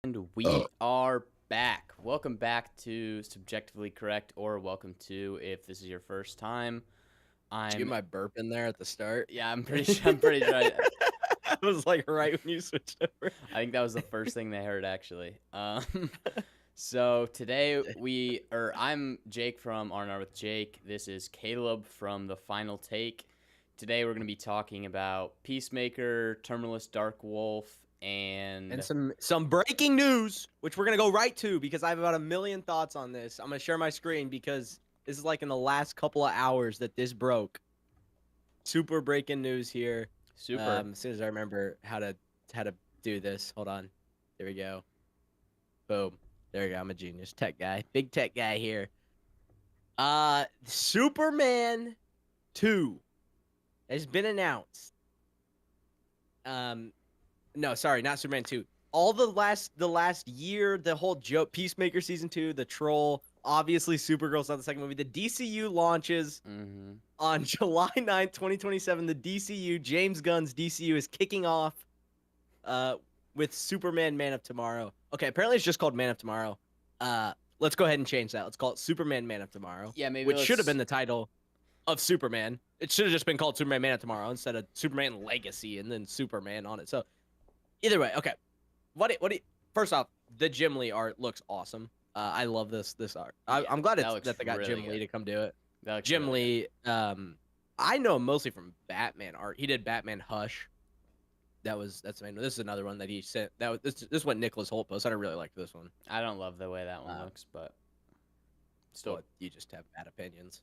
And we are back. Welcome back to Subjectively Correct, or welcome to if this is your first time. Did you get my burp in there at the start? Yeah, I'm pretty sure. I was like right when you switched over. I think that was the first thing they heard actually. So today I'm Jake from R&R with Jake. This is Caleb from the Final Take. Today we're going to be talking about Peacemaker, Terminalist Dark Wolf, and some breaking news, which we're gonna go right to because I have about a million thoughts on this. I'm gonna share my screen because this is like in the last couple of hours that this broke. Super breaking news here. super. As soon as I remember how to do this, hold on. There we go. Boom. There we go. I'm a genius tech guy. Big tech guy here. Superman 2 has been announced. No, sorry, not Superman 2. All the last year, the whole Peacemaker season 2, the Troll, obviously Supergirl's not the second movie. The DCU launches on July 9th, 2027. The DCU, James Gunn's DCU, is kicking off with Superman Man of Tomorrow. Okay, apparently it's just called Man of Tomorrow. Let's go ahead and change that. Let's call it Superman Man of Tomorrow. Yeah, maybe which should have been the title of Superman. It should have just been called Superman Man of Tomorrow instead of Superman Legacy and then Superman on it. So either way, okay. First off, the Jim Lee art looks awesome. I love this art. I'm glad that they got really Jim Lee to come do it. Jim Lee, I know him mostly from Batman art. He did Batman Hush. That's the main one. This is another one that he sent. This is what Nicholas Holt posted. I really like this one. I don't love the way that one looks, but still, well, you just have bad opinions.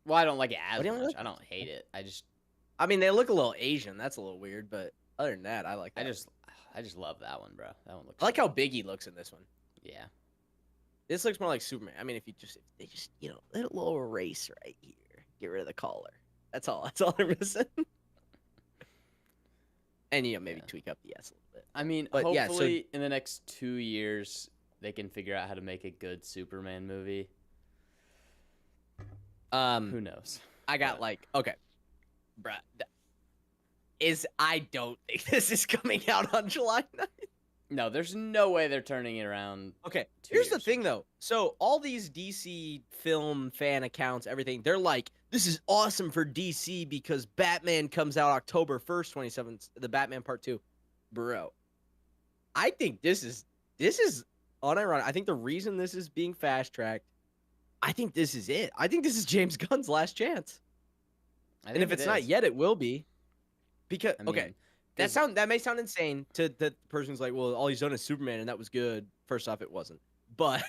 Well, I don't like it as much. I don't hate it. I mean, they look a little Asian. That's a little weird, but other than that, I like that. I just love that one, bro. That one looks. I like how big he looks in this one. Yeah. This looks more like Superman. I mean, if they just a little erase right here, get rid of the collar. That's all. That's all they're missing. And maybe tweak up the S a little bit. I mean, but hopefully in the next 2 years they can figure out how to make a good Superman movie. Who knows? I got okay, bruh. I don't think this is coming out on July 9th. No, there's no way they're turning it around. Okay, here's the thing, though. So all these DC film fan accounts, everything, they're like, this is awesome for DC because Batman comes out October 1st, 27th, the Batman Part 2. Bro, I think this is unironic. I think the reason this is being fast-tracked, I think this is it. I think this is James Gunn's last chance. And if it's not yet, it will be. Because, okay. That may sound insane to the person who's like, well, all he's done is Superman, and that was good. First off, it wasn't. But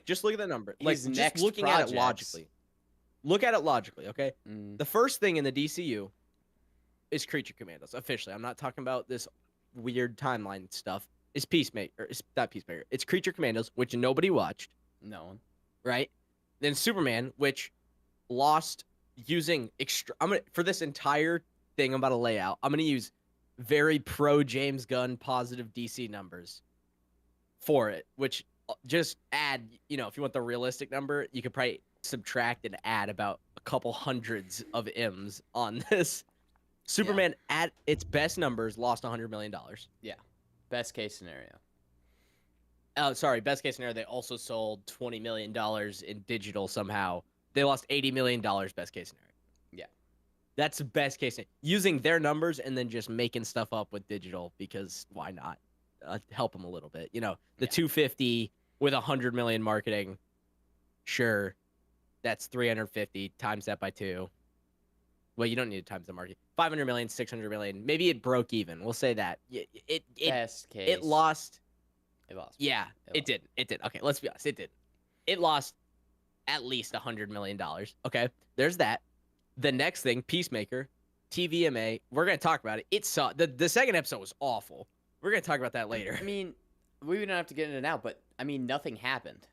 just look at the number. Just looking at it logically. Look at it logically, okay? The first thing in the DCU is Creature Commandos. Officially, I'm not talking about this weird timeline stuff. It's Peacemaker. It's not Peacemaker. It's Creature Commandos, which nobody watched. No one. Right? Then Superman, which lost using for this entire thing I'm about to lay out, I'm going to use very pro James Gunn positive DC numbers for it, which just add, if you want the realistic number, you could probably subtract and add about a couple hundreds of M's on this. Superman at its best numbers lost $100 million. Yeah. Best case scenario. Oh, sorry. Best case scenario, they also sold $20 million in digital somehow. They lost $80 million best case scenario. Yeah. That's the best case. Using their numbers and then just making stuff up with digital because why not? Help them a little bit. The 250 with 100 million marketing. Sure. That's 350 times that by 2. Well, you don't need to times the market. 500 million, 600 million. Maybe it broke even. We'll say that. Best case. It lost. It lost. Yeah, it did. It did. Okay, let's be honest. It did. It lost at least $100 million. Okay, there's that. The next thing, Peacemaker, TVMA. We're gonna talk about it. It saw the second episode was awful. We're gonna talk about that later. I mean, we don't have to get into it now, but I mean, nothing happened.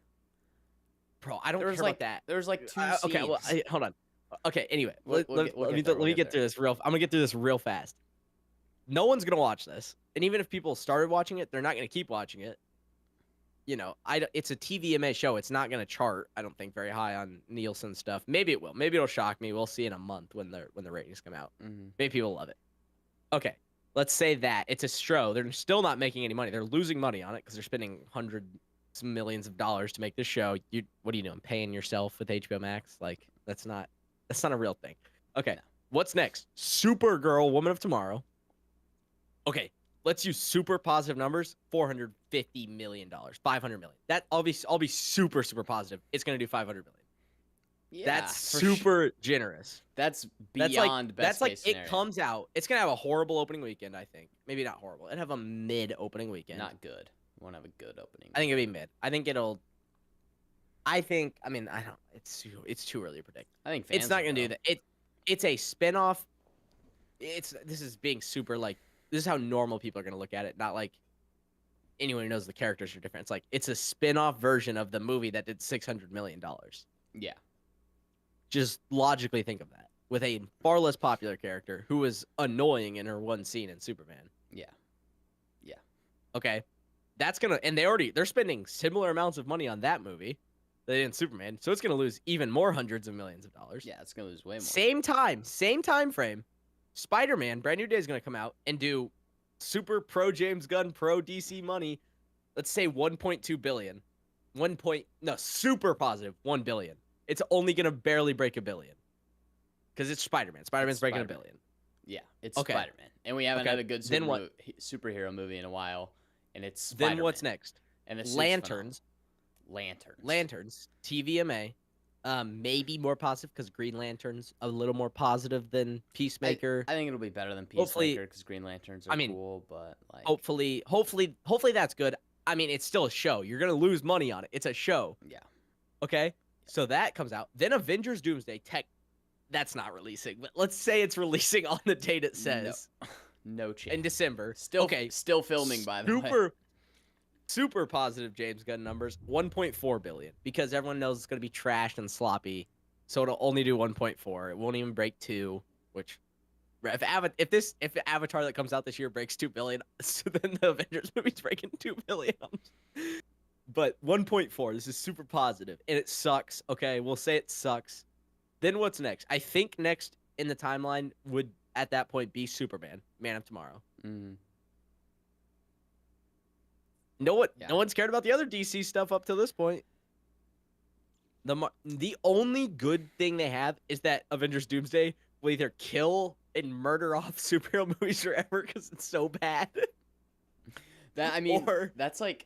Bro, I don't care about that. There was 2 scenes. Okay, well, hold on. Okay, anyway, let me get through this real. I'm gonna get through this real fast. No one's gonna watch this, and even if people started watching it, they're not gonna keep watching it. It's a TVMA show. It's not going to chart, I don't think, very high on Nielsen stuff. Maybe it will. Maybe it'll shock me. We'll see in a month when the ratings come out. Mm-hmm. Maybe people love it. Okay, Let's say that it's a stro. They're still not making any money. They're losing money on it because they're spending hundreds of millions of dollars to make this show. What are you doing? Paying yourself with HBO Max? Like that's not a real thing. Okay, No. what's next? Supergirl, Woman of Tomorrow. Okay, let's use super positive numbers. $450 million, $500 million. That I'll be super positive. It's gonna do $500 million. Yeah, That's super generous. That's beyond best case scenario. It comes out. It's gonna have a horrible opening weekend. I think maybe not horrible. It'd have a mid opening weekend. Not good. It won't have a good opening. I think it'll be mid. I think it'll. I mean, I don't. It's too early to predict. I think fans it's not gonna do that. It's a spinoff. This is being super like. This is how normal people are gonna look at it. Not like anyone who knows the characters are different. It's like it's a spin-off version of the movie that did $600 million. Yeah. Just logically think of that with a far less popular character who was annoying in her one scene in Superman. Yeah. Okay, that's gonna and they're spending similar amounts of money on that movie than in Superman, so it's gonna lose even more hundreds of millions of dollars. Yeah, it's gonna lose way more. Same time frame. Spider-Man, Brand New Day is gonna come out and do super pro James Gunn, pro DC money. Let's say 1.2 billion. Super positive 1 billion. It's only gonna barely break $1 billion because it's Spider-Man. Spider-Man's breaking $1 billion. Yeah, it's Okay. Spider-Man, and we haven't had a good superhero movie in a while, and it's Spider-Man. Then what's next? And Lanterns. Lanterns. TVMA. Maybe more positive because Green Lantern's a little more positive than Peacemaker. I think it'll be better than Peacemaker because Green Lanterns are cool, but like hopefully that's good. I mean, it's still a show. You're gonna lose money on it. It's a show. Yeah. Okay. So that comes out. Then Avengers Doomsday that's not releasing, but let's say it's releasing on the date it says. No chance. In December. Still filming by the way. Super positive James Gunn numbers, 1.4 billion because everyone knows it's going to be trashed and sloppy. So it'll only do 1.4. It won't even break 2, which if Avatar that comes out this year breaks 2 billion, so then the Avengers movie's breaking 2 billion. But 1.4, this is super positive, and it sucks. Okay, we'll say it sucks. Then what's next? I think next in the timeline would at that point be Superman, Man of Tomorrow. Mm-hmm. No one's cared about the other DC stuff up to this point. The only good thing they have is that Avengers Doomsday will either kill and murder off superhero movies forever because it's so bad. That's like,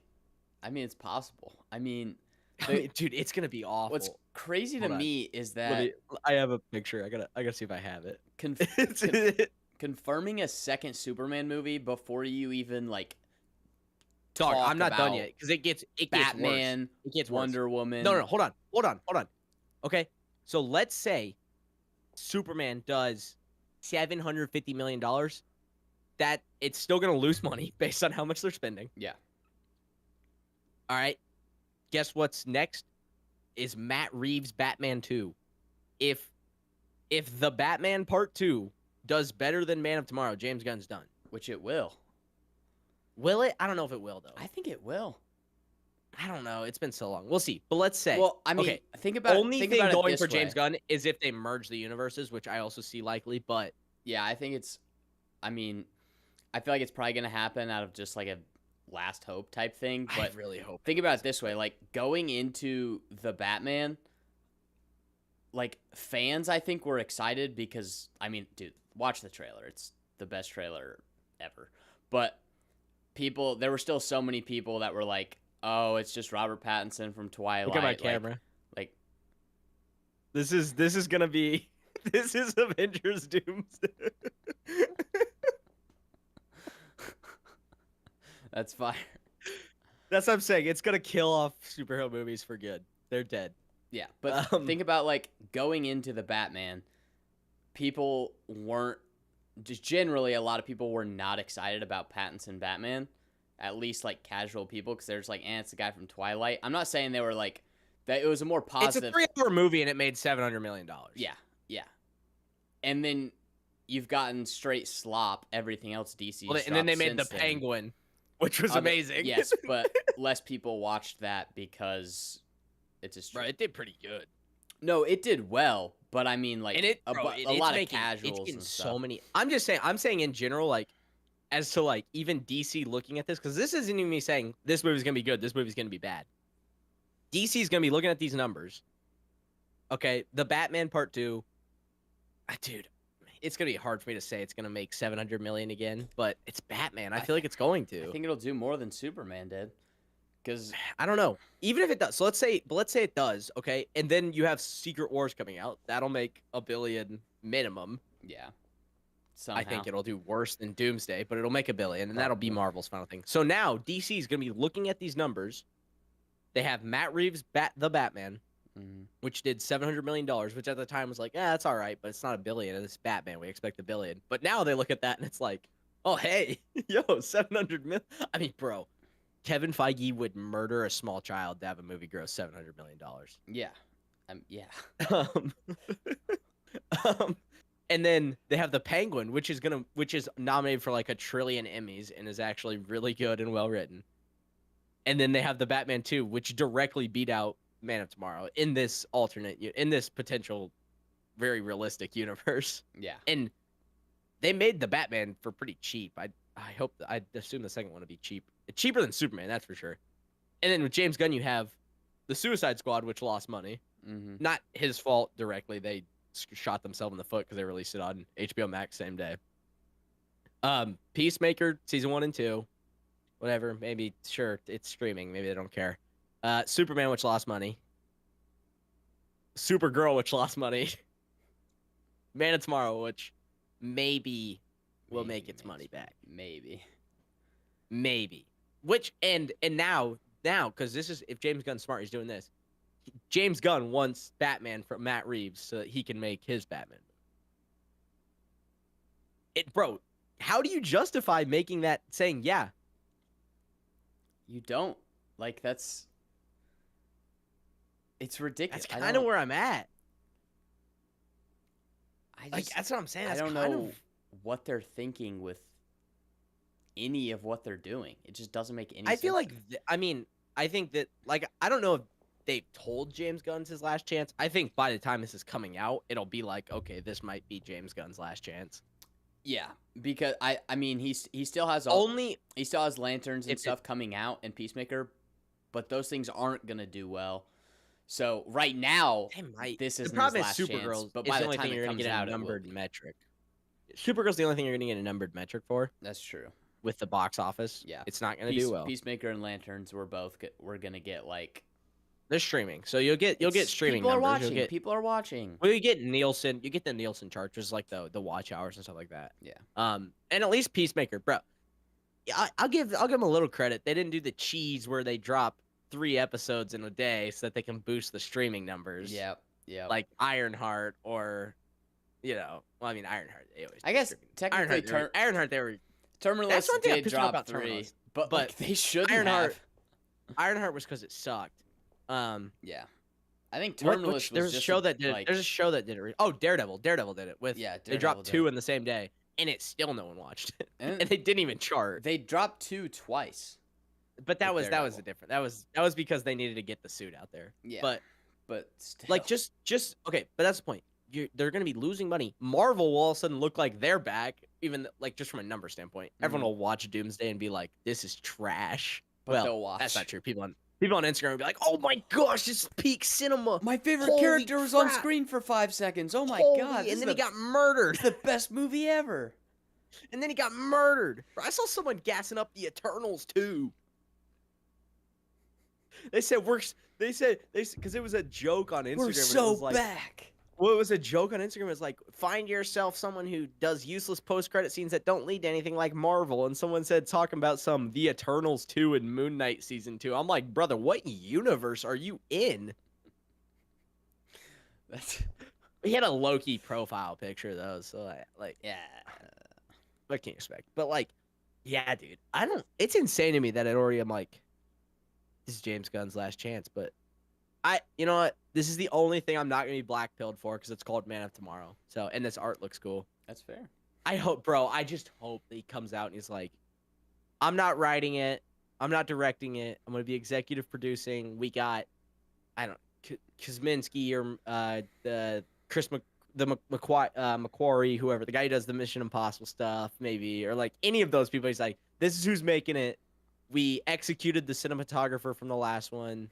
it's possible. Dude, it's gonna be awful. What's crazy to me is that I have a picture. I gotta see if I have it. Confirming a second Superman movie before you even like. Dog, I'm not done yet because it gets Batman, worse. It gets Wonder Woman. No, hold on. Okay, so let's say Superman does $750 million. That it's still gonna lose money based on how much they're spending. Yeah. All right. Guess what's next? Is Matt Reeves' Batman 2. If the Batman Part 2 does better than Man of Tomorrow, James Gunn's done. Which it will. Will it? I don't know if it will, though. I think it will. I don't know. It's been so long. We'll see. But let's say. Well, think about only thing going for way. James Gunn is if they merge the universes, which I also see likely. But yeah, I think it's. I feel like it's probably gonna happen out of just like a last hope type thing. But I really hope. Think about it this way: like going into the Batman, like fans, I think were excited because dude, watch the trailer. It's the best trailer ever. But there were still so many people that were like, "Oh, it's just Robert Pattinson from Twilight." Look at my camera. Like this is gonna be this is Avengers Doomsday. That's fire. That's what I'm saying. It's gonna kill off superhero movies for good. They're dead. Yeah, but think about like going into the Batman. People weren't. Just generally, a lot of people were not excited about Pattinson Batman, at least like casual people, because they're just like, it's the guy from Twilight. I'm not saying they were like that. It was a more positive. It's a 3-hour movie and it made $700 million. Yeah. And then you've gotten straight slop. Everything else DC. Well, and then they made the Penguin, which was amazing. Yes, but less people watched that because it's a. Bro, it did pretty good. No, it did well, but like, and a lot of casuals. It's and so stuff. I'm saying in general, like, as to like even DC looking at this, because this isn't even me saying this movie's gonna be good, this movie's gonna be bad. DC's gonna be looking at these numbers. Okay, the Batman Part 2, dude, it's gonna be hard for me to say it's gonna make 700 million again, but it's Batman. I feel like it's going to. I think it'll do more than Superman did. Because I don't know. Even if it does, so let's say it does, okay, and then you have Secret Wars coming out. That'll make $1 billion minimum. yeah, somehow. I think it'll do worse than Doomsday, but it'll make $1 billion, and that'll be Marvel's final thing. So now DC is gonna be looking at these numbers. They have Matt Reeves' the Batman, which did $700 million, which at the time was like, that's all right, but it's not $1 billion. It's Batman. We expect $1 billion. But now they look at that and it's like, oh hey, yo, 700 million. I mean, bro. Kevin Feige would murder a small child to have a movie gross $700 million. Yeah. Yeah. And then they have the Penguin, which is nominated for like 1 trillion Emmys and is actually really good and well written. And then they have the Batman 2, which directly beat out Man of Tomorrow in this potential very realistic universe. Yeah. And they made the Batman for pretty cheap. I assume the second one would be cheaper than Superman, that's for sure. And then with James Gunn, you have the Suicide Squad, which lost money. Not his fault directly. They shot themselves in the foot because they released it on HBO Max same day. Peacemaker season 1 and 2, whatever. Maybe sure it's streaming. Maybe they don't care. Superman, which lost money. Supergirl, which lost money. Man of Tomorrow, which maybe will make its money back. Maybe. Which and now because this is, if James Gunn's smart, he's doing this. James Gunn wants Batman from Matt Reeves so that he can make his Batman. Bro, how do you justify making that, saying yeah? You don't. Like, it's ridiculous. That's kind of where I'm at. That's what I'm saying. I don't know what they're thinking with any of what they're doing. It just doesn't make any sense. I feel like, I think that, like, I don't know if they've told James Gunn's his last chance. I think by the time this is coming out, it'll be like, okay, this might be James Gunn's last chance. Yeah, because I mean he still has he still has Lanterns and stuff coming out and Peacemaker, but those things aren't gonna do well. So right now, this is the problem. Is Supergirl, but by the time it comes out, a numbered metric. Supergirl's the only thing you're gonna get a numbered metric for. That's true. With the box office, yeah, it's not gonna do well. Peacemaker and Lanterns we're gonna get like. They're streaming, so you'll get streaming numbers. People are watching. Well, you get Nielsen. You get the Nielsen charts, like the watch hours and stuff like that. Yeah. And at least Peacemaker, bro. I'll give them a little credit. They didn't do the cheese where they drop 3 episodes in a day so that they can boost the streaming numbers. Yeah. Yeah. Like Ironheart or, Ironheart. I guess technically Ironheart. They were. Terminalist did drop 3, but like, they shouldn't have. Ironheart was because it sucked. Yeah, I think Terminalist there's a show that did it. There's a show that did it. Oh, Daredevil did it with. Yeah, they dropped 2 in the same day, and it still no one watched it, and they didn't even chart. They dropped 2 twice, but that was a different. That was because they needed to get the suit out there. Yeah, but still. Like just okay, but that's the point. They're gonna be losing money. Marvel will all of a sudden look like they're back, even like just from a number standpoint. Everyone will watch Doomsday and be like, "This is trash." But they'll watch. That's not true. People on Instagram will be like, "Oh my gosh, this is peak cinema. My favorite character was on screen for 5 seconds. Oh my god!" And then he got murdered. It's the best movie ever. And then he got murdered. I saw someone gassing up the Eternals too. They said because it was a joke on Instagram. We're so back. Well, it was a joke on Instagram. It was like, find yourself someone who does useless post-credit scenes that don't lead to anything like Marvel. And someone said, talking about The Eternals 2 and Moon Knight Season 2. I'm like, brother, what universe are you in? He had a low-key profile picture, though. So, yeah. What can you expect? But, yeah, dude. It's insane to me that I'm like, this is James Gunn's last chance. But, you know what? This is the only thing I'm not going to be black-pilled for because it's called Man of Tomorrow. So, and this art looks cool. That's fair. I just hope that he comes out and he's like, I'm not writing it. I'm not directing it. I'm going to be executive producing. We got, Kosminski or Macquarie, whoever, the guy who does the Mission Impossible stuff, maybe, or like any of those people. He's like, this is who's making it. We executed the cinematographer from the last one.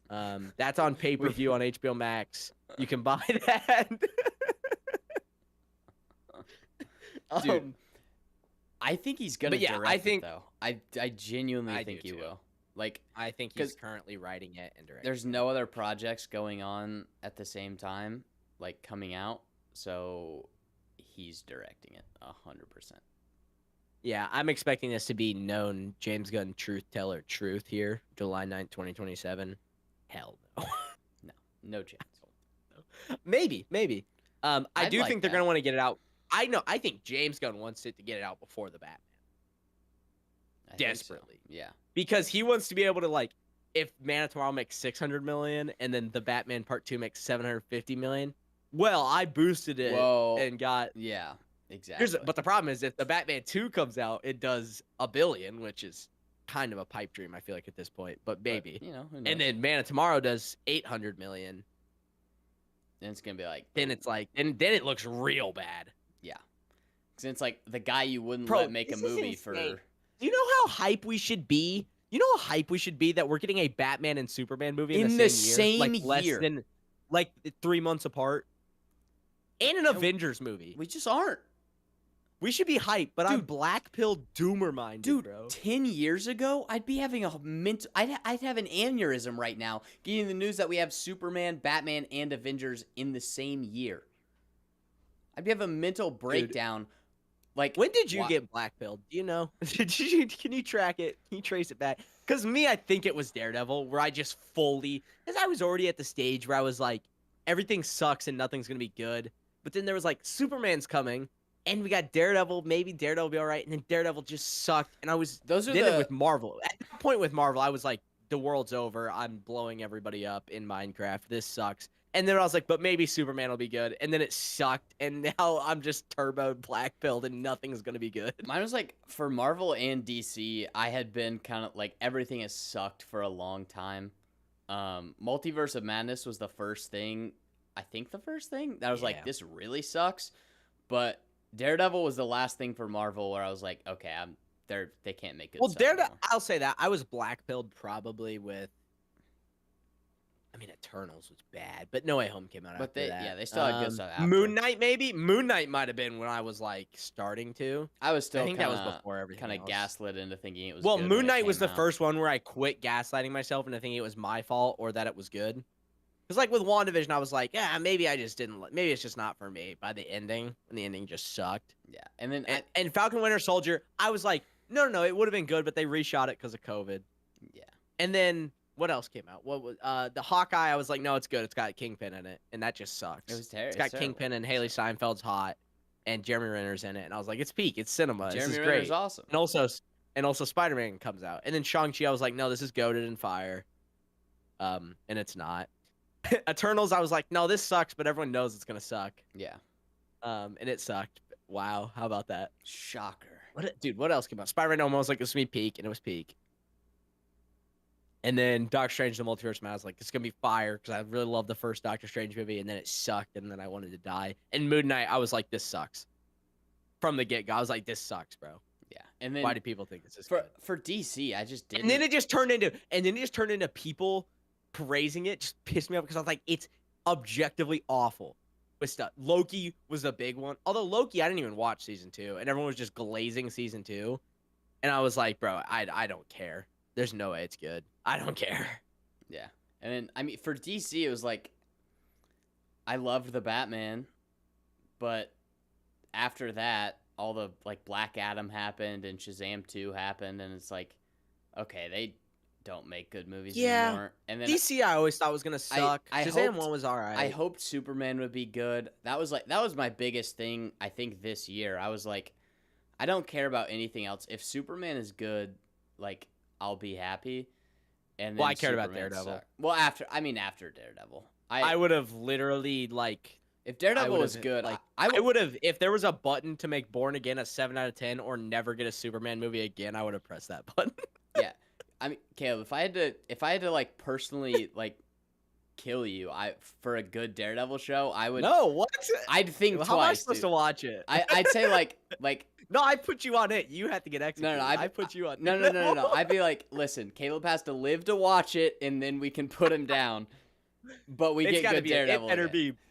That's on pay-per-view on HBO Max. You can buy that. Dude, I think he's gonna direct it though. I genuinely think he will. Like, I think he's currently writing it and directing. There's no other projects going on at the same time, like coming out, so he's directing it 100%. Yeah, I'm expecting this to be known James Gunn truth teller truth here, July 9th, 2027. Hell no. No chance. Maybe. I do think they're going to want to get it out. I think James Gunn wants it to get it out before the Batman. Desperately. So. Yeah. Because he wants to be able to, like, if Man of Tomorrow makes $600 million and then the Batman Part 2 makes $750 million, well, I boosted it and got... Yeah, exactly. But the problem is if the Batman 2 comes out, it does $1 billion, which is kind of a pipe dream, I feel like, at this point. But maybe. But, who knows? And then Man of Tomorrow does $800 million. Then it's going to be like... Then it's like... Then it looks real bad. Yeah. Because it's like the guy you wouldn't let make a movie for... Do you know how hype we should be? You know how hype we should be that we're getting a Batman and Superman movie in the same year? Like, less than, like, 3 months apart? And an Avengers movie. We just aren't. We should be hyped, but I'm black pill doomer minded, bro. 10 years ago, I'd be having a mental... I'd have an aneurysm right now getting the news that we have Superman, Batman, and Avengers in the same year. I'd be having a mental breakdown. Dude. Like, when did you get black pilled? Do you know? Can you track it? Can you trace it back? Because me, I think it was Daredevil, where I just fully, because I was already at the stage where I was like, everything sucks and nothing's gonna be good. But then there was like Superman's coming, and we got Daredevil. Maybe Daredevil will be all right, and then Daredevil just sucked. And I was with Marvel. At that point with Marvel, I was like, the world's over. I'm blowing everybody up in Minecraft. This sucks. And then I was like, but maybe Superman will be good. And then it sucked. And now I'm just turboed black-pilled and nothing's going to be good. Mine was like, for Marvel and DC, I had been kind of like, everything has sucked for a long time. Multiverse of Madness was the first thing. I think the first thing that I was like, this really sucks. But Daredevil was the last thing for Marvel where I was like, okay, they can't make it. Well, Daredevil, I'll say that. I was black-pilled probably with, I mean, Eternals was bad, but No Way Home came out after that. Yeah, they still had good stuff after. Moon Knight, maybe? Moon Knight might have been when I was, like, starting to. I was still I think that was before everything kind of gaslit into thinking it was good. Well, Moon Knight was the first one where I quit gaslighting myself into thinking it was my fault or that it was good. Because, like, with WandaVision, I was like, yeah, maybe I just didn't, maybe it's just not for me by the ending, and the ending just sucked. Yeah, and then... And Falcon Winter Soldier, I was like, no, it would have been good, but they reshot it because of COVID. Yeah. And then... What else came out? What was the Hawkeye? I was like, no, it's good. It's got Kingpin in it, and that just sucks. It was terrible. It's got Kingpin and Haley Steinfeld's hot, and Jeremy Renner's in it, and I was like, it's peak. It's cinema. Jeremy this is Renner's great. Awesome. And also Spider-Man comes out, and then Shang-Chi. I was like, no, this is goated in fire. And it's not. Eternals. I was like, no, this sucks, but everyone knows it's gonna suck. Yeah. And it sucked. Wow, how about that? Shocker. What else came out? Spider-Man almost like this was peak, and it was peak. And then Doctor Strange: The Multiverse of Madness, I was like, it's going to be fire because I really loved the first Doctor Strange movie, and then it sucked, and then I wanted to die. And Moon Knight, I was like, this sucks. From the get-go, I was like, this sucks, bro. Yeah. And then why do people think this is for DC, I just didn't. And then it just turned into people praising it, just pissed me off because I was like, it's objectively awful with stuff. Loki was a big one. Although Loki, I didn't even watch season 2, and everyone was just glazing season 2. And I was like, bro, I don't care. There's no way it's good. I don't care. Yeah. And then, I mean, for DC, it was like, I loved the Batman, but after that, all the, like, Black Adam happened and Shazam 2 happened, and it's like, okay, they don't make good movies anymore. And then DC, I always thought was going to suck. Shazam 1 was all right. I hoped Superman would be good. That was my biggest thing, I think, this year. I was like, I don't care about anything else. If Superman is good, like, I'll be happy. And then I cared about Daredevil. Sucked. Well, after Daredevil, I would have literally like if Daredevil was good, like I would have if there was a button to make Born Again a 7 out of 10 or never get a Superman movie again, I would have pressed that button. Yeah, I mean, Caleb, if I had to like personally like kill you. For a good Daredevil show, No, what? I'd think How am I twice, supposed dude. to watch it? I'd say like No, I put you on it. You had to get no, executed. no, I put you on. no. I'd be like, listen, Caleb has to live to watch it, and then we can put him down. But we It's get gotta good be. Daredevil.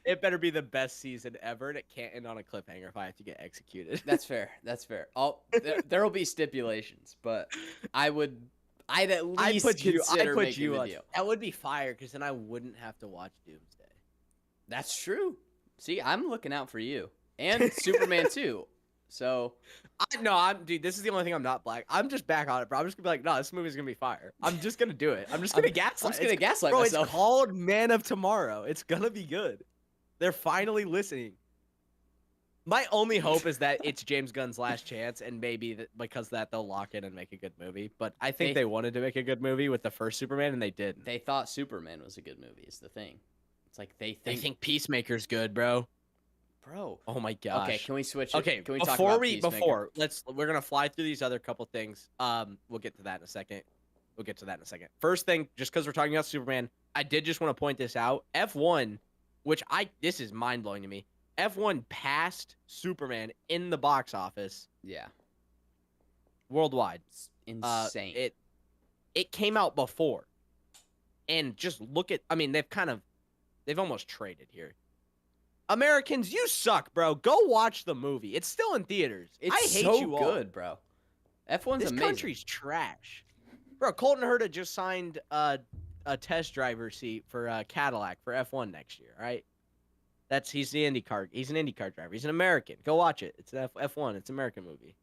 It better be the best season ever, and it can't end on a cliffhanger if I have to get executed. That's fair. There will be stipulations, but I'd at least consider making the deal. That would be fire, because then I wouldn't have to watch Doomsday. That's true. See, I'm looking out for you and Superman 2. So, dude, this is the only thing I'm not black. I'm just back on it, bro. I'm just gonna be like, no, this movie's gonna be fire. I'm just gonna do it. I'm just gonna gaslight. I'm just gonna gaslight bro, myself. It's called Man of Tomorrow. It's gonna be good. They're finally listening. My only hope is that it's James Gunn's last chance, and maybe because of that they'll lock in and make a good movie. But I think they wanted to make a good movie with the first Superman, and they didn't. They thought Superman was a good movie. Is the thing. It's like they think Peacemaker's good, bro. Bro. Oh my gosh. Okay, can we switch? Okay, can we talk about Peacemaker? We're gonna fly through these other couple things. We'll get to that in a second. First thing, just because we're talking about Superman, I did just want to point this out. F1, this is mind blowing to me. F1 passed Superman in the box office. Yeah. Worldwide. It's insane. It came out before. And just look at, I mean, they've almost traded here. Americans, you suck, bro. Go watch the movie. It's still in theaters. I hate so you all. Good, bro. F1's this amazing. This country's trash. Bro, Colton Herta just signed a test driver seat for Cadillac for F1 next year, right? He's an IndyCar driver. He's an American. Go watch it. It's an F1. It's an American movie.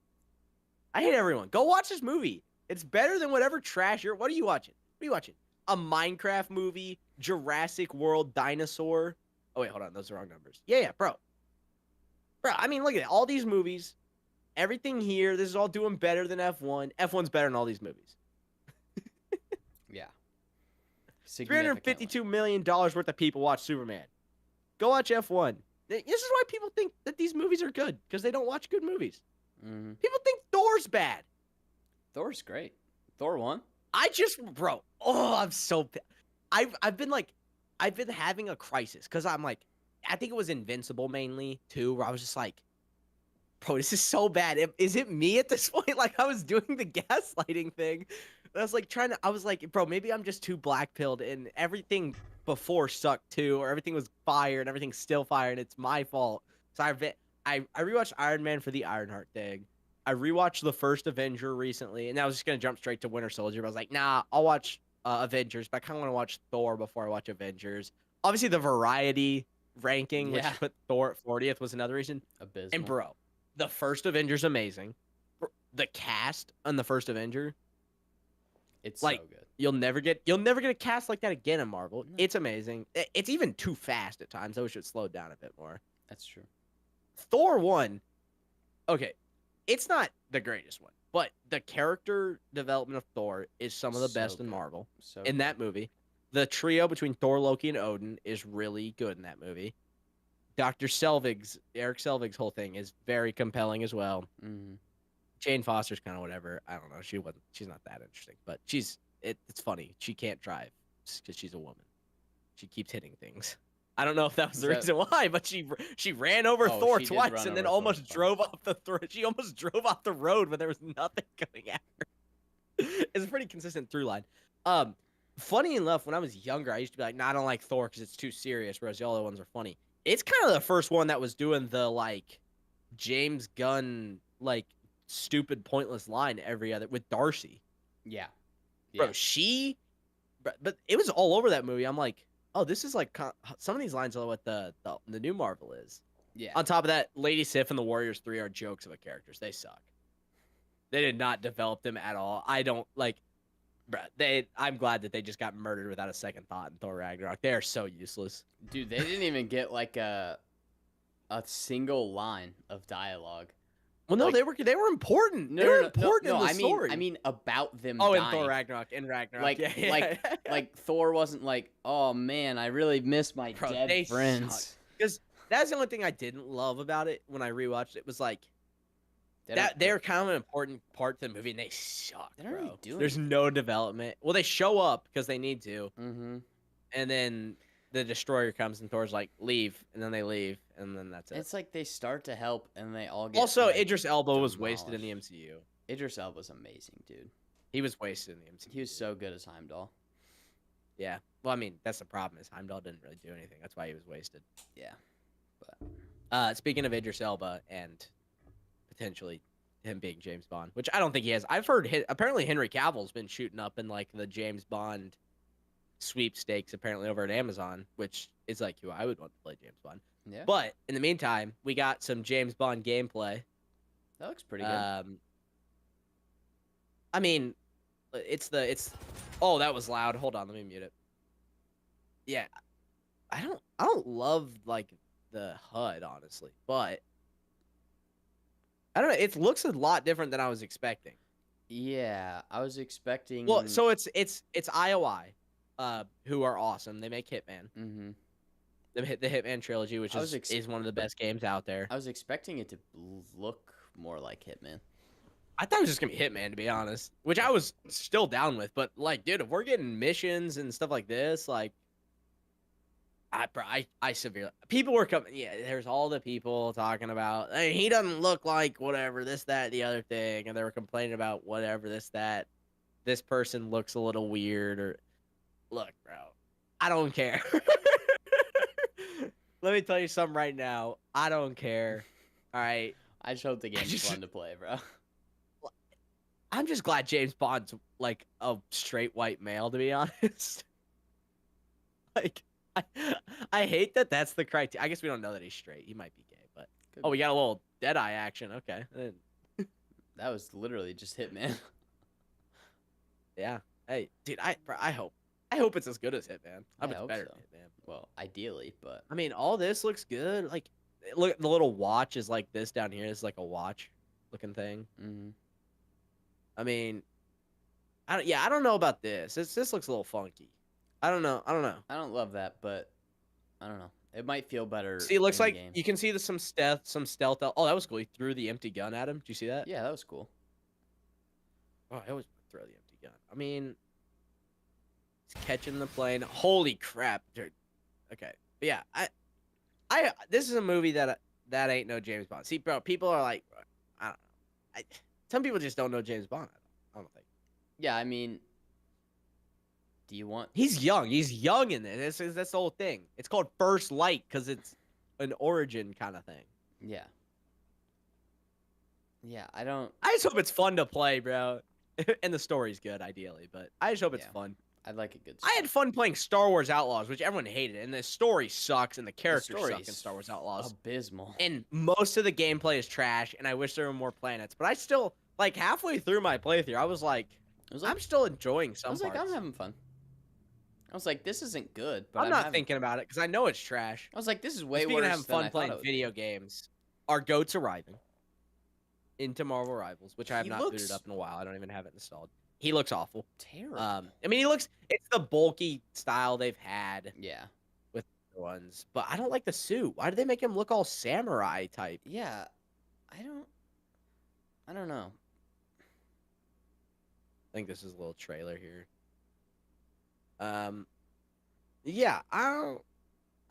I hate everyone. Go watch this movie. It's better than whatever trash what are you watching? What are you watching? A Minecraft movie, Jurassic World dinosaur. Oh, wait, hold on. Those are wrong numbers. Yeah, bro. Bro, I mean, look at it. All these movies, everything here, this is all doing better than F1. F1's better than all these movies. Yeah. $352 million worth of people watch Superman. Go watch F1. This is why people think that these movies are good, because they don't watch good movies. Mm-hmm. People think Thor's bad. Thor's great. Thor 1? I'm so... I've been having a crisis, because I'm like, I think it was Invincible mainly, too, where I was just like, bro, this is so bad. Is it me at this point? Like, I was doing the gaslighting thing. I was like, bro, maybe I'm just too black-pilled, and everything before sucked, too, or everything was fire, and everything's still fire, and it's my fault. So I rewatched Iron Man for the Ironheart thing. I rewatched the first Avenger recently, and I was just going to jump straight to Winter Soldier, but I was like, nah, I'll watch Avengers, but I kind of want to watch Thor before I watch Avengers. Obviously, the variety ranking, which put Thor at 40th, was another reason. Abysmal. And bro, the first Avenger's amazing. The cast on the first Avenger, it's like, so good. You'll never get a cast like that again in Marvel. No. It's amazing. It's even too fast at times. I wish it slowed down a bit more. That's true. Thor 1, okay, it's not the greatest one, but the character development of Thor is some of the best in Marvel. In that movie, the trio between Thor, Loki, and Odin is really good in that movie. Eric Selvig's whole thing is very compelling as well. Mm-hmm. Jane Foster's kind of whatever. I don't know. She's not that interesting, but it's funny. She can't drive because she's a woman. She keeps hitting things. I don't know if that was the reason why, but she ran over Thor twice and then almost drove off she almost drove off the road when there was nothing coming at her. It's a pretty consistent through line. Funny enough, when I was younger, I used to be like, nah, I don't like Thor because it's too serious, whereas the other ones are funny. It's kind of the first one that was doing the, like, James Gunn, like, stupid, pointless line with Darcy. Yeah. Bro, but it was all over that movie. I'm like, oh, this is like some of these lines are what the new Marvel is. Yeah. On top of that, Lady Sif and the Warriors 3 are jokes of a characters. They suck. They did not develop them at all. I don't like. Bruh, I'm glad that they just got murdered without a second thought in Thor Ragnarok. They are so useless. Dude, they didn't even get like a single line of dialogue. Well, no, they were important. They were important in the story. I mean about them. Oh, dying. In Thor Ragnarok. Like Thor wasn't like, oh man, I really miss my dead friends. Because that's the only thing I didn't love about it when I rewatched it was like they're kind of an important part to the movie and they suck. They don't really do There's no development. Well, they show up because they need to. Mm-hmm. And then the destroyer comes and Thor's like, leave, and then they leave, and then that's it. It's like they start to help and they all get Also, like, Idris Elba was wasted in the demolished. MCU. Idris Elba's amazing, dude. He was wasted in the MCU. He was so good as Heimdall. Yeah. Well, I mean, that's the problem is Heimdall didn't really do anything. That's why he was wasted. Yeah. But Speaking of Idris Elba and potentially him being James Bond, which I don't think he has. I've heard apparently Henry Cavill's been shooting up in like the James Bond sweepstakes apparently over at Amazon, which is like who I would want to play James Bond. yeah, But in the meantime, we got some James Bond gameplay. that looks pretty good. I mean, oh, that was loud. Hold on, let me mute it. Yeah. I don't love like the HUD honestly, but I don't know, it looks a lot different than I was expecting. Yeah, I was expecting. Well, so it's IOI, who are awesome. They make Hitman. Mm-hmm. The Hitman trilogy, which is one of the best games out there. I was expecting it to look more like Hitman. I thought it was just gonna be Hitman, to be honest, which I was still down with. But like, dude, if we're getting missions and stuff like this, like, I severely, people were coming. Yeah, there's all the people talking about, hey, he doesn't look like whatever, this, that, the other thing, and they were complaining about whatever, this, that. This person looks a little weird, or look, bro, I don't care. Let me tell you something right now. I don't care. All right. I just hope the game's fun to play, bro. I'm just glad James Bond's like a straight white male, to be honest. Like, I hate that that's the criteria. I guess we don't know that he's straight. He might be gay, but Could oh, we be. got a little Deadeye action. Okay. That was literally just Hitman. Yeah. Hey, dude, I hope it's as good as Hitman. I hope it's better than Hitman. Well, ideally, but I mean, all this looks good. Like, look, the little watch is like this down here. It's like a watch looking thing. mm-hmm. I mean, I don't know about this. This looks a little funky. I don't know. I don't love that, but I don't know. It might feel better. See, it looks like game. you can see some stealth. Oh, that was cool. He threw the empty gun at him. Did you see that? Yeah, that was cool. Oh, I always throw the empty gun. I mean, he's catching the plane. Holy crap, dude. Okay, but yeah, this is a movie that ain't no James Bond. See, bro, people are like, I don't know. Some people just don't know James Bond. I don't think. Yeah, I mean, do you want? He's young. He's young in this. That's the whole thing. It's called First Light because it's an origin kind of thing. Yeah. Yeah, I don't. I just hope it's fun to play, bro. And the story's good, ideally, but I just hope it's fun. I'd like a good. I had fun playing Star Wars Outlaws, which everyone hated, and the story sucks, and the characters suck in Star Wars Outlaws. Abysmal. And most of the gameplay is trash, and I wish there were more planets. But I still, like, halfway through my playthrough, I was like, I'm still enjoying some parts. I'm having fun. I was like, this isn't good, but I'm not thinking about it, because I know it's trash. I was like, this is way Speaking worse of having than fun I playing thought it would video games, our goat's arriving into Marvel Rivals, which I have not booted up in a while. I don't even have it installed. He looks awful. Terrible. I mean, it's the bulky style they've had. Yeah. With the ones, but I don't like the suit. Why did they make him look all samurai type? Yeah. I don't know. I think this is a little trailer here. Yeah, I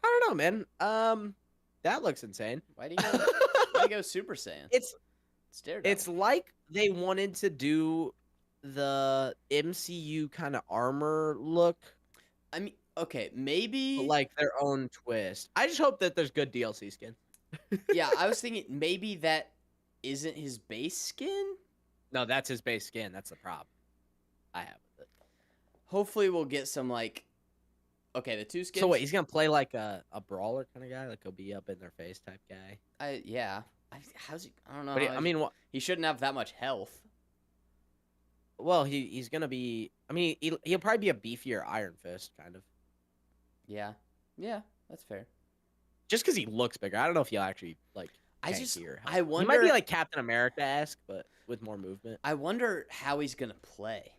don't know, man. That looks insane. Why do you go Super Saiyan? It's Daredevil. It's like they wanted to do the MCU kind of armor look. I mean, okay, maybe like their own twist. I just hope that there's good DLC skin. Yeah, I was thinking maybe that isn't his base skin. No, that's his base skin. That's the problem I have with it. Hopefully, we'll get some like. Okay, the two skins. So wait, he's gonna play like a brawler kind of guy, like he'll be up in their face type guy. Yeah. How's he? I don't know. But I mean, he shouldn't have that much health. Well, he's gonna be. I mean, he'll probably be a beefier Iron Fist, kind of. Yeah, that's fair. Just because he looks bigger, I don't know if he'll actually like. I wonder. He might be like Captain America-esque, but with more movement. I wonder how he's gonna play.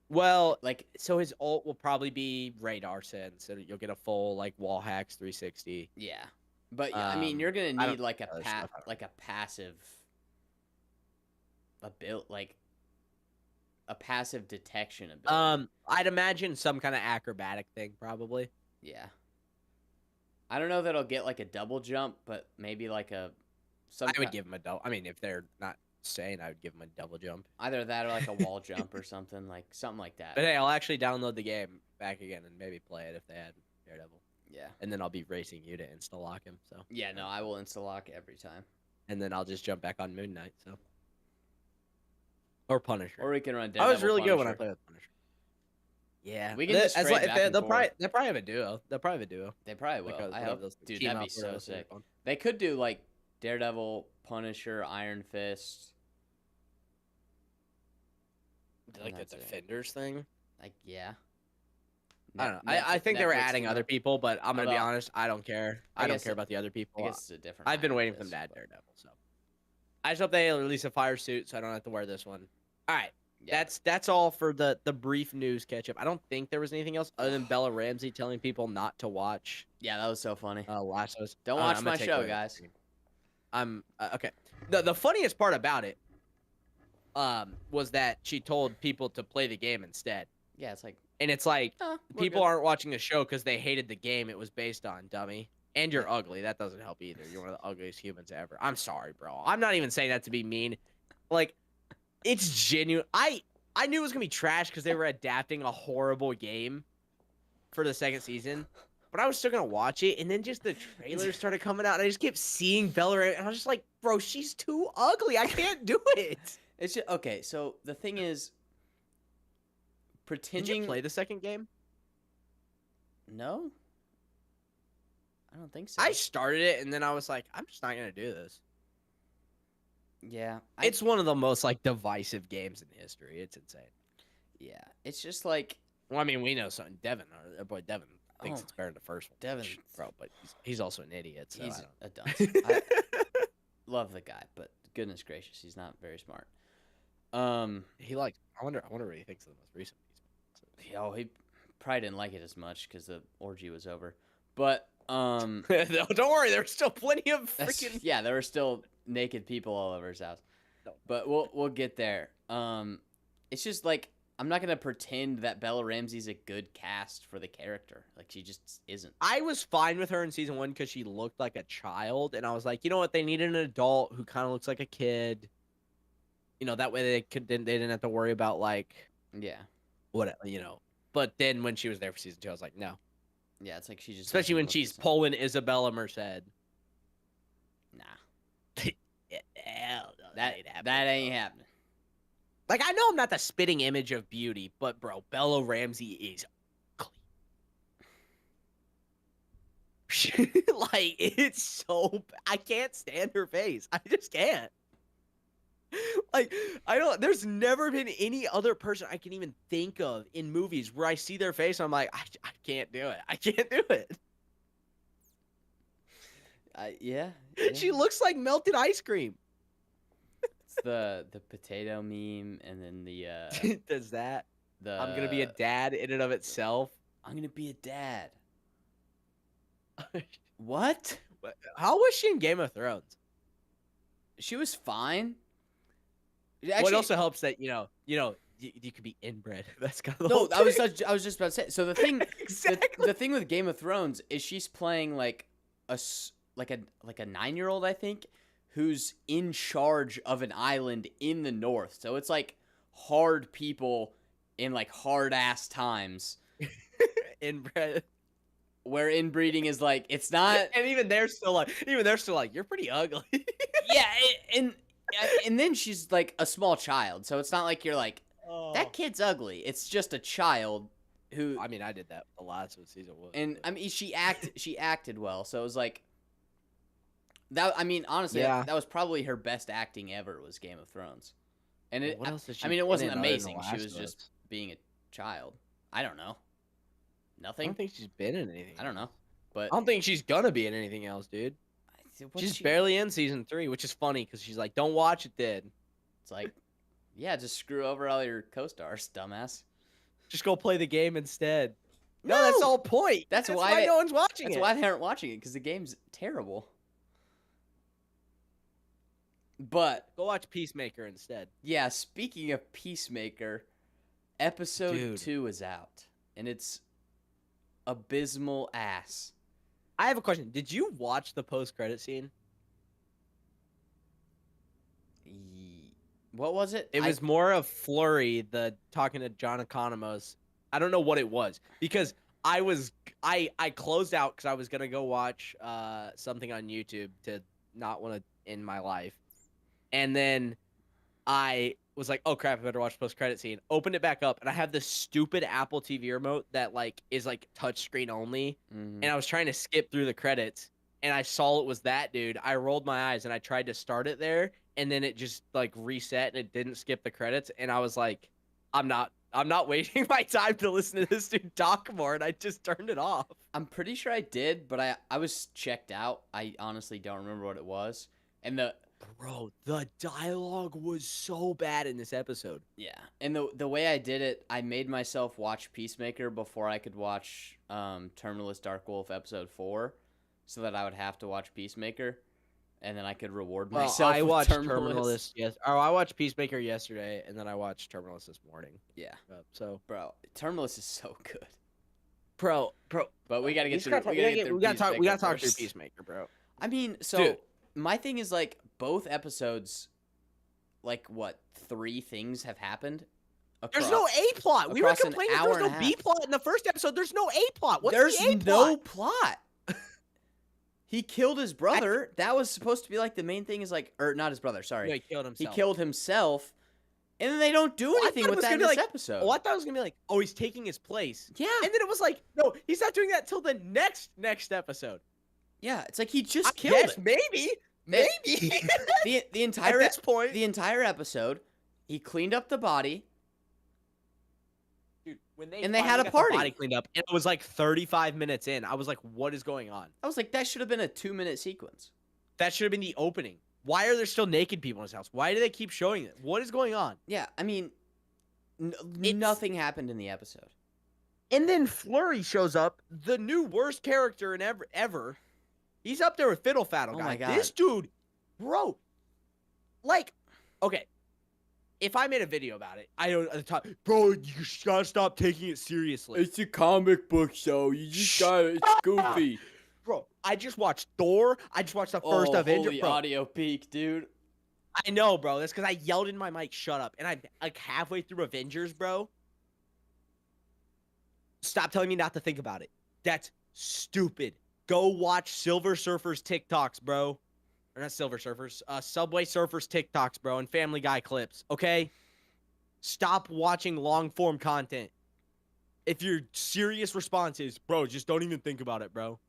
Well, so his ult will probably be radar sense, so you'll get a full like wall hacks 360. Yeah, but I mean, you're gonna need like a passive a passive detection ability. I'd imagine some kind of acrobatic thing, probably. Yeah. I don't know that I'll get like a double jump, but maybe like I would give him a double. I mean, if they're not staying, I would give him a double jump. either that or like a wall jump or something like that. But hey, I'll actually download the game back again and maybe play it if they had Daredevil. Yeah. And then I'll be racing you to insta lock him. So. Yeah, no, I will insta lock every time. And then I'll just jump back on Moon Knight. So. Or Punisher. Or we can run Daredevil. I was really Punisher. good when I played with Punisher. Yeah, we can just trade back and forth. They'll probably have a duo. They'll probably have a duo. They probably will. I hope. Dude, that'd be so sick. They could do like Daredevil, Punisher, Iron Fist. Like the Defenders thing. Like yeah. I don't know. I think they were adding other people, but I'm gonna be honest. I don't care. I don't care about the other people. I guess it's a different. I've been waiting for them to add Daredevil, so I just hope they release a fire suit so I don't have to wear this one. All right. Yeah. That's all for the brief news catch up. I don't think there was anything else other than Bella Ramsey telling people not to watch. Yeah, that was so funny. Last host. Don't watch my show, guys. I'm okay. The funniest part about it was that she told people to play the game instead. Yeah, it's like, and it's like people aren't watching the show because they hated the game it was based on, dummy. And you're ugly. That doesn't help either. You're one of the ugliest humans ever. I'm sorry, bro. I'm not even saying that to be mean. Like, it's genuine. I knew it was gonna be trash because they were adapting a horrible game for the second season, but I was still gonna watch it. And then just the trailers started coming out, and I just kept seeing Bella, and I was just like, "Bro, she's too ugly. I can't do it." It's just, okay. So the thing is, pretending. Did you play the second game? No, I don't think so. I started it, and then I was like, "I'm just not gonna do this." Yeah, it's one of the most like divisive games in history. It's insane. Yeah, it's just like. Well, I mean, we know something. Devin, our boy Devin, thinks it's better than the first one. Devin, bro, but he's also an idiot. So he's a dunce. I love the guy, but goodness gracious, he's not very smart. He likes. I wonder what he thinks of the most recent piece. Yo, he probably didn't like it as much because the orgy was over. But no, don't worry, there's still plenty of freaking. Yeah, there were still naked people all over his house. No. But we'll get there. It's just like I'm not gonna pretend that Bella Ramsey's a good cast for the character. Like she just isn't. I was fine with her in season 1 because she looked like a child, and I was like, you know what? They needed an adult who kind of looks like a kid. You know, that way they didn't have to worry about like what. But then when she was there for season 2, I was like, no. Yeah, it's like she just especially when she's pulling Isabella Merced. Nah. Hell no, that ain't happening. Like, I know I'm not the spitting image of beauty, but bro, Bella Ramsey is ugly. Like, it's so I can't stand her face. I just can't. Like, there's never been any other person I can even think of in movies where I see their face and I'm like, I can't do it. I can't do it. Yeah. She looks like melted ice cream. It's the potato meme, and then the does that I'm gonna be a dad in and of itself. I'm gonna be a dad. What? How was she in Game of Thrones? She was fine. Actually, what also helps that you could be inbred. That's kind of I was just about to say. So the thing, exactly. the thing with Game of Thrones is she's playing like a 9-year-old, I think, who's in charge of an island in the north. So it's like hard people in like hard ass times. Inbred. Where inbreeding is like it's not, and even they're still like you're pretty ugly. Yeah, and then she's like a small child, so it's not like you're like that kid's ugly. It's just a child who. I mean, I did that the last season was. And I mean, she acted well, so it was like that. I mean, honestly, that was probably her best acting ever. Was Game of Thrones, and it. I mean, it wasn't amazing. She was just being a child. I don't know. Nothing. I don't think she's been in anything. I don't know, but I don't think she's gonna be in anything else, dude. She's barely in season 3, which is funny because she's like, "Don't watch it, then." It's like, yeah, just screw over all your co-stars, dumbass. Just go play the game instead. No, that's the whole point. That's why no one's watching it. That's why they aren't watching it, because the game's terrible. But go watch Peacemaker instead. Yeah, speaking of Peacemaker, episode 2 is out, and it's abysmal ass. I have a question. Did you watch the post-credit scene? What was it? It was more of Flurry talking to John Economos. I don't know what it was because I closed out because I was gonna go watch something on YouTube to not want to end my life, and then I was like, oh crap, I better watch the post-credit scene. Opened it back up, and I have this stupid Apple TV remote that like is like touchscreen only, and I was trying to skip through the credits, and I saw it was that dude. I rolled my eyes and I tried to start it there, and then it just like reset and it didn't skip the credits, and I was like, I'm not wasting my time to listen to this dude talk more, and I just turned it off. I'm pretty sure I did, but I was checked out. I honestly don't remember what it was. And Bro, the dialogue was so bad in this episode. Yeah, and the way I did it, I made myself watch Peacemaker before I could watch Terminalist Dark Wolf episode 4, so that I would have to watch Peacemaker, and then I could reward myself. I with watched Terminalist. I watched Peacemaker yesterday, and then I watched Terminalist this morning. Yeah, so bro, Terminalist is so good. Bro, but we gotta get through. We gotta talk through Peacemaker, bro. I mean, so Dude. My thing is like both episodes, like what 3 things have happened. There's no A plot. We were complaining there was no B plot in the first episode. There's no A plot. What's There's the A no plot. He killed his brother. That was supposed to be like the main thing. Is like, or not his brother. Sorry, No, he killed himself. He killed himself, and then they don't do anything with that in this episode. Oh, I thought it was gonna be like, oh, he's taking his place. Yeah, and then it was like, no, he's not doing that till the next episode. Yeah, it's like he just killed him. Maybe. the entire at this point, the entire episode, he cleaned up the body. Dude, and they had a party. The body cleaned up, and it was like 35 minutes in. I was like, what is going on? I was like, that should have been a 2-minute sequence. That should have been the opening. Why are there still naked people in his house? Why do they keep showing it? What is going on? Yeah, I mean, nothing happened in the episode. And then Flurry shows up, the new worst character in ever. He's up there with Fiddle Faddle guy. Oh my God. This dude, bro, like, okay. If I made a video about it, I don't at the top, bro, you gotta stop taking it seriously. It's a comic book show. You just gotta, it's goofy. Bro, I just watched Thor. I just watched the first Avenger. Holy audio peak, dude. I know, bro. That's because I yelled in my mic, shut up. And I'm like halfway through Avengers, bro. Stop telling me not to think about it. That's stupid. Go watch Silver Surfer's TikToks, bro. Or not Silver Surfers. Subway Surfers TikToks, bro. And Family Guy clips, okay? Stop watching long-form content. If your serious response is, bro, just don't even think about it, bro.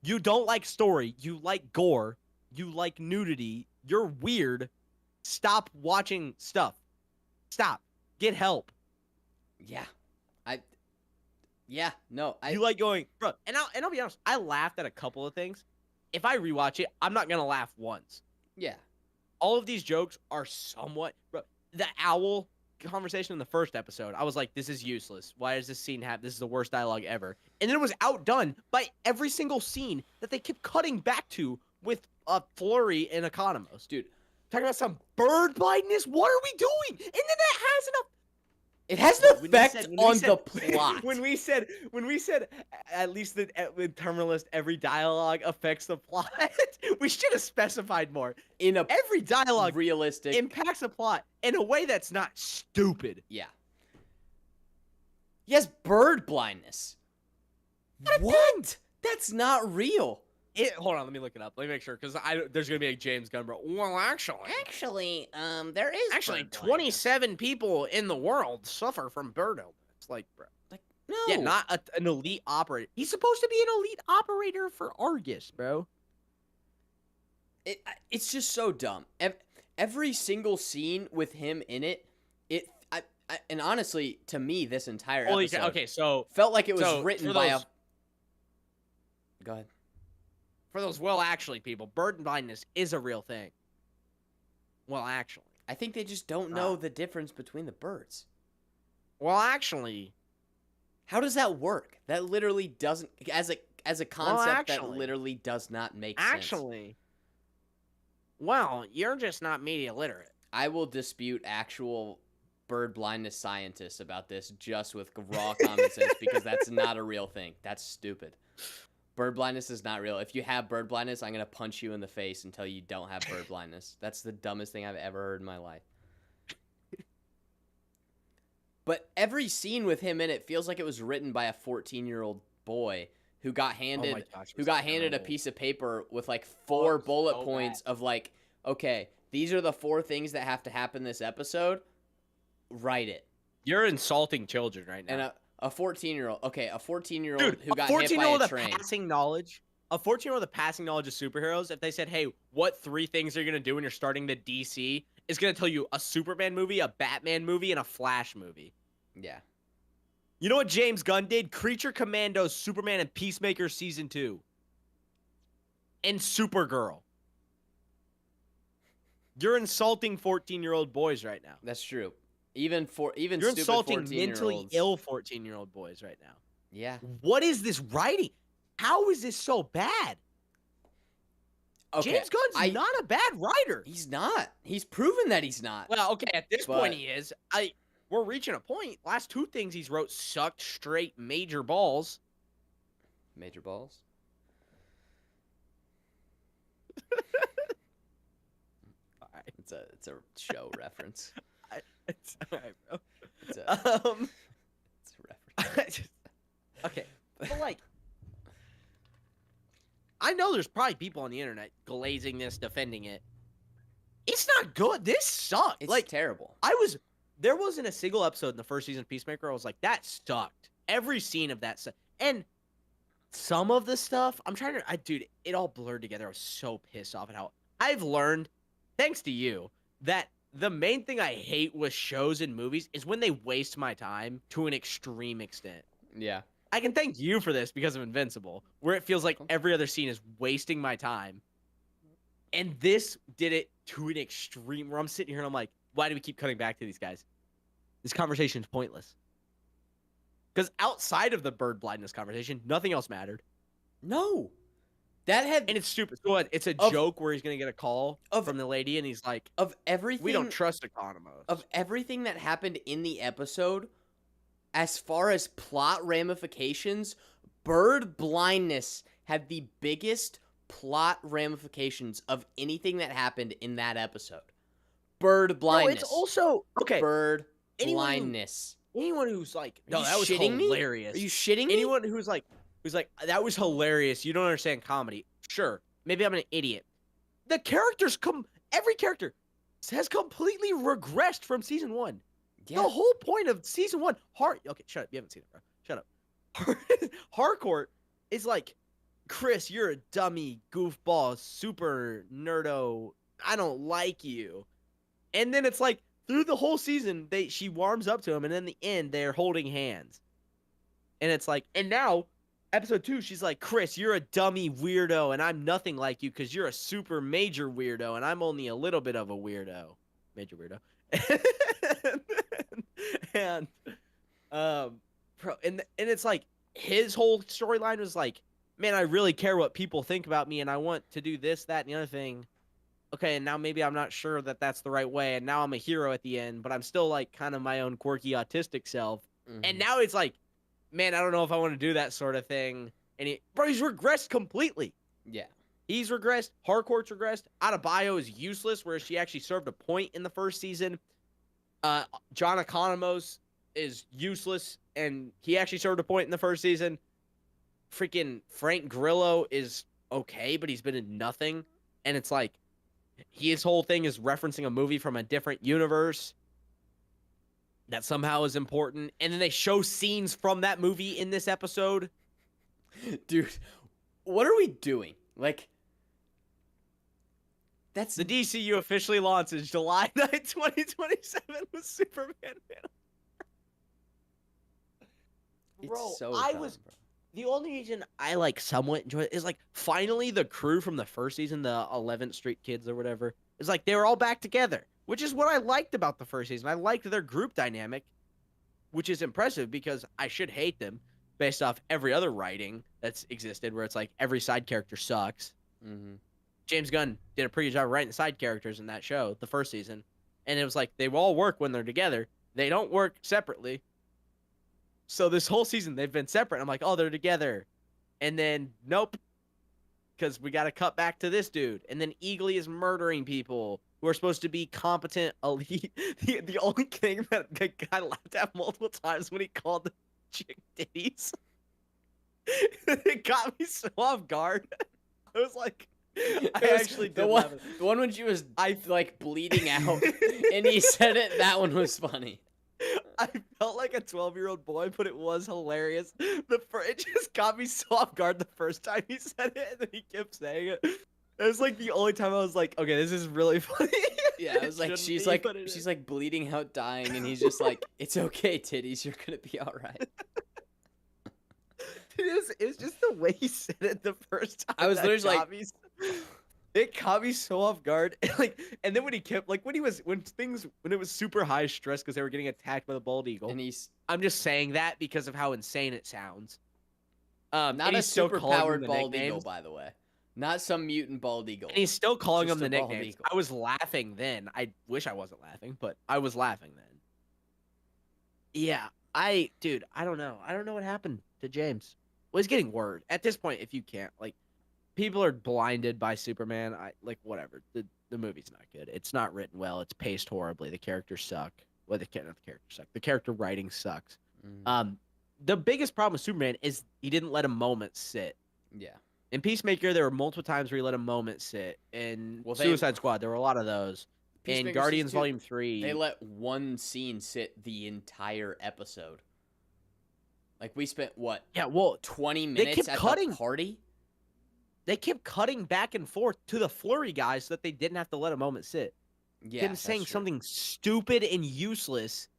You don't like story. You like gore. You like nudity. You're weird. Stop watching stuff. Stop. Get help. Yeah. You like going, bro, and I'll be honest, I laughed at a couple of things. If I rewatch it, I'm not gonna laugh once. Yeah. All of these jokes are somewhat, bro. The owl conversation in the first episode, I was like, this is useless. Why does this scene happen? This is the worst dialogue ever. And then it was outdone by every single scene that they kept cutting back to with Flurry and Economos. Dude, talking about some bird blindness. What are we doing? And then that has enough. It has no effect on the plot. When we said, at least with Terminalist, every dialogue affects the plot. We should have specified more. Every dialogue realistic impacts the plot in a way that's not stupid. Yeah. He has bird blindness. What? That's not real. Hold on, let me look it up. Let me make sure, because there's gonna be a James Gunn, bro. Well, actually, there is 27 people in the world suffer from bird illness. Like, bro, no, yeah, not an elite operator. He's supposed to be an elite operator for Argus, bro. It's just so dumb. Every single scene with him in it, and honestly, to me, this entire episode, so felt like it was written by a. Go ahead. For those actually people, bird blindness is a real thing. Well, actually. I think they just don't know the difference between the birds. Well, actually. How does that work? That literally doesn't, as a concept, that literally does not make sense. Actually. Well, you're just not media literate. I will dispute actual bird blindness scientists about this just with raw common sense because that's not a real thing. That's stupid. Bird blindness is not real. If you have bird blindness, I'm going to punch you in the face until you don't have bird blindness. That's the dumbest thing I've ever heard in my life. But every scene with him in it feels like it was written by a 14-year-old boy who got handed a piece of paper with like 4 bullet points of like, okay, these are the 4 things that have to happen this episode. Write it. You're insulting children right now. And a 14-year-old, okay, a 14-year-old Dude, who got hit by a train. A 14-year-old with passing knowledge of superheroes, if they said, hey, what 3 things are you going to do when you're starting the DC, is going to tell you a Superman movie, a Batman movie, and a Flash movie. Yeah. You know what James Gunn did? Creature Commandos, Superman, and Peacemaker Season 2. And Supergirl. You're insulting 14-year-old boys right now. That's true. Even you're stupid insulting mentally ill 14-year-old boys right now. Yeah. What is this writing? How is this so bad? Okay, James Gunn's not a bad writer. He's not. He's proven that he's not. Well, okay, at this point he is. We're reaching a point. Last 2 things he's wrote sucked straight major balls. Major balls? All right. It's a show reference. It's all right, bro. It's a reference. Okay, but like, I know there's probably people on the internet glazing this, defending it. It's not good. This sucked. It's like terrible. There wasn't a single episode in the first season of Peacemaker I was like, that sucked. Every scene of that stuff. And some of the stuff, dude, it all blurred together. I was so pissed off at how I've learned, thanks to you, that the main thing I hate with shows and movies is when they waste my time to an extreme extent. Yeah. I can thank you for this because of Invincible, where it feels like every other scene is wasting my time. And this did it to an extreme where I'm sitting here and I'm like, why do we keep cutting back to these guys? This conversation is pointless. Because outside of the bird blindness conversation, nothing else mattered. No. And it's stupid. So what? It's a joke where he's going to get a call from the lady and he's like, of everything, we don't trust economists. Of everything that happened in the episode, as far as plot ramifications, bird blindness had the biggest plot ramifications of anything that happened in that episode. Bird blindness. No, it's also okay. Bird blindness. Anyone who's like, no, that was hilarious. Are you shitting me? Anyone who's like, that was hilarious. You don't understand comedy. Sure, maybe I'm an idiot. The characters every character has completely regressed from season 1. Yeah. The whole point of season 1, okay, shut up. You haven't seen it, bro. Shut up. Harcourt is like, Chris, you're a dummy, goofball, super nerdo. I don't like you. And then it's like, through the whole season, she warms up to him, and in the end, they're holding hands. And it's like, and now, episode 2, she's like, Chris, you're a dummy weirdo, and I'm nothing like you because you're a super major weirdo, and I'm only a little bit of a weirdo. Major weirdo. and it's like, his whole storyline was like, man, I really care what people think about me, and I want to do this, that, and the other thing. Okay, and now maybe I'm not sure that that's the right way, and now I'm a hero at the end, but I'm still like kind of my own quirky autistic self. Mm-hmm. And now it's like, man, I don't know if I want to do that sort of thing. And he's regressed completely. Yeah. He's regressed. Harcourt's regressed. Adebayo is useless, whereas she actually served a point in the first season. John Economos is useless, and he actually served a point in the first season. Freaking Frank Grillo is okay, but he's been in nothing. And it's like, his whole thing is referencing a movie from a different universe that somehow is important. And then they show scenes from that movie in this episode. Dude, what are we doing? Like, that's the DCU officially launches July 9th, 2027 with Superman. Bro, it's so dumb, bro. The only reason I like somewhat enjoy it is like finally the crew from the first season, the 11th Street Kids or whatever, is like they were all back together, which is what I liked about the first season. I liked their group dynamic, which is impressive because I should hate them based off every other writing that's existed where it's like every side character sucks. Mm-hmm. James Gunn did a pretty good job writing the side characters in that show, the first season, and it was like they all work when they're together. They don't work separately. So this whole season they've been separate. I'm like, oh, they're together. And then nope. Because we got to cut back to this dude. And then Eagly is murdering people who are supposed to be competent elite. The only thing that got laughed at multiple times when he called the chick titties. It got me so off guard. I was like, I actually did laugh. The one when she was like bleeding out and he said it, that one was funny. I felt like a 12-year-old boy, but it was hilarious. It just got me so off guard the first time he said it, and then he kept saying it. It was like the only time I was like, okay, this is really funny. Yeah, I was like, she's like bleeding out, dying, and he's just like, it's okay, titties, you're gonna be all right. It was just the way he said it the first time. I was literally like, it caught me so off guard. And then when he kept when it was super high stress because they were getting attacked by the bald eagle. And I'm just saying that because of how insane it sounds. Not a super powered bald eagle, by the way. Not some mutant bald eagle. And he's still calling them the nicknames. I was laughing then. I wish I wasn't laughing, but I was laughing then. Yeah, dude, I don't know. I don't know what happened to James. Well, he's getting word. At this point, if you can't, people are blinded by Superman. Whatever. The movie's not good. It's not written well. It's paced horribly. The characters suck. Well, not the characters suck. The character writing sucks. The biggest problem with Superman is he didn't let a moment sit. Yeah. In Peacemaker, there were multiple times where he let a moment sit. In Suicide Squad, there were a lot of those. In Guardians Volume 3... They let one scene sit the entire episode. Like, we spent, what? Yeah, well... 20 minutes at the party? They kept cutting back and forth to the Flurry guys so that they didn't have to let a moment sit. Yeah, him saying something stupid and useless.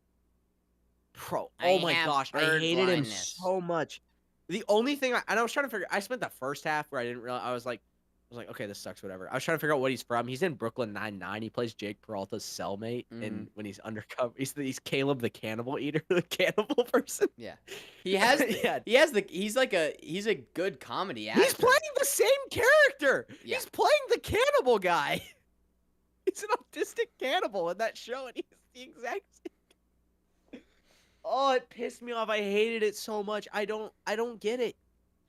Oh my gosh, I hated him so much. The only thing I was trying to figure, I spent the first half where I didn't realize, I was like, okay, this sucks, whatever. I was trying to figure out what he's from. He's in Brooklyn Nine-Nine. He plays Jake Peralta's cellmate, and when he's undercover, he's Caleb the Cannibal Eater, the cannibal person. Yeah, he's a good comedy actor. He's playing the same character. Yeah. He's playing the cannibal guy. He's an autistic cannibal in that show, and he's the exact same. Oh, it pissed me off. I hated it so much. I don't get it,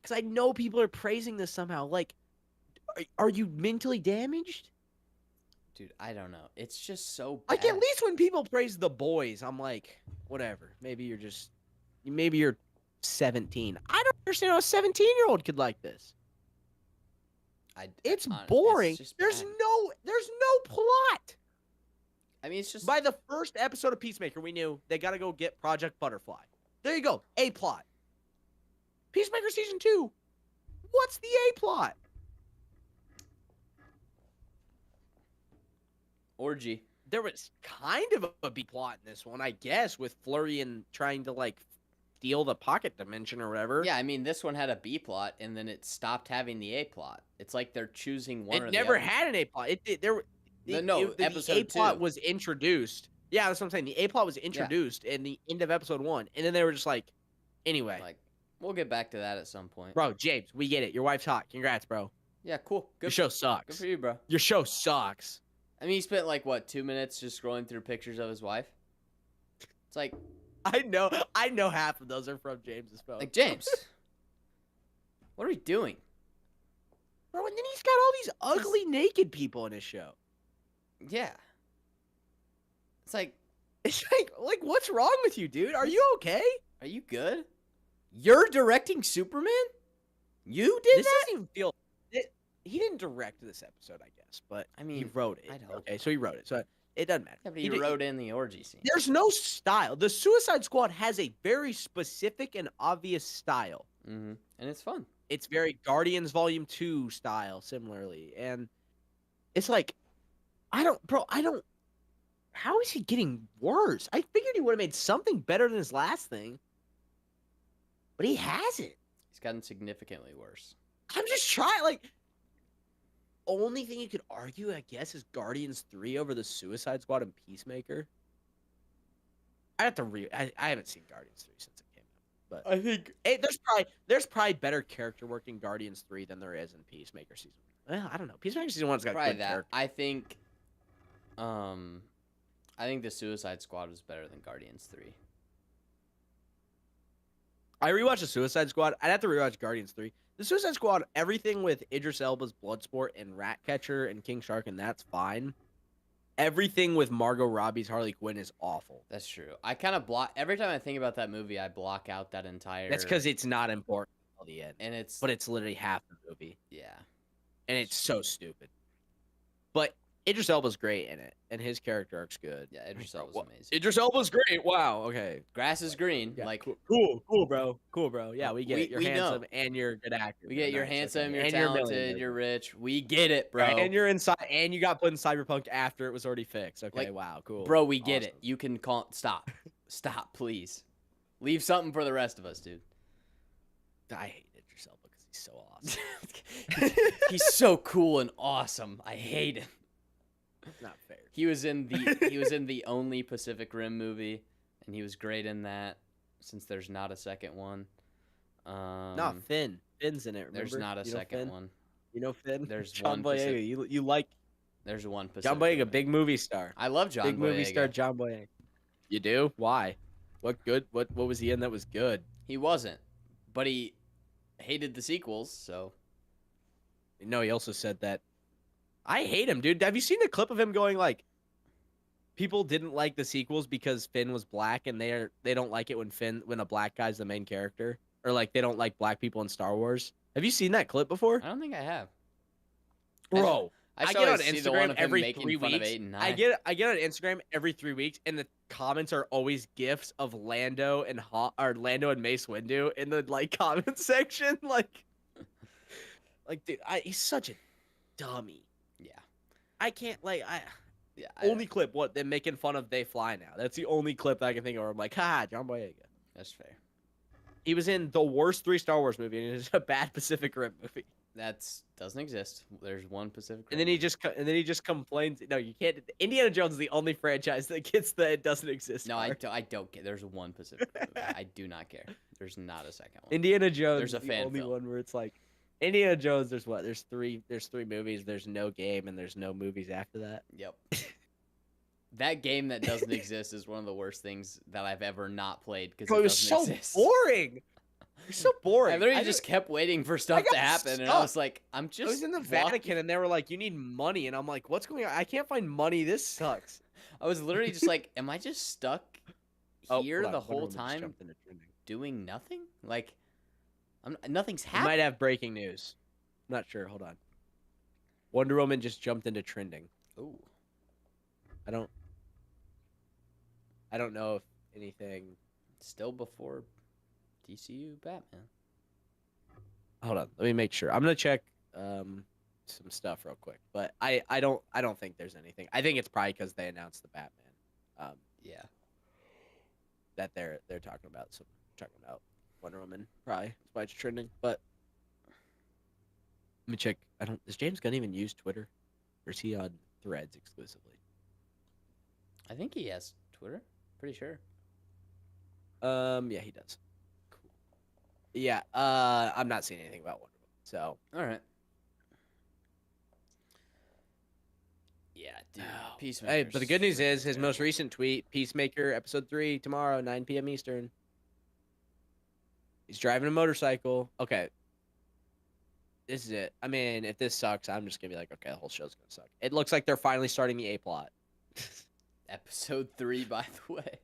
because I know people are praising this somehow. Like, are you mentally damaged? Dude, I don't know. It's just so bad. Like, at least when people praise The Boys, I'm like, whatever. Maybe you're 17. I don't understand how a 17-year-old could like this. It's boring. There's no plot. I mean, it's just... By the first episode of Peacemaker, we knew they got to go get Project Butterfly. There you go. A plot. Peacemaker Season 2. What's the A plot? Orgy. There was kind of a B plot in this one, I guess, with Florian trying to, steal the pocket dimension or whatever. Yeah, I mean, this one had a B plot, and then it stopped having the A plot. It's like they're choosing one or the other. It never had an A plot. The A plot was introduced. Yeah, that's what I'm saying. The A plot was introduced in the end of episode 1, and then they were just like, anyway. We'll get back to that at some point. Bro, James, we get it. Your wife's hot. Congrats, bro. Yeah, cool. Your show sucks. Good for you, bro. Your show sucks. I mean, he spent 2 minutes just scrolling through pictures of his wife. It's like... I know half of those are from James's phone. Like, James, what are we doing? Bro, and then he's got all these ugly naked people in his show. Yeah. It's like, what's wrong with you, dude? Are you okay? Are you good? You're directing Superman? You did that? Doesn't even feel... He didn't direct this episode, I guess, but I mean, he wrote it. I'd hope. Okay, so he wrote it. So it doesn't matter. Yeah, but he wrote in the orgy scene. There's no style. The Suicide Squad has a very specific and obvious style. Mm-hmm. And it's fun. It's very Guardians Volume 2 style, similarly. And it's like, how is he getting worse? I figured he would have made something better than his last thing. But he hasn't. He's gotten significantly worse. I'm just trying, only thing you could argue, I guess, is Guardians 3 over the Suicide Squad and Peacemaker. I have to I haven't seen Guardians 3 since it came out, but I think there's probably better character work in Guardians 3 than there is in Peacemaker season. Well, I don't know. Peacemaker season 1's got probably good character. I think I think the Suicide Squad was better than Guardians 3. I rewatched the Suicide Squad. I'd have to rewatch Guardians 3. The Suicide Squad, everything with Idris Elba's Bloodsport and Ratcatcher and King Shark, and that's fine. Everything with Margot Robbie's Harley Quinn is awful. That's true. I kind of block every time I think about that movie. I block out that entire. That's because it's not important until the end, and it's but it's literally half the movie. Yeah, and it's so stupid. But Idris Elba's great in it, and his character arc's good. Yeah, Idris Elba's amazing. Idris Elba's great. Wow. Okay. Grass is green. Yeah, like cool, bro. Cool, bro. Yeah, we get it. You're handsome and you're a good actor. We get you're handsome, you're and talented, you're rich. We get it, bro. Right, and you're inside, and you got put in Cyberpunk after it was already fixed. Okay, like, wow, cool. Bro, we get it. You can call. Stop, please. Leave something for the rest of us, dude. I hate Idris Elba because he's so awesome. He's so cool and awesome. I hate him. Not fair. He was in the only Pacific Rim movie, and he was great in that. Since there's not a second one. No, Finn. Finn's in it. Remember? There's not a second one. You know Finn? There's John one. Boyega. You like? There's one. Pacific John Boyega, Rim. big movie star. I love John. Big movie star John Boyega. You do? Why? What good? What was he in that was good? He wasn't, but he hated the sequels. So. No, he also said that. I hate him, dude. Have you seen the clip of him going like, people didn't like the sequels because Finn was black, and they don't like it when a black guy's the main character, or like they don't like black people in Star Wars. Have you seen that clip before? I don't think I have. Bro, I get on Instagram every 3 weeks. I get on Instagram every 3 weeks, and the comments are always gifs of Lando and Mace Windu in the like comment section. Like dude, he's such a dummy. Yeah, I can't Yeah. Only clip what they're making fun of They Fly Now. That's the only clip that I can think of where I'm like, ha, John Boyega. That's fair. He was in the worst 3 Star Wars movie, and it's a bad Pacific Rim movie. Doesn't exist. There's one Pacific Rim. And then he just complains. No, you can't. Indiana Jones is the only franchise that gets that it doesn't exist. No, I don't care. There's one Pacific Rim movie. I do not care. There's not a second one. Indiana Jones. There's a the fan only film. one where it's like Indiana Jones. There's what? There's three movies. There's no game, and there's no movies after that. Yep. That game that doesn't exist is one of the worst things that I've ever not played because it doesn't exist. Boring. It's so boring. I literally just kept waiting for stuff to happen, and I was like, I was in the Vatican, and they were like, "You need money," and I'm like, "What's going on? I can't find money. This sucks." I was literally just like, "Am I just stuck here the whole time doing nothing? Like, nothing's happening." You might have breaking news. I'm not sure. Hold on. Wonder Woman just jumped into trending. Ooh. I don't know if anything. Still before DCU Batman. Hold on, let me make sure. I'm gonna check some stuff real quick, but I don't think there's anything. I think it's probably because they announced the Batman. Yeah. That they're talking about Wonder Woman. Probably that's why it's trending. But let me check. Does James Gunn even use Twitter, or is he on Threads exclusively? I think he has Twitter. Pretty sure. Yeah, he does. Cool. Yeah, I'm not seeing anything about Wonder Woman. So. All right. Yeah, dude. Peacemaker. Hey, but the good news is his most recent tweet: Peacemaker episode 3 tomorrow, 9 p.m. Eastern. He's driving a motorcycle. Okay. This is it. I mean, if this sucks, I'm just gonna be like, okay, the whole show's gonna suck. It looks like they're finally starting the A plot. Episode 3, by the way.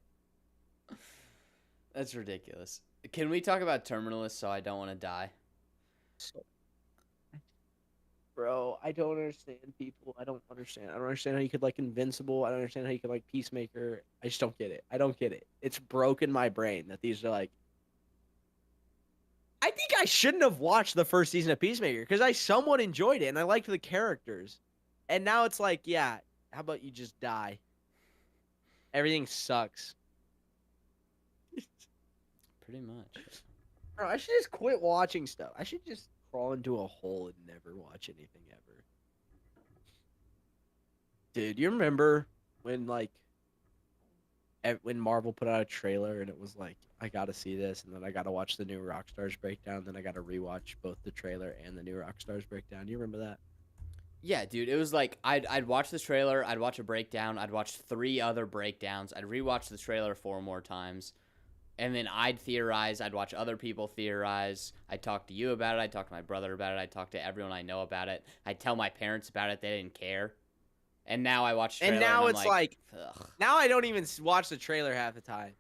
That's ridiculous. Can we talk about Terminalist so I don't want to die? Bro, I don't understand people. I don't understand how you could like Invincible. I don't understand how you could like Peacemaker. I just don't get it. I don't get it. It's broken my brain that these are like. I think I shouldn't have watched the first season of Peacemaker because I somewhat enjoyed it and I liked the characters. And now it's like, yeah, how about you just die? Everything sucks. Pretty much. Bro, I should just quit watching stuff. I should just crawl into a hole and never watch anything ever. Dude, you remember when when Marvel put out a trailer and it was like, I gotta see this, and then I gotta watch the new Rockstars breakdown, then I gotta rewatch both the trailer and the new Rockstars breakdown. Do you remember that? Yeah, dude, it was like I'd watch the trailer, I'd watch a breakdown, I'd watch 3 other breakdowns, I'd rewatch the trailer 4 more times, and then I'd theorize, I'd watch other people theorize, I'd talk to you about it, I'd talk to my brother about it, I'd talk to everyone I know about it, I'd tell my parents about it, they didn't care. And now I watch the trailer And now I'm it's like, ugh. now I don't even watch the trailer half the time.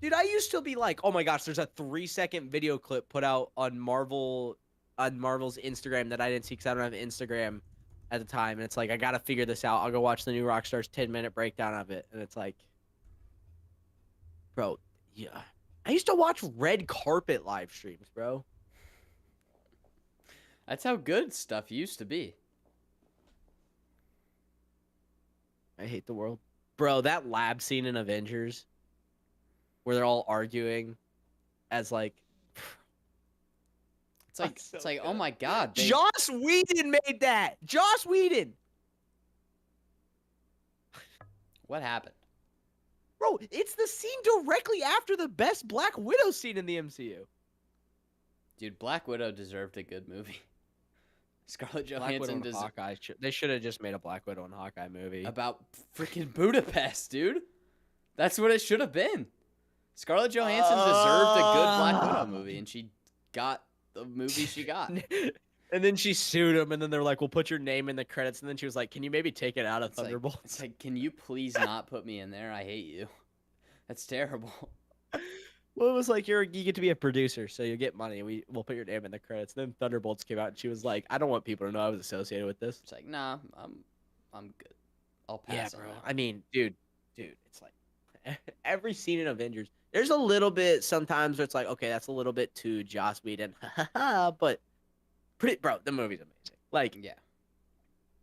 Dude, I used to be like, oh my gosh, there's a 3-second video clip put out on Marvel's Instagram that I didn't see because I don't have Instagram at the time. And it's like, I got to figure this out. I'll go watch the new Rockstar's 10-minute breakdown of it. And it's like, bro, yeah. I used to watch red carpet live streams, bro. That's how good stuff used to be. I hate the world. Bro, that lab scene in Avengers where they're all arguing as like It's like oh my god. Joss Whedon made that. Joss Whedon. What happened? Bro, it's the scene directly after the best Black Widow scene in the MCU. Dude, Black Widow deserved a good movie. Scarlett Black Widow Johansson and deserved Hawkeye. They should have just made a Black Widow and Hawkeye movie. about freaking Budapest, dude. That's what it should have been. Scarlett Johansson deserved a good Black Widow movie, and she got the movie she got. And then she sued him, and then they're like, we'll put your name in the credits. And then she was like, can you maybe take it out of Thunderbolts? It's like, can you please not put me in there? I hate you. That's terrible. Well, it was like, you get to be a producer, so you get money. We'll put your name in the credits. And then Thunderbolts came out, and she was like, I don't want people to know I was associated with this. It's like, nah, I'm good. I'll pass on bro. that. I mean, dude, it's like every scene in Avengers, there's a little bit sometimes where it's like, okay, that's a little bit too Joss Whedon, but bro, the movie's amazing. Like, Yeah.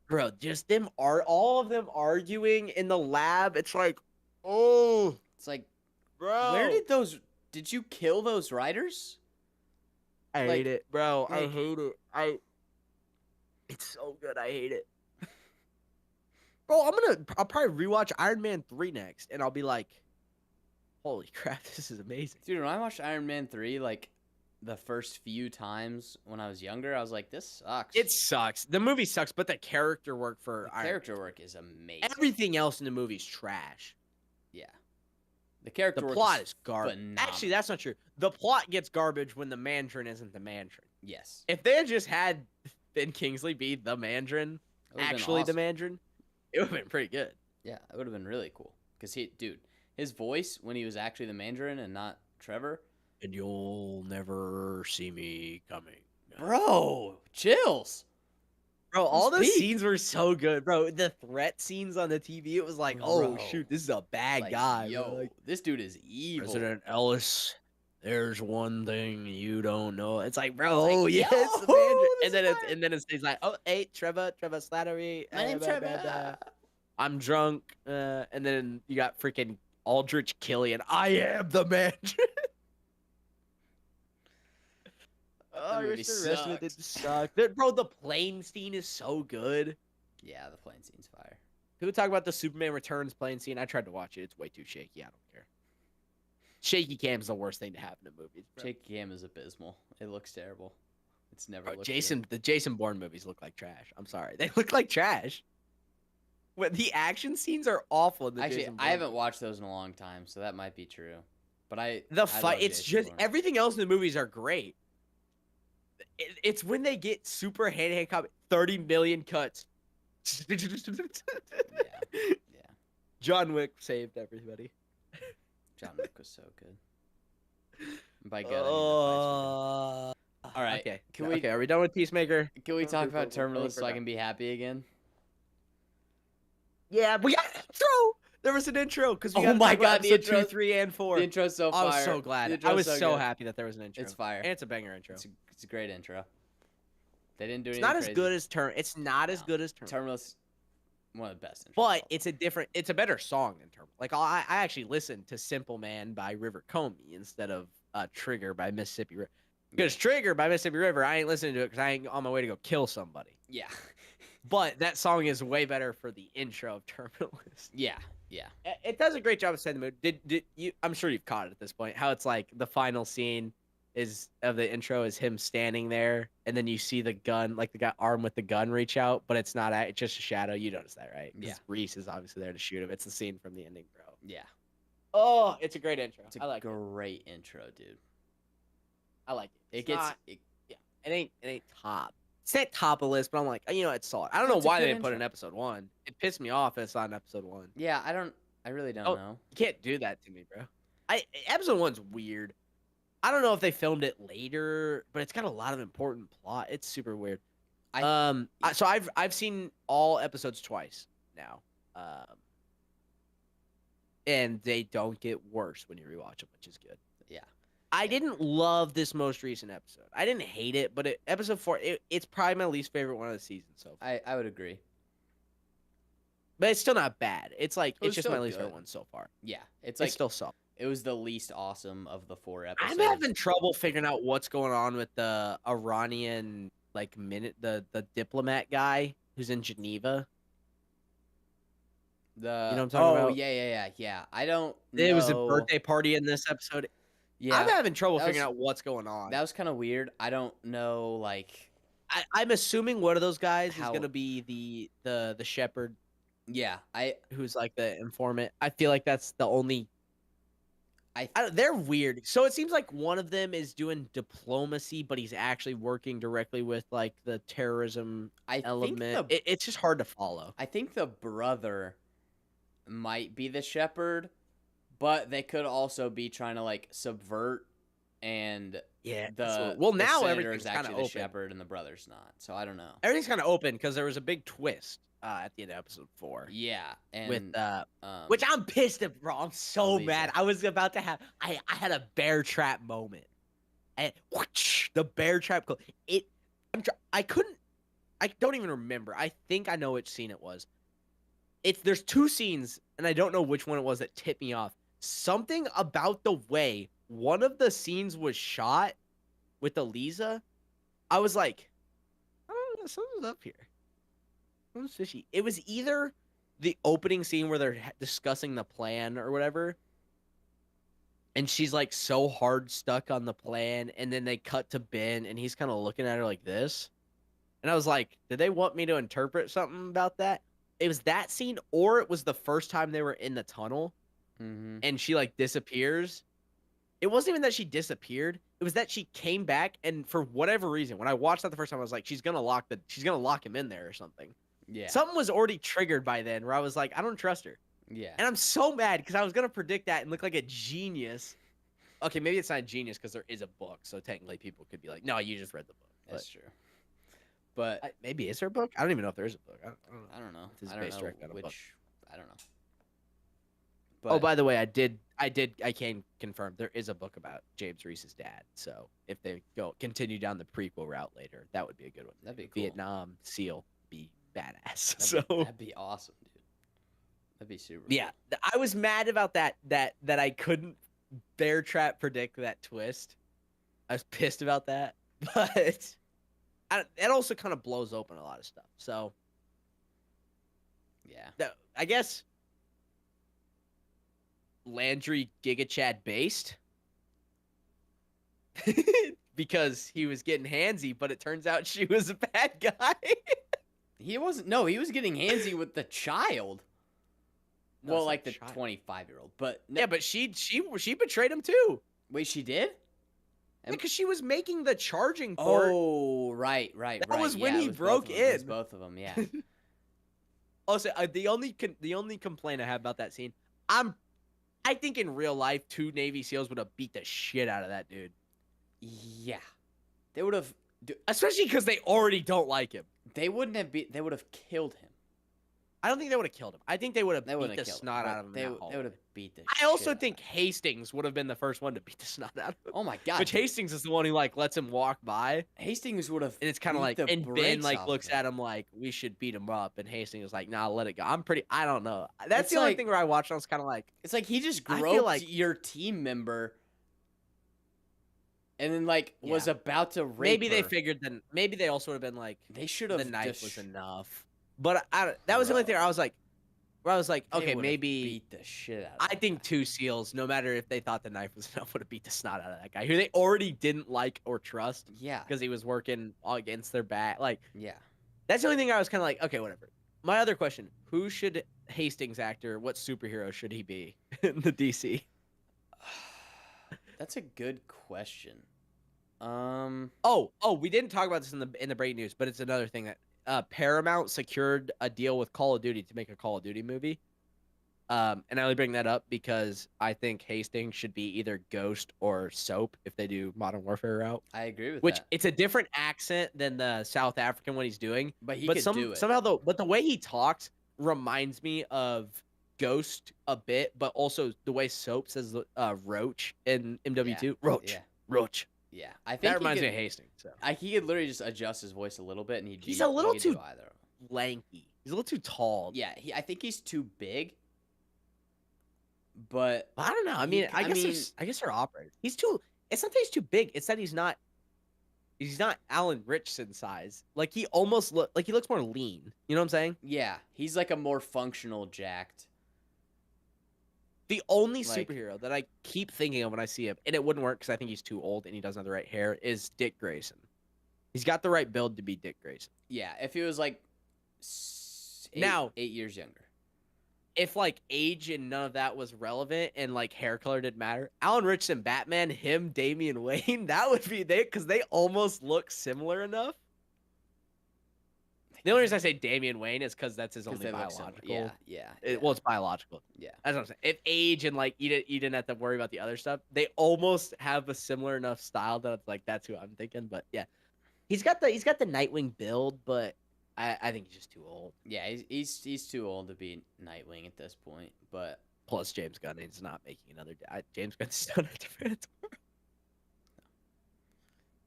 bro, just all of them arguing in the lab. It's like, oh, It's like, bro, where did you kill those writers? I hate it, bro. I like- hate it. It's so good. I hate it. Bro, I'll probably rewatch Iron Man 3 next, and I'll be like, holy crap, this is amazing. Dude, when I watched Iron Man 3, like, the first few times when I was younger, I was like, this sucks. It sucks. The movie sucks, but the character work for The character work is amazing. everything else in the movie's trash. Yeah. The character The work plot is garbage. phenomenal. Actually, that's not true. The plot gets garbage when the Mandarin isn't the Mandarin. Yes. If they had just had Ben Kingsley be the Mandarin, It would've been actually the awesome. Mandarin, it would have been pretty good. Yeah, it would have been really cool. Because his voice when he was actually the Mandarin and not Trevor. And you'll never see me coming. Bro, chills. Bro, all It's the peak. scenes were so good, bro. The threat scenes on the TV, it was like, oh Bro. shoot, this is a bad Like, guy. yo, bro. Like, this dude is evil. President Ellis, there's one thing you don't know. It's like, bro, It's like, oh yes, yo, the Mandarin. this And then it's like, oh hey, Trevor Slattery. My name's Trevor. I'm drunk. And then you got freaking Aldrich Killian. I am the Mandarin. Oh, I movie wish the rest of it sucks. didn't suck. Bro, the plane scene is so good. Yeah, the plane scene's fire. Can we talk about the Superman Returns plane scene? I tried to watch it. It's way too shaky. I don't care. Shaky cam's the worst thing to happen in movies. Bro. Jake Cam is abysmal. It looks terrible. It's never Bro, looked the Jason Bourne movies look like trash. I'm sorry. They look like trash. When the action scenes are awful in the good. Actually, Jason I Bourne haven't movies. watched those in a long time, so that might be true. But I The I fight, love it's Jason just Bourne. everything else in the movies are great. It's when they get super hand-to-hand combat, 30 million cuts. Yeah. John Wick saved everybody. John Wick was so good. And by good, I mean the fights were good. All right. Okay. Can we Are we done with Peacemaker? can we talk about I think Terminalist so we're I done. can be happy again? Yeah, we got an intro. There was an intro because we Oh got my God, the episode 2, intro- 3, and 4. The intro's so I fire. was so The glad. intro's I was so good. happy that there was an intro. It's fire. And it's a banger intro. It's a great intro. They didn't do It's anything not as crazy. good as It's not as No. good as Terminal. Terminalist, one of the best. intros But of all it's a better song than Terminal. Like I actually listened to Simple Man by River Comey instead of Trigger by Mississippi River. Because Trigger by Mississippi River, I ain't listening to it because I ain't on my way to go kill somebody. Yeah. But that song is way better for the intro of Terminalist. Yeah. Yeah. It does a great job of setting the mood. Did you? I'm sure you've caught it at this point. How it's like the final scene, is of the intro is him standing there, and then you see the gun, like the guy armed with the gun, reach out, but it's not. It's just a shadow. You notice that, right? 'Cause Yeah. Reese is obviously there to shoot him. It's the scene from the ending, bro. Yeah. Oh, it's a great intro. It's a I like it. great intro, dude. I like it. It gets Yeah, it ain't top. It's not top of the list, but I'm like, it's solid. I don't know It's a why good they didn't put it in intro. episode 1. It pissed me off that it's not in episode 1. Yeah, I really don't know. You can't do that to me, bro. Episode 1's weird. I don't know if they filmed it later, but it's got a lot of important plot. It's super weird. So I've seen all episodes twice now. And they don't get worse when you rewatch them, which is good. Yeah. I didn't love this most recent episode. I didn't hate it, but episode 4, it's probably my least favorite one of the season so far. I would agree. But it's still not bad. It's like It was it's just still my least good. favorite one so far. Yeah, it's It's still solid. it was the least awesome of the 4 episodes. I'm having trouble figuring out what's going on with the Iranian the diplomat guy who's in Geneva. You know what I'm talking about? Yeah. I don't know. It was a birthday party in this episode. Yeah. I'm having trouble that figuring was- out what's going on. That was kind of weird. I don't know, like, I'm assuming one of those guys How- is gonna be the shepherd yeah, who's like the informant. I feel like that's the only. They're weird. So it seems like one of them is doing diplomacy, but he's actually working directly with like the terrorism element. It's just hard to follow. I think the brother might be the shepherd, but they could also be trying to like subvert, and Yeah. the now senator everything's is kind actually of the open. shepherd and the brother's not. So I don't know. Everything's kind of open because there was a big twist at the end of episode 4. Yeah, and With which I'm pissed at, bro. I'm so Lisa. mad. I was about to have. I had a bear trap moment, and whoosh, the bear trap. I couldn't. I don't even remember. I think I know which scene it was. There's 2 scenes, and I don't know which one it was that tipped me off. Something about the way one of the scenes was shot with Eliza, I was like, oh, something's up here. Something's fishy. It was either the opening scene where they're discussing the plan or whatever, and she's like so hard stuck on the plan, and then they cut to Ben, and he's kind of looking at her like this. And I was like, did they want me to interpret something about that? It was that scene, or it was the first time they were in the tunnel, and she like disappears. It wasn't even that she disappeared. It was that she came back, and for whatever reason, when I watched that the first time, I was like, she's gonna lock him in there or something. Yeah. Something was already triggered by then, where I was like, I don't trust her. Yeah. And I'm so mad because I was gonna predict that and look like a genius. Okay, maybe it's not a genius because there is a book, so technically people could be like, "No, you just read the book." That's true. But maybe is there a book? I don't even know if there is a book. I don't know. I don't know. This is I don't based know directly on a book. which. I don't know. But, Oh, by the way, I can confirm there is a book about James Reese's dad. So if they continue down the prequel route later, that would be a good one. That'd be cool. Vietnam SEAL be badass. That'd be awesome, dude. That'd be super. Yeah, I was mad about that I couldn't bear trap predict that twist. I was pissed about that, but it also kind of blows open a lot of stuff. So yeah, I guess Landry Giga Chad based because he was getting handsy, but it turns out she was a bad guy. He wasn't. No, he was getting handsy with the child. No, Well, it's like not the child. 25-year-old, but no, Yeah, but she betrayed him too. wait, she did? Because she was making the charging port. Oh, right. That was when Yeah, he it was broke both of them. It was in. both of them, yeah. Also, the only complaint I have about that scene, I think in real life, 2 Navy SEALs would have beat the shit out of that dude. Yeah, they would have. Especially because they already don't like him. They wouldn't have beat. They would have killed him. I don't think they would have killed him. I think they would have They beat wouldn't the have killed snot him. out of him. They in that would hallway. have beat the. I also shit out think of him. Hastings would have been the first one to beat the snot out of him. Oh my god! Which Hastings is the one who like lets him walk by, Hastings would have. and it's kind of like, beat the and Ben brakes like off looks of him. at him like we should beat him up, and Hastings is like, nah, let it go. I don't know. That's It's the only like- thing where I watched. I was kind of like, It's like he just I feel groped like- your team member, and then like was Yeah. about to rape maybe they her. figured then maybe they also would have been like They should have. the knife was enough. But that was the only thing where I was like, where I was like, They okay, would've maybe beat the shit out of I that think guy. 2 SEALs, no matter if they thought the knife was enough, would have beat the snot out of that guy who they already didn't like or trust Yeah, because he was working against their back. Like, yeah. that's the only thing I was kind of like, okay, whatever. My other question: who should Hastings actor? What superhero should he be in the DC? That's a good question. Oh, we didn't talk about this in the breaking news, but it's another thing that Paramount secured a deal with Call of Duty to make a Call of Duty movie. And I only bring that up because I think Hastings should be either Ghost or Soap if they do Modern Warfare route. I agree with Which that. it's a different accent than the South African one he's doing, But he but could do it. somehow the way he talks reminds me of Ghost a bit, but also the way Soap says Roach in MW2. Roach, Yeah. Roach. Yeah. I That think reminds he me of could, Hastings. So he could literally just adjust his voice a little bit, and he's a little he could do too either. lanky. He's a little too tall. Yeah, I think he's too big. But I don't know. I mean, I guess they're operators. He's too. It's not that he's too big. It's that he's not. He's not Alan Richson size. Like he almost he looks more lean. You know what I'm saying? yeah, he's like a more functional jacked. The only Like- superhero that I keep thinking of when I see him, and it wouldn't work because I think he's too old and he doesn't have the right hair, is Dick Grayson. He's got the right build to be Dick Grayson. Yeah, if he was like Now- 8 years younger. If like age and none of that was relevant and like hair color didn't matter, Alan Richson, Batman, him, Damian Wayne, that would be they because they almost look similar enough. The only reason I say Damian Wayne is because that's his 'Cause only they look similar. biological. Yeah. Well, it's biological. Yeah. That's what I'm saying. If age and like you didn't have to worry about the other stuff, they almost have a similar enough style that it's like that's who I'm thinking. But yeah, he's got the Nightwing build, but I think he's just too old. Yeah, he's too old to be Nightwing at this point. But Plus, James Gunn is not making another. James Gunn's still not defending.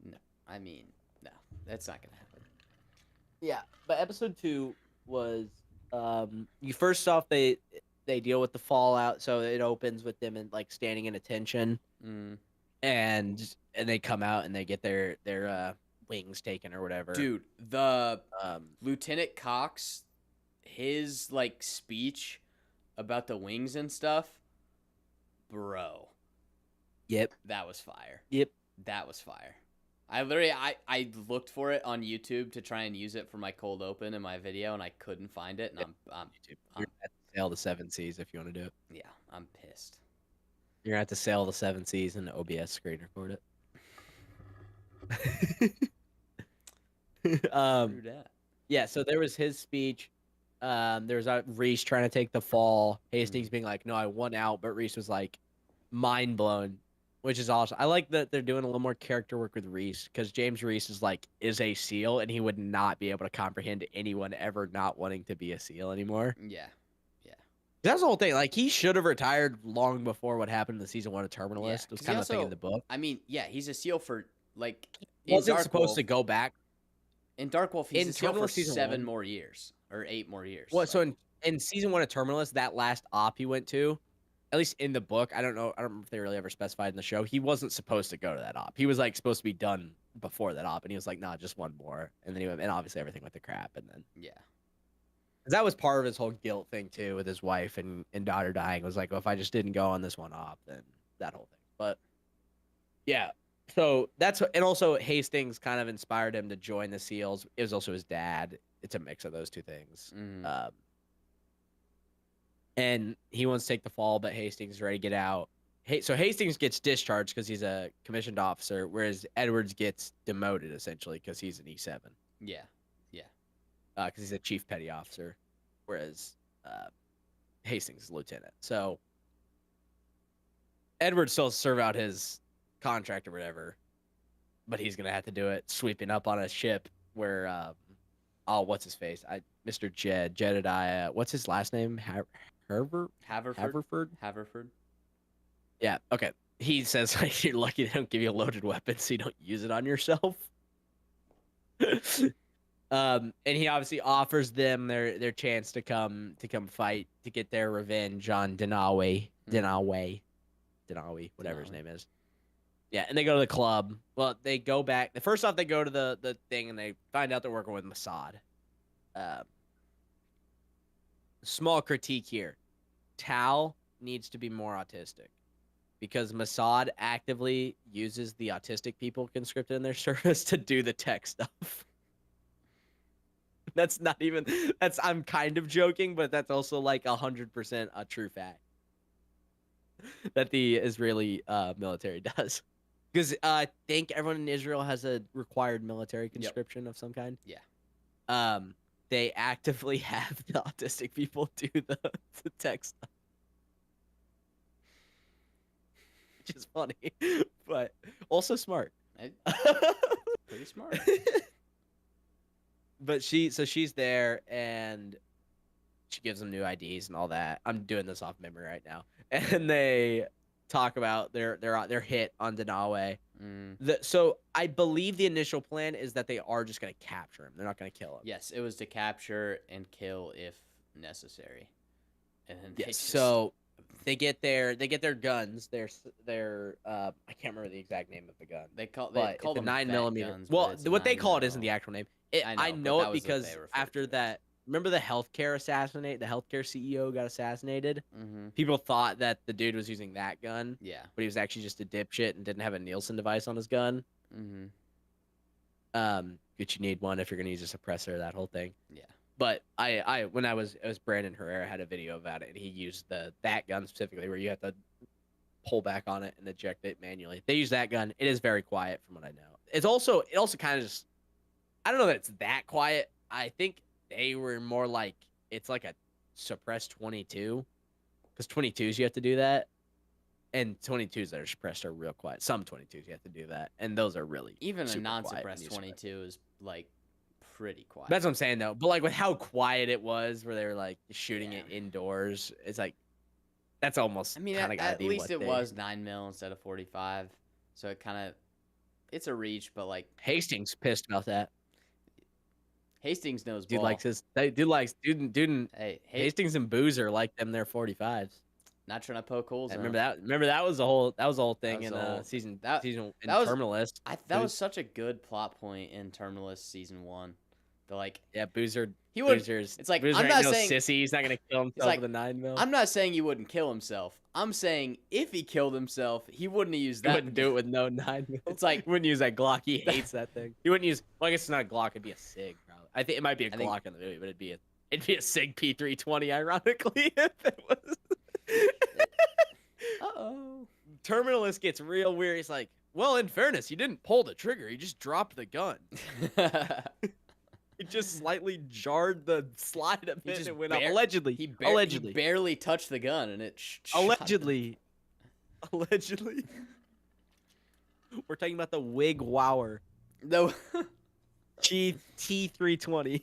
no, I mean, no, that's not gonna happen. Yeah, but episode 2 was you first off they deal with the fallout, so it opens with them and like standing in attention, and they come out and they get their wings taken or whatever. Dude, the Um, Lieutenant Cox, his like speech about the wings and stuff, bro. Yep. That was fire. Yep. That was fire. I literally I looked for it on YouTube to try and use it for my cold open in my video, and I couldn't find it. And I'm YouTube. You're gonna have to sail the 7 seas if you want to do it. yeah, I'm pissed. You're gonna have to sail the 7 seas and OBS screen record it. True that. Yeah, so there was his speech. There was Reese trying to take the fall. Hastings being like, "No, I won out," but Reese was like, mind blown, which is awesome. I like that they're doing a little more character work with Reese because James Reese is a SEAL, and he would not be able to comprehend anyone ever not wanting to be a SEAL anymore. Yeah. That's the whole thing. Like he should have retired long before what happened in the season 1 of Terminalist. Yeah, It was 'cause kind he of the thing in also- the book. I mean, yeah, he's a SEAL for like Wasn't Dark supposed Wolf, to go back. in Dark Wolf. He's in a SEAL for Terminal season 7 1. more years or 8 more years. Well, so in season 1 of Terminalist, that last op he went to, at least in the book, I don't know if they really ever specified in the show, he wasn't supposed to go to that op. He was like supposed to be done before that op, and he was like, "Nah, just one more." And then he went, and obviously everything went to crap. And then yeah. that was part of his whole guilt thing too, with his wife and daughter dying. It was like, well, if I just didn't go on this one op, then that whole thing. But yeah, so and also Hastings kind of inspired him to join the SEALs. It was also his dad. It's a mix of those two things. And he wants to take the fall, but Hastings is ready to get out. So Hastings gets discharged because he's a commissioned officer, whereas Edwards gets demoted essentially because he's an E7. Yeah. Because he's a chief petty officer, whereas Hastings is lieutenant. So Edwards still serve out his contract or whatever, but he's gonna have to do it sweeping up on a ship where what's his face? Mr. Jedediah. What's his last name? Haverford. Yeah. Okay. He says like you're lucky they don't give you a loaded weapon, so you don't use it on yourself. And he obviously offers them their chance to come fight to get their revenge on Denawi, whatever his name is. Yeah, and they go to the club. Well, they go back. First off, they go to the thing and they find out they're working with Mossad. small critique here. Tal needs to be more autistic because Mossad actively uses the autistic people conscripted in their service to do the tech stuff. That's not even, I'm kind of joking, but that's also like 100% a true fact that the Israeli military does. Because I think everyone in Israel has a required military conscription of some kind. Yeah. They actively have the autistic people do the tech stuff. Which is funny, but also smart. Pretty smart. But she's there and she gives them new IDs and all that. I'm doing this off memory right now. And they talk about their hit on Danawe. So I believe the initial plan is that they are just going to capture him. They're not going to kill him. Yes, it was to capture and kill if necessary. And then yes, so they get their guns. Their I can't remember the exact name of the gun. They call the them 9mm. guns, well, what they call it isn't the actual name. I know it because after that, remember the healthcare assassinate? The healthcare CEO got assassinated. People thought that the dude was using that gun. Yeah, but he was actually just a dipshit and didn't have a Nielsen device on his gun. But you need one if you're gonna use a suppressor. That whole thing. Yeah. But it was Brandon Herrera had a video about it, and he used that gun specifically where you have to pull back on it and eject it manually. They use that gun. It is very quiet from what I know. It also kind of just, I don't know that it's that quiet. I think they were more like, it's like a suppressed 22, because 22s you have to do that, and 22s that are suppressed are real quiet. Some 22s you have to do that, and those are really even a non-suppressed 22 is like pretty quiet. That's what I'm saying though. But like with how quiet it was, where they were like shooting it indoors, it's like that's almost. I mean, at least it was 9mm instead of 45, so it kind of, it's a reach. But like Hastings pissed about that. Hastings knows dude ball. likes his dude. Hey, Hastings and Boozer like them their 45s. Not trying to poke holes. Remember that was the whole thing in season in Terminalist. That was such a good plot point in Terminalist season 1. Boozer. Boozer's. It's like, Boozer I'm not no saying sissy. He's not gonna kill himself with a 9mm. I'm not saying he wouldn't kill himself. I'm saying if he killed himself, he wouldn't have used that. He wouldn't do it with no 9mm. It's like, he wouldn't use that Glock. He hates that thing. He wouldn't use. Well, I guess it's not a Glock. It'd be a Sig. Probably. I think it might be a Glock in the movie, but it'd be a Sig P320. Ironically, if it was. Uh-oh. Terminalist gets real weird. He's like, well, in fairness, he didn't pull the trigger. He just dropped the gun. It just slightly jarred the slide a bit and went up. Allegedly. He barely touched the gun and it Allegedly. We're talking about the Wig Wower. No. T320.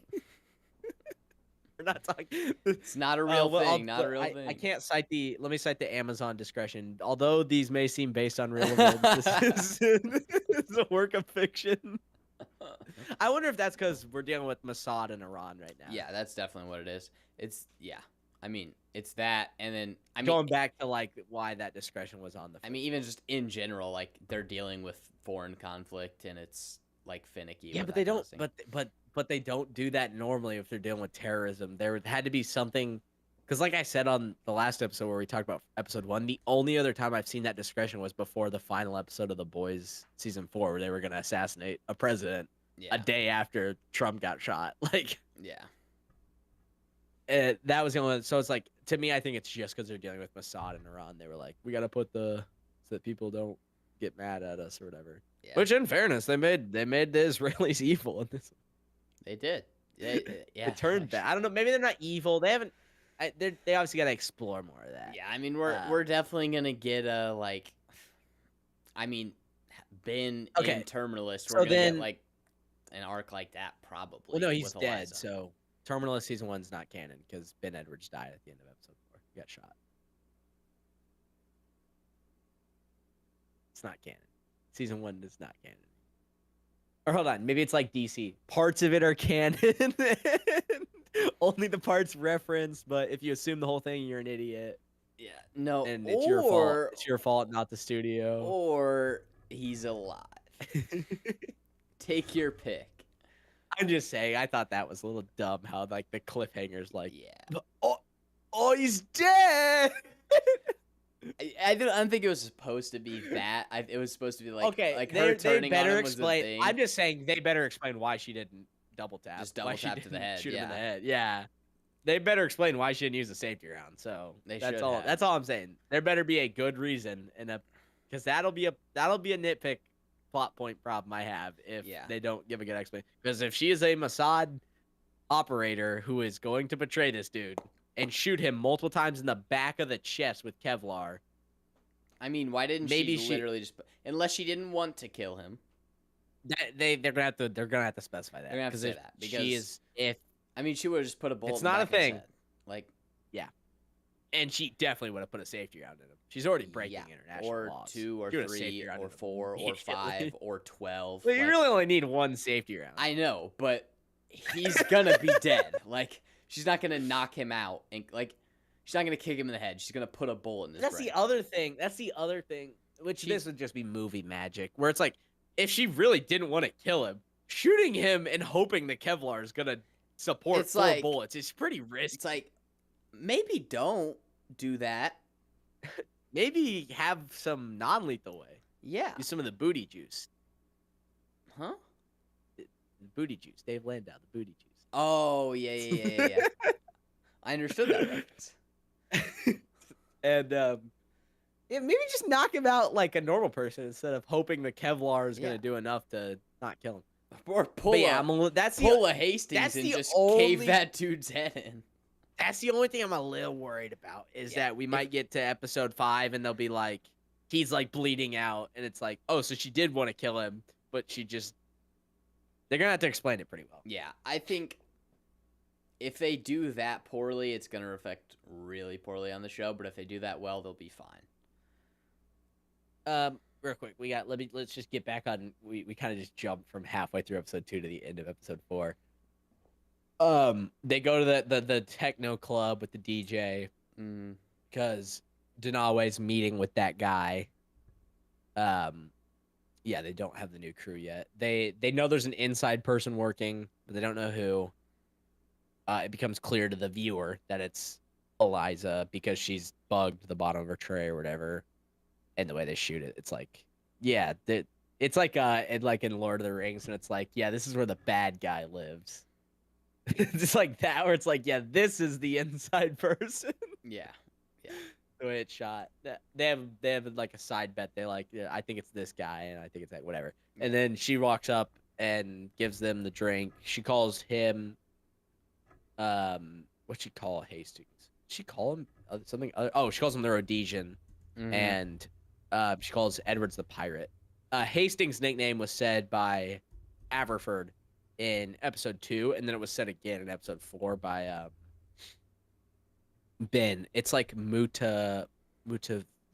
We're not talking. It's not a real thing. Not a real thing. I can't cite let me cite the Amazon discretion. Although these may seem based on real events, this is a work of fiction. I wonder if that's because we're dealing with Mossad and Iran right now. Yeah, that's definitely what it is. I mean, it's that, and then going back to like why that discretion was on the. I mean, even just in general, like they're dealing with foreign conflict, and it's like finicky. Yeah, but they don't. But they don't do that normally if they're dealing with terrorism. There had to be something, because like I said on the last episode where we talked about episode 1, the only other time I've seen that discretion was before the final episode of The Boys season 4, where they were going to assassinate a president a day after Trump got shot. Like, that was the only one. So it's like, to me, I think it's just because they're dealing with Mossad and Iran. They were like, we got to put so that people don't get mad at us or whatever. Yeah. Which, in fairness, they made the Israelis evil in this. They did. It turned bad. I don't know. Maybe they're not evil. They haven't. They obviously got to explore more of that. Yeah, I mean, we're definitely gonna get a like. I mean, in Terminalist, we're gonna get like an arc like that probably. Well, no, he's dead. So Terminalist season 1's not canon because Ben Edwards died at the end of episode 4. He got shot. It's not canon. Season 1 is not canon. Or hold on, maybe it's like DC. Parts of it are canon. Only the parts referenced, but if you assume the whole thing, you're an idiot. Yeah, no. And it's your fault. It's your fault, not the studio. Or he's alive. Take your pick. I'm just saying, I thought that was a little dumb how like the cliffhanger's like, Oh, he's dead. I don't think it was supposed to be that. It was supposed to be like Okay, her they turning on better him was the explain. thing. I'm just saying they better explain why she didn't double tap. Just Why double she tap to the didn't head. shoot him in the Yeah, head. Yeah. They better explain why she didn't use the safety round. So they that's should all. have. That's all I'm saying. There better be a good reason, because that'll be a nitpick plot point problem I have if Yeah. they don't give a good explanation. Because if she is a Mossad operator who is going to betray this dude and shoot him multiple times in the back of the chest with Kevlar, I mean, why didn't maybe she literally just? Unless she didn't want to kill him. they're gonna have to specify that. They're gonna have to say that because she is if. I mean, she would have just put a bullet. It's in the not a back of his thing. head. Like, yeah, and she definitely would have put a safety round in him. She's already breaking international or laws. 2 or 3 or 4 or 5 or 12. Well, you really only need one safety round. I know, but he's gonna be dead. Like, she's not gonna knock him out, and like, she's not gonna kick him in the head. She's gonna put a bullet in his That's brain. the other thing. Which this would just be movie magic, where it's like, if she really didn't want to kill him, shooting him and hoping the Kevlar is gonna support 4 bullets is pretty risky. It's like, maybe don't do that. Maybe have some non-lethal way. Yeah. Use some of the booty juice. Huh? The booty juice. Dave Landau, the booty juice. Oh, yeah. I understood that reference. And yeah, maybe just knock him out like a normal person instead of hoping the Kevlar is gonna do enough to not kill him. Or pull a Hastings and just cave that dude's head in. That's the only thing I'm a little worried about is that we might get to episode 5 and they'll be like, he's like bleeding out, and it's like, oh, so she did want to kill him, but they're gonna have to explain it pretty well. Yeah, I think if they do that poorly, it's gonna affect really poorly on the show. But if they do that well, they'll be fine. Real quick, let's just get back on. We kind of just jumped from halfway through episode 2 to the end of episode 4. They go to the techno club with the DJ because Danawe's meeting with that guy. Yeah, they don't have the new crew yet. They know there's an inside person working, but they don't know who. It becomes clear to the viewer that it's Eliza because she's bugged the bottom of her tray or whatever. And the way they shoot it, it's like, yeah, it's like in Lord of the Rings, and it's like, yeah, this is where the bad guy lives. It's like that, where it's like, yeah, this is the inside person. Yeah. The way it's shot. They have like a side bet. They like, yeah, I think it's this guy, and I think it's that, whatever. And then she walks up and gives them the drink. She calls him, what'd she call Hastings? She call him something? Oh, she calls him the Rhodesian, and she calls Edwards the pirate. Hastings' nickname was said by Aberford in episode 2, and then it was said again in episode 4 by Ben. It's like Mutawali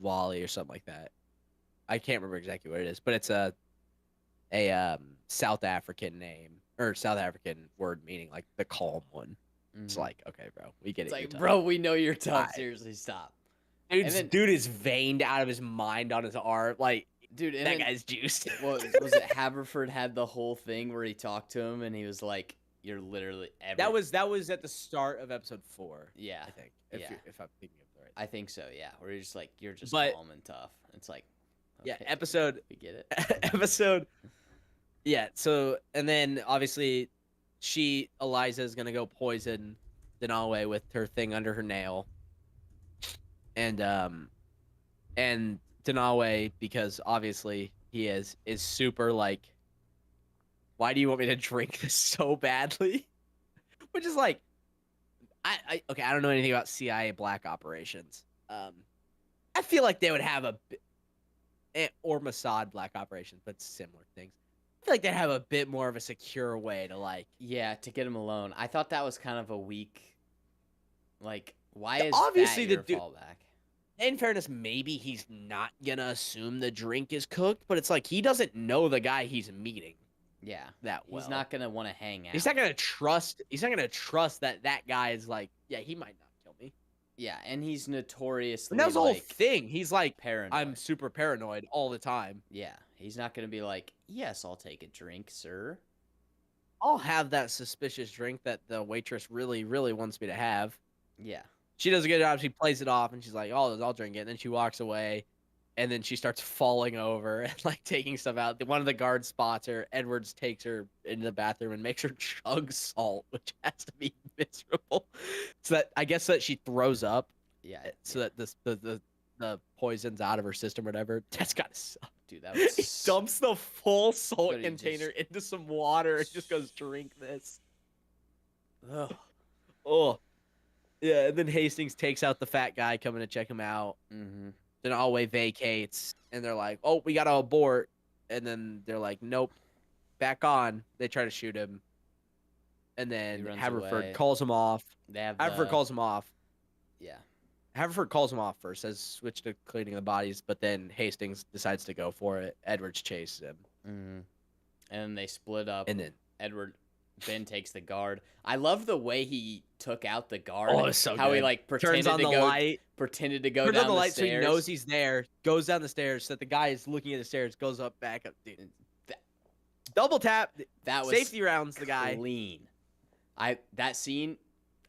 or something like that. I can't remember exactly what it is, but it's a South African name or South African word meaning like the calm one. It's like, okay, bro, we get it. It's like, bro, we know you're tough. Seriously, stop. Dude is veined out of his mind on his arm. Like, dude, that guy's juiced. Was it Haverford had the whole thing where he talked to him and he was like, "You're literally That was at the start of episode 4. Yeah, I think. If I'm thinking of the right. I think so. Yeah, where you're just like, you're just calm and tough. It's like, okay, yeah, episode. We get it. Episode. Yeah. So and then obviously, Eliza is gonna go poison Danawe with her thing under her nail. And Danawe, because obviously he is super like, why do you want me to drink this so badly? Which is like, I don't know anything about CIA black operations. I feel like they would have or Mossad black operations, but similar things. I feel like they'd have a bit more of a secure way to like, to get him alone. I thought that was kind of a weak, like, why is obviously that your fallback? In fairness, maybe he's not gonna assume the drink is cooked, but it's like he doesn't know the guy he's meeting. Yeah, that well. He's not gonna want to hang out. He's not gonna trust that guy is like, yeah, he might not kill me. Yeah, and he's notoriously. And that was the whole thing. He's like, paranoid. I'm super paranoid all the time. Yeah, he's not gonna be like, yes, I'll take a drink, sir. I'll have that suspicious drink that the waitress really, really wants me to have. Yeah. She does a good job. She plays it off, and she's like, "Oh, I'll drink it." And then she walks away, and then she starts falling over and like taking stuff out. One of the guards spots her. Edwards takes her into the bathroom and makes her chug salt, which has to be miserable. So that I guess that she throws up. Yeah. So that the poison's out of her system or whatever. That's gotta suck. Dude, that was. He dumps the full salt But he container just- into some water and just goes, "Drink this." Ugh. Oh. Yeah, and then Hastings takes out the fat guy coming to check him out. Mm-hmm. Then Alway vacates, and they're like, "Oh, we gotta abort." And then they're like, "Nope, back on." They try to shoot him, and then runs Haverford away. calls him off. They have. Haverford calls him off. Yeah. Haverford calls him off first, says switch to cleaning the bodies, but then Hastings decides to go for it. Edwards chases him, Mm-hmm. And then they split up. and then Ben takes the guard. I love the way he took out the guard. Oh, it's so how he good. like pretended turns on to the go, light. pretended to go Turns down on the light stairs. so he knows he's there. Goes down the stairs so that the guy is looking at the stairs. Goes up, back up, dude. Double tap. That was Safety rounds the guy. clean. That scene,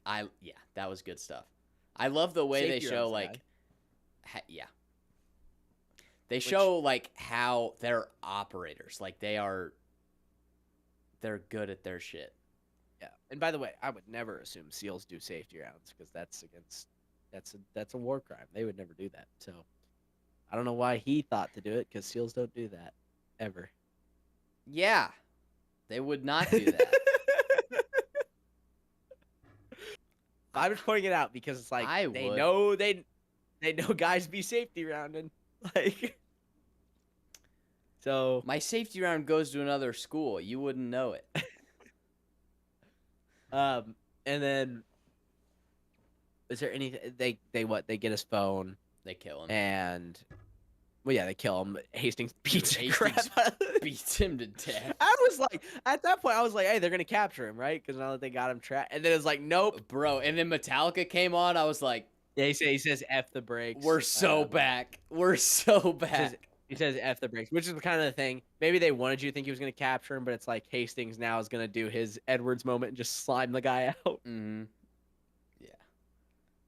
that was good stuff. I love the way Safety they show rounds the like, guy. they show like how they're operators. Like they're good at their shit. Yeah. And by the way, I would never assume SEALs do safety rounds because that's a war crime. They would never do that. So I don't know why he thought to do it because SEALs don't do that ever. Yeah, they would not do that. I'm just pointing it out because it's like I they would. know they know guys be safety rounding like. So My safety round goes to another school. You wouldn't know it. and then is there anything they get his phone They kill him. and well yeah they kill him. Hastings beats the Hastings crap out of it. Beats him to death. I was like, at that point, I was like, hey, they're gonna capture him, right? Because now that they got him trapped, and then it's like, nope. Bro, and then Metallica came on. I was like, Yeah, he says F the brakes. we're so back. We're so back. He says F the brakes, which is kind of the thing. Maybe they wanted you to think he was gonna capture him, but it's like Hastings now is gonna do his Edwards moment and just slime the guy out. Mm-hmm. Yeah.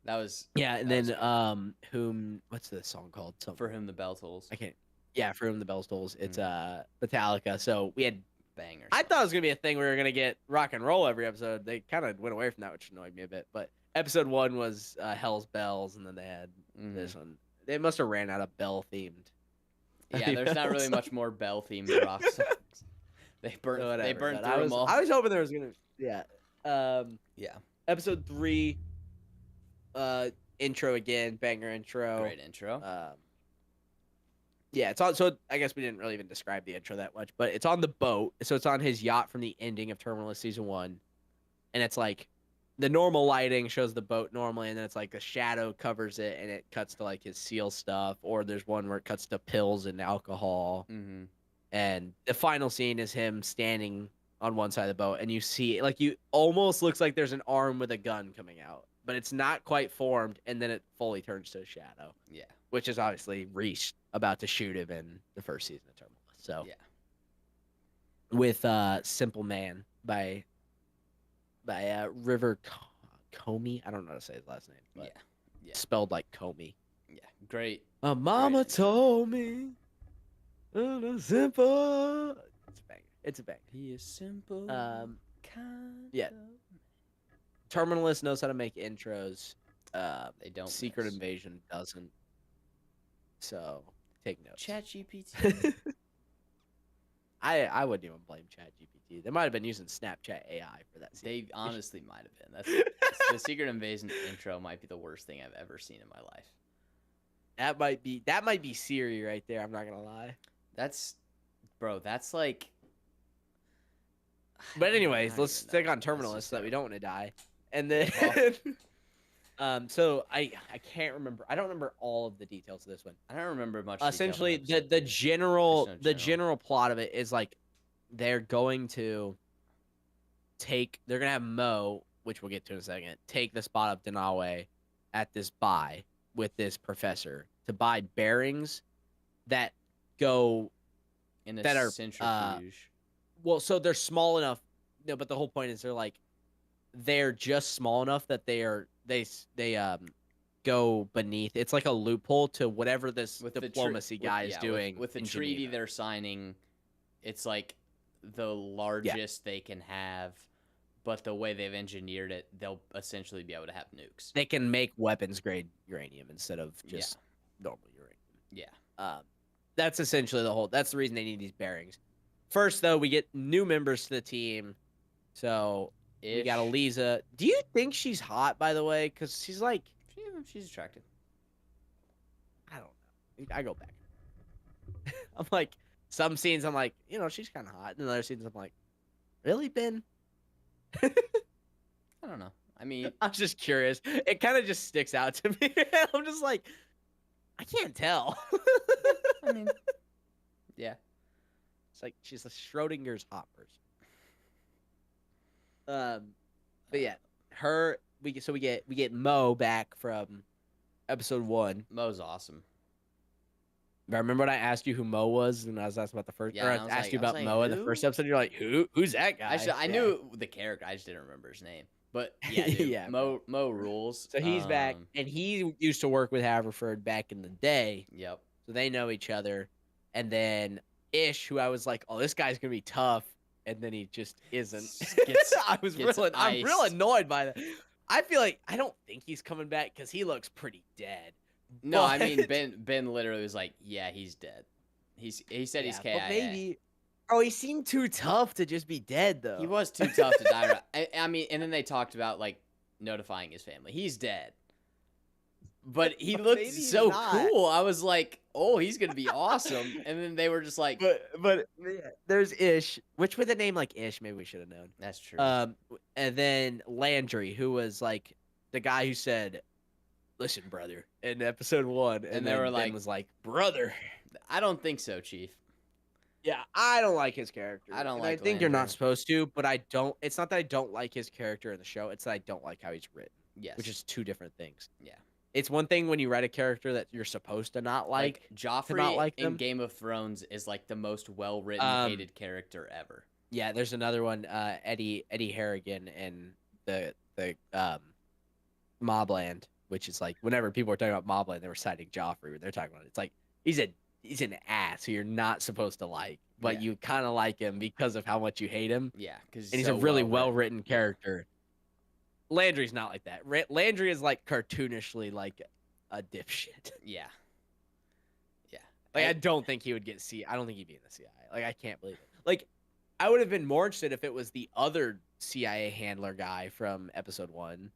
That was. Yeah, and that then was what's the song called? Something. For Whom the Bell Tolls. I can't. Yeah, For Whom the Bell Tolls. It's Metallica. So we had. Bangers. I thought it was gonna be a thing where we were gonna get rock and roll every episode. They kind of went away from that, which annoyed me a bit. But episode 1 was Hell's Bells, and then they had this one. They must have ran out of bell themed. Yeah, there's not really much more Bell themed rock songs. They burnt. Whatever, They burnt but through them all. I was hoping there was gonna. Yeah. Yeah. Episode 3. Intro again, banger intro. Great intro. Yeah, it's on. So I guess we didn't really even describe the intro that much, but it's on the boat. So it's on his yacht from the ending of Terminalist season 1, and it's like the normal lighting shows the boat normally, and then it's like a shadow covers it, and it cuts to like his SEAL stuff. Or there's one where it cuts to pills and alcohol, Mm-hmm. and the final scene is him standing on one side of the boat, and you see like you almost looks like there's an arm with a gun coming out, but it's not quite formed, and then it fully turns to a shadow. Yeah. Which is obviously Reese about to shoot him in the first season of Terminalist. So Yeah. with Simple Man by River Comey. I don't know how to say his last name, but Yeah. spelled like Comey. Yeah. Great. My mama Great. told me simple. It's a banger. It's a banger. He is simple. Kind. yeah. Terminalist knows how to make intros. They don't. Secret miss. Invasion doesn't. So take notes. ChatGPT. I wouldn't even blame ChatGPT. They might have been using Snapchat AI for that. They honestly might have been. That's the Secret Invasion intro might be the worst thing I've ever seen in my life. That might be Siri right there. I'm not gonna lie. That's like. But anyways, I don't let's even stick know. on Let's Terminalist just so that we go. don't want to die. And then, so I can't remember. I don't remember all of the details of this one. I don't remember much. detail from Essentially, episode the three. general Just know the general. general plot of it is like they're going to they're gonna have Mo, which we'll get to in a second, take the spot of Denawe at this buy with this professor to buy bearings that go in a that are, centrifuge. well, so they're small enough. No, but the whole point is they're like they're just small enough that they go beneath. It's like a loophole to whatever this diplomacy guy is doing with the in treaty Geneva. they're signing. It's like the largest they can have, but the way they've engineered it, they'll essentially be able to have nukes. They can make weapons grade uranium instead of just normal uranium. Yeah. That's essentially that's the reason they need these bearings. First, though, we get new members to the team. So we got Eliza. Do you think she's hot, by the way? Because she's like... she's attractive. I don't know. I go back. I'm like, some scenes I'm like, she's kind of hot. And other scenes I'm like, really, Ben? I don't know. I mean... I'm just curious. It kind of just sticks out to me. I'm just like, I can't tell. I mean... Yeah. It's like she's a Schrodinger's hot person. But yeah, we get Mo back from episode 1. Mo's awesome. I remember when I asked you who Mo was, and I was asking about the first. Yeah, or I asked you about Mo in the first episode. You're like, who's that guy? I knew the character. I just didn't remember his name. But yeah, dude, yeah, Mo rules. So he's back, and he used to work with Haverford back in the day. Yep. So they know each other, and then Ish, who I was like, oh, this guy's gonna be tough, and then he just isn't. I'm real annoyed by that. I feel like I don't think he's coming back because he looks pretty dead. No, I mean Ben literally was like, yeah, he's dead. He said he's KIA. But maybe. Oh, he seemed too tough to just be dead, though. He was too tough to die. I mean, and then they talked about like notifying his family. He's dead. But he looked so cool. I was like, oh, he's gonna be awesome. And then they were just like, but yeah, there's Ish, which with a name like Ish, maybe we should have known. That's true. And then Landry, who was like the guy who said, "Listen, brother," in episode 1, and they were like, Ben was like, "Brother." I don't think so, Chief. Yeah, I don't like his character. I don't and like. I think Landry. you're not supposed to, but I don't. It's not that I don't like his character in the show. It's that I don't like how he's written. Yes. Which is two different things. Yeah. It's one thing when you write a character that you're supposed to not like Joffrey in Game of Thrones is like the most well-written, hated character ever. Yeah, there's another one, Eddie Harrigan in the Mobland, which is like whenever people were talking about Mobland, they were citing Joffrey. They're talking about it. It's like he's an ass who you're not supposed to like, but you kind of like him because of how much you hate him. Yeah, and he's a really well-written character. Landry's not like that. Landry is like cartoonishly like a dipshit. Yeah. Yeah. Like I don't think he would get I don't think he'd be in the CIA. Like I can't believe it. Like I would have been more interested if it was the other CIA handler guy from episode 1.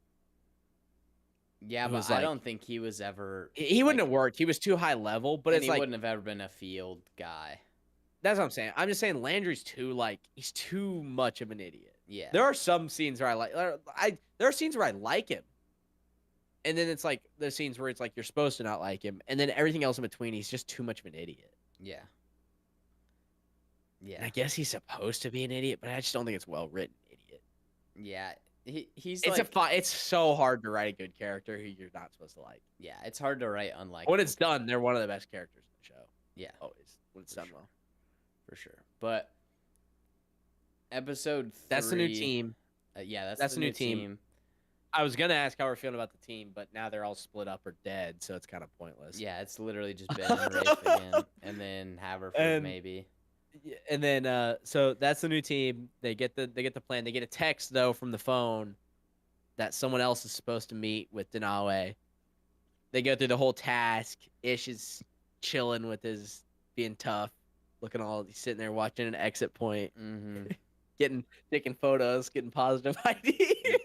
Yeah, but I don't think he was ever. He wouldn't have worked. He was too high level. But it's he wouldn't have ever been a field guy. That's what I'm saying. I'm just saying Landry's he's too much of an idiot. Yeah. There are some scenes where there are scenes where I like him. And then it's like the scenes where it's like you're supposed to not like him. And then everything else in between, he's just too much of an idiot. Yeah. Yeah. And I guess he's supposed to be an idiot, but I just don't think it's well written idiot. Yeah. It's so hard to write a good character who you're not supposed to like. Yeah, it's hard to write unlike. When it's done, they're one of the best characters in the show. Yeah. Always. When it's done well. For sure. But episode 3. That's the new team. Yeah, that's the new team. I was going to ask how we're feeling about the team, but now they're all split up or dead, so it's kind of pointless. Yeah, it's literally just Ben and Rafe again. And then Haverford, maybe. And then, so that's the new team. They get the plan. They get a text, though, from the phone that someone else is supposed to meet with Danawe. They go through the whole task. Ish is chilling with his being tough. He's sitting there watching an exit point, taking photos, getting positive ID.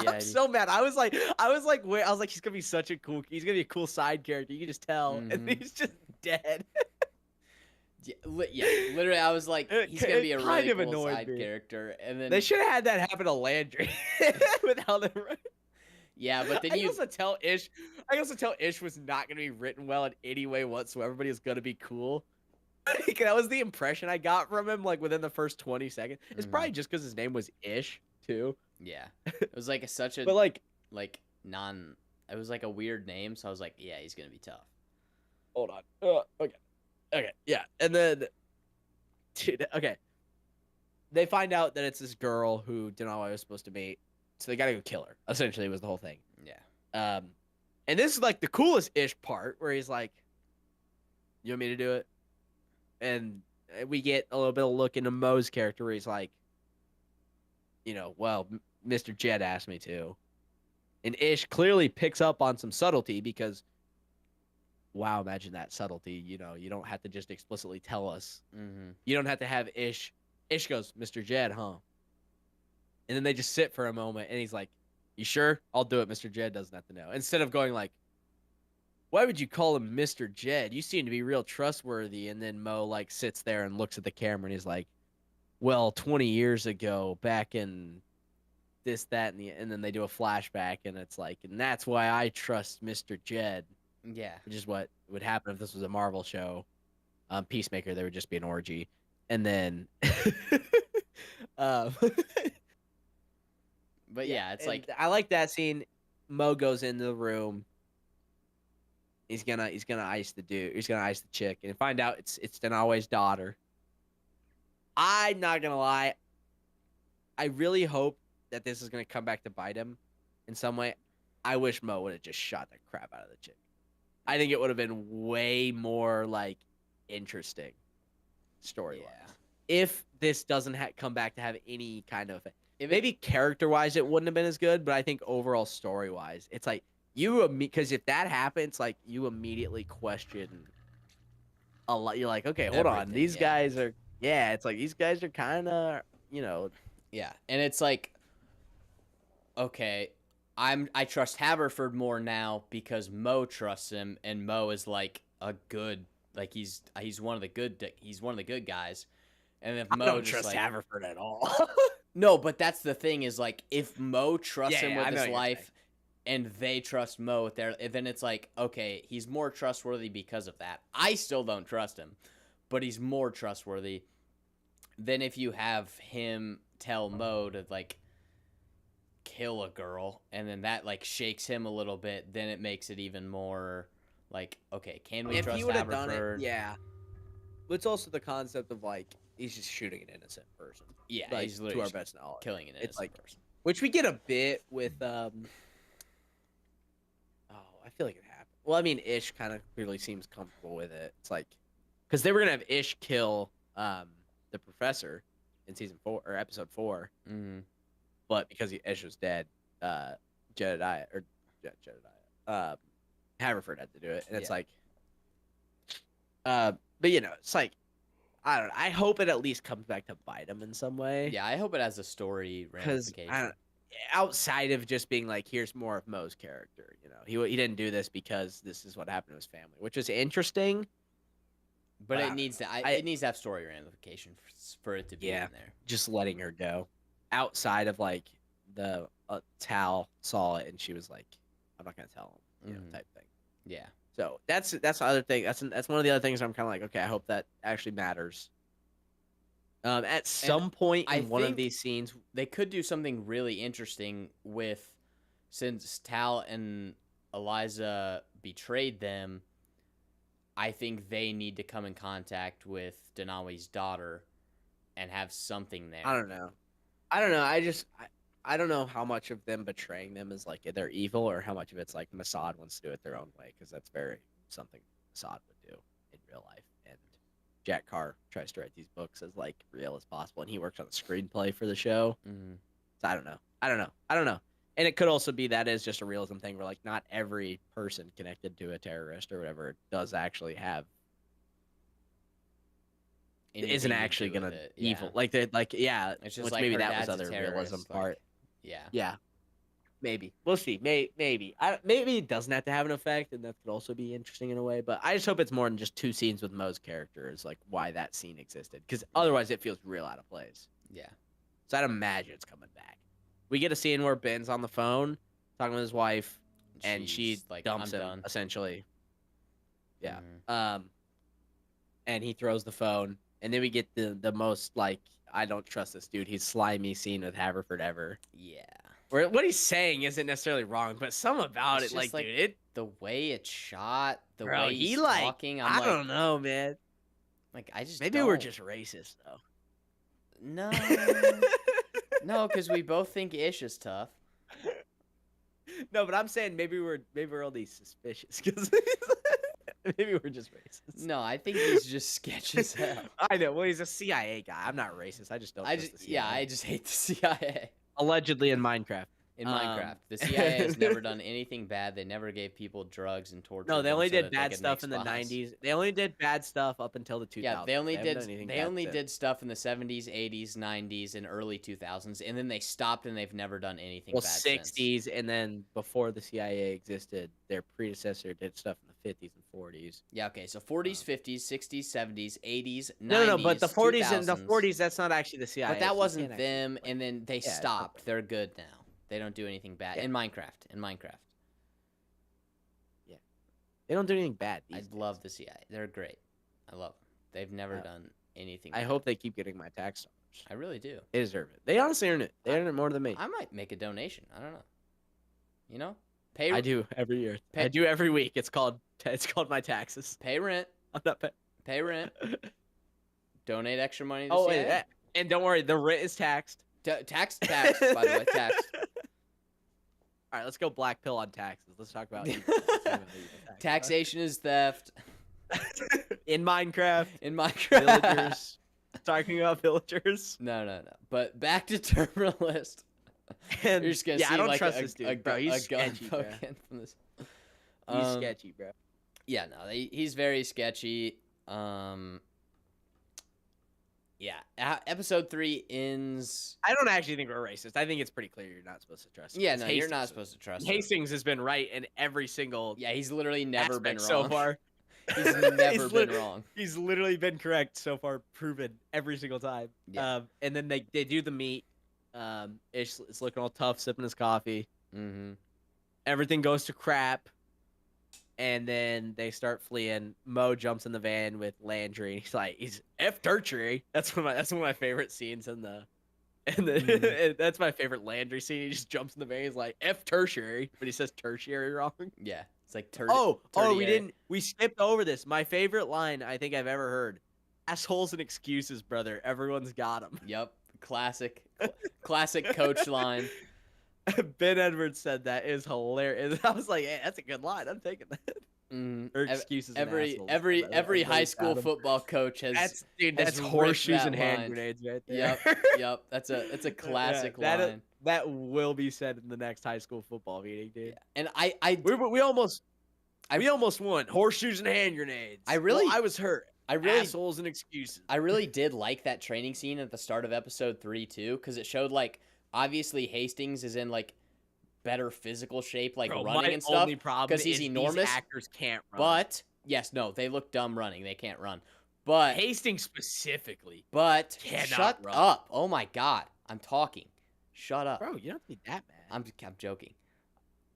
I'm so mad. I was like, he's gonna be he's gonna be a cool side character. You can just tell, and he's just dead. Yeah, literally, I was like, he's gonna be a really cool side character, and then they should have had that happen to Landry with how they. Yeah, but then I also tell Ish was not gonna be written well in any way whatsoever, but he's gonna be cool. That was the impression I got from him, like within the first 20 seconds. It's probably just because his name was Ish too. Yeah, it was like such a but like it was like a weird name, so I was like, yeah, he's gonna be tough. Hold on. Okay, yeah, and then, dude, okay, they find out that it's this girl who Danawa was supposed to meet, So they gotta go kill her. Essentially, was the whole thing. Yeah. And this is like the coolest ish part where he's like, "You want me to do it?" And we get a little bit of look into Moe's character where he's like, well, Mr. Jed asked me to. And Ish clearly picks up on some subtlety because, wow, imagine that subtlety. You don't have to just explicitly tell us. Mm-hmm. You don't have to have Ish. Ish goes, Mr. Jed, huh? And then they just sit for a moment, and he's like, you sure? I'll do it. Mr. Jed doesn't have to know. Instead of going like, why would you call him Mr. Jed? You seem to be real trustworthy. And then Mo like sits there and looks at the camera, and he's like, well, 20 years ago, back in this, that, and then they do a flashback, and it's like, and that's why I trust Mr. Jed. Yeah. Which is what would happen if this was a Marvel show. Peacemaker, there would just be an orgy. And then But yeah, it's like I like that scene. Mo goes into the room. He's gonna ice the dude. He's gonna ice the chick and find out it's Denawe's daughter. I'm not gonna lie. I really hope that this is gonna come back to bite him in some way. I wish Mo would have just shot the crap out of the chick. I think it would have been way more like interesting story-wise. Yeah. If this doesn't come back to have any kind of maybe character-wise it wouldn't have been as good, but I think overall story-wise, it's like because if that happens, like you immediately question a lot. You're like, okay, hold on, these guys are it's like these guys are kind of yeah, and it's like, okay, I trust Haverford more now because Mo trusts him, and Mo is like a good, like he's one of the good guys, and if Mo I don't just trust like, Haverford at all. No, but that's the thing is like if Mo trusts him with I know his what you're life, and they trust Mo with their, then it's like, okay, he's more trustworthy because of that. I still don't trust him, but he's more trustworthy than if you have him tell Mo to like kill a girl, and then that like shakes him a little bit. Then it makes it even more like, okay, can we If trust he would have done Haverford? it, yeah. But it's also the concept of like he's just shooting an innocent person. Yeah, like, he's literally to our best knowledge, killing an innocent it's like person. Which we get a bit with oh, I feel like it happened. Well, I mean, Ish kind of clearly seems comfortable with it. It's like because they were gonna have Ish kill the professor in season 4 or episode 4, but because Ish was dead, Jedediah Haverford had to do it, and it's like, but it's like, I don't know. I hope it at least comes back to bite him in some way. Yeah, I hope it has a story ramification. Outside of just being like, here's more of Mo's character, he didn't do this because this is what happened to his family, which is interesting. But it needs to have story ramification for it to be in there. Just letting her go. Outside of like the Tal saw it and she was like, I'm not gonna tell him, type thing. Yeah. So that's the other thing. That's one of the other things I'm kind of like, okay, I hope that actually matters. At some point in one of these scenes, they could do something really interesting with, since Tal and Eliza betrayed them, I think they need to come in contact with Denawe's daughter and have something there. I don't know. I don't know how much of them betraying them is like they're evil or how much of it's like Mossad wants to do it their own way, because that's very something Mossad would do in real life. And Jack Carr tries to write these books as like real as possible, and he works on the screenplay for the show. So I don't know. And it could also be that is just a realism thing where like not every person connected to a terrorist or whatever does actually have isn't actually gonna evil. Like they it's just like maybe that was other realism part. Yeah. Maybe we'll see. Maybe maybe it doesn't have to have an effect, and that could also be interesting in a way. But I just hope it's more than just 2 scenes with Mo's character. Is like why that scene existed, because otherwise it feels real out of place. Yeah. So I'd imagine it's coming back. We get a scene where Ben's on the phone talking with his wife, and she like dumps him essentially. Yeah. And he throws the phone, and then we get the most like I don't trust this dude. He's slimy scene with Haverford ever. Yeah. Where what he's saying isn't necessarily wrong, but some about it, like dude, the way it's shot, the bro, way he's talking, I don't know, man. Like I just maybe we're just racist though. No, no, because we both think Ish is tough. No, but I'm saying maybe we're only suspicious because maybe we're just racist. No, I think he's just sketch as hell. I know. Well, he's a CIA guy. I'm not racist. I just don't trust the CIA. I just hate the CIA. Allegedly in Minecraft. In Minecraft, the CIA has never done anything bad. They never gave people drugs and tortured. No, they them only so did that they bad could stuff make in the spies. 90s. They only did bad stuff up until the 2000s. Yeah, they only did did stuff in the 70s, 80s, 90s, and early 2000s, and then they stopped and they've never done anything bad 60s, since. and then before the CIA existed, their predecessor did stuff in the 50s and 40s. Yeah, okay, so 40s, 50s, 60s, 70s, 80s, 90s. No, but the 40s 2000s, and the 40s, that's not actually the CIA. But that so you wasn't can't them, actually and then they Yeah, stopped. They're good now. They don't do anything bad Yeah. in Minecraft. In Minecraft, They don't do anything bad. I love the CIA. They're great. I love them. They've never done anything. I bad. hope they keep getting my tax dollars. I really do. They deserve it. They honestly earn it. They earn it more than me. I might make a donation. I don't know. You know, pay. I do every year. I do every week. It's called my taxes. Pay rent. I'm not paying. Pay rent. Donate extra money to Oh, CIA. and don't worry, the rent is taxed. Tax, by the way, tax. All right, let's go black pill on taxes. Let's talk about Taxation is theft. In Minecraft. In Minecraft. Villagers. Talking about villagers. No. But back to Terminalist. And You're just gonna see I don't like trust this dude, bro. He's a gun sketchy, bro. poking from this. He's sketchy, bro. Yeah, no, he's very sketchy. Yeah, episode 3 ends. I don't actually think we're racist. I think it's pretty clear you're not supposed to trust him. Yeah, It's no, you're Hastings. not supposed to trust him. Hastings has been right in every single Yeah, he's literally never been aspect wrong. so far. He's never been wrong. He's literally been correct so far, proven every single time. Yeah. And then they do the meet. It's looking all tough, sipping his coffee. Mm-hmm. Everything goes to crap. And then they start fleeing. Mo jumps in the van with Landry. He's F tertiary. That's one of my favorite scenes in the. That's my favorite Landry scene. He just jumps in the van. He's like F tertiary, but he says tertiary wrong. Yeah, it's like We skipped over this. My favorite line I think I've ever heard: "Assholes and excuses, brother. Everyone's got them." Yep, classic coach line. Ben Edwards said that. Is hilarious. I was like, hey, that's a good line. I'm taking that. Or excuses. Every high school football coach has. That's horseshoes and hand grenades right there. Yep. That's a classic line. That will be said in the next high school football meeting, dude. Yeah. And we almost won horseshoes and hand grenades. I was hurt. Assholes and excuses. I really did like that training scene at the start of episode 3 too, because it showed like obviously Hastings is in like better physical shape, like running and stuff, because he's enormous. These actors can't run. But yes, no, they look dumb running. They can't run. But Hastings specifically. But shut up! Oh my God, I'm talking. Shut up, bro. You don't have to be that mad. I'm joking.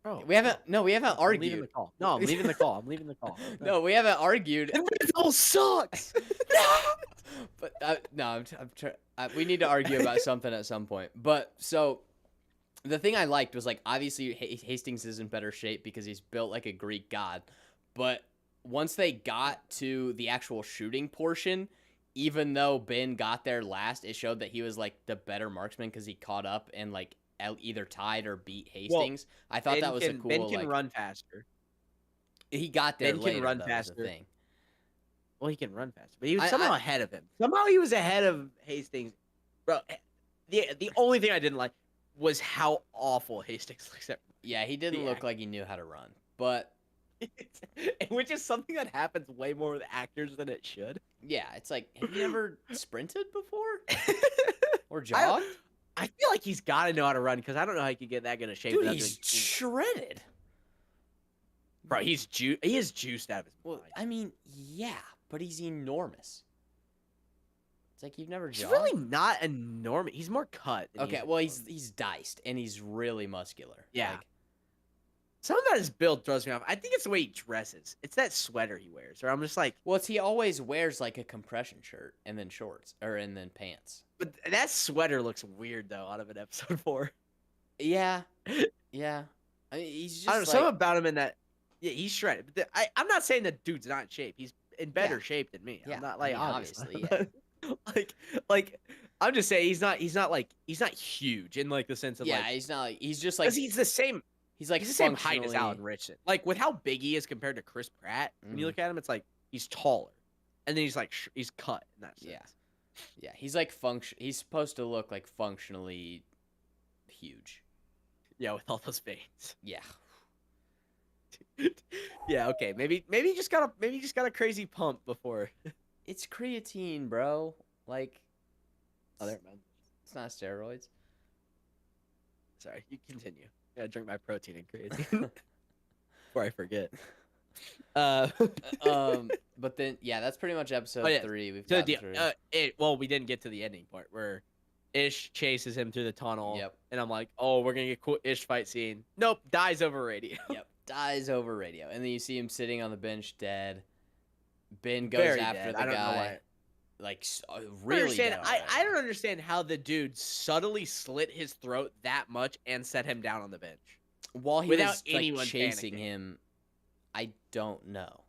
Bro, we haven't argued. I'm leaving the call. No, I'm leaving the call. No, we haven't argued. And it all sucks. But no, we need to argue about something at some point. But so the thing I liked was like obviously Hastings is in better shape because he's built like a Greek god. But once they got to the actual shooting portion, even though Ben got there last, it showed that he was like the better marksman because he caught up and like either tied or beat Hastings. Well, I thought that was a cool. Ben can run faster. He got there. Ben later, can run though, faster. Thing. Well, he can run faster, but he was somehow ahead of him. Somehow he was ahead of Hastings, bro. The only thing I didn't like was how awful Hastings looks at. Yeah, he didn't look like he knew how to run, but which is something that happens way more with actors than it should. Yeah, it's like, have you ever sprinted before or jogged? I feel like he's got to know how to run because I don't know how he could get that good of shape. Dude, he's shredded. Bro, he is juiced out of his mind. I mean, yeah, but he's enormous. It's like you've never jogged. He's really not enormous. He's more cut. Okay, well, he's diced, and he's really muscular. Yeah. Something about his build throws me off. I think it's the way he dresses. It's that sweater he wears, or I'm just like... Well, he always wears, like, a compression shirt, and then shorts, and then pants. But that sweater looks weird, though, out of an episode 4. Yeah. Yeah. I mean, he's just I don't know, something about him in that... Yeah, he's shredded. But I'm not saying that dude's not in shape. He's in better shape than me. Yeah. I'm not, like, obviously, yeah. like, I'm just saying he's not huge in, like, the sense of, he's not, like, he's just, like... Because he's the same... he's like he's the same height as functionally. Alan Richson. Like with how big he is compared to Chris Pratt, when you Mhm. look at him, it's like he's taller, and then he's like he's cut in that sense. Yeah. Yeah, he's like he's supposed to look like functionally huge. Yeah, with all those veins. Yeah. Yeah, okay. Maybe he just got a crazy pump before. It's creatine, bro. Like Oh, there, man. it's not steroids. Sorry, you continue. I gotta drink my protein and creatine before I forget. But then yeah, that's pretty much episode Oh, yeah. 3. We've So gotten through. well, we didn't get to the ending part where Ish chases him through the tunnel. Yep. And I'm like, oh, we're gonna get a cool Ish fight scene. Nope, dies over radio. Yep. Dies over radio. And then you see him sitting on the bench dead. Ben goes Very after dead. the I don't know guy. why. Like Really really dead I already. don't understand how the dude subtly slit his throat that much and set him down on the bench. While he without was like anyone chasing panicking. him, I don't know.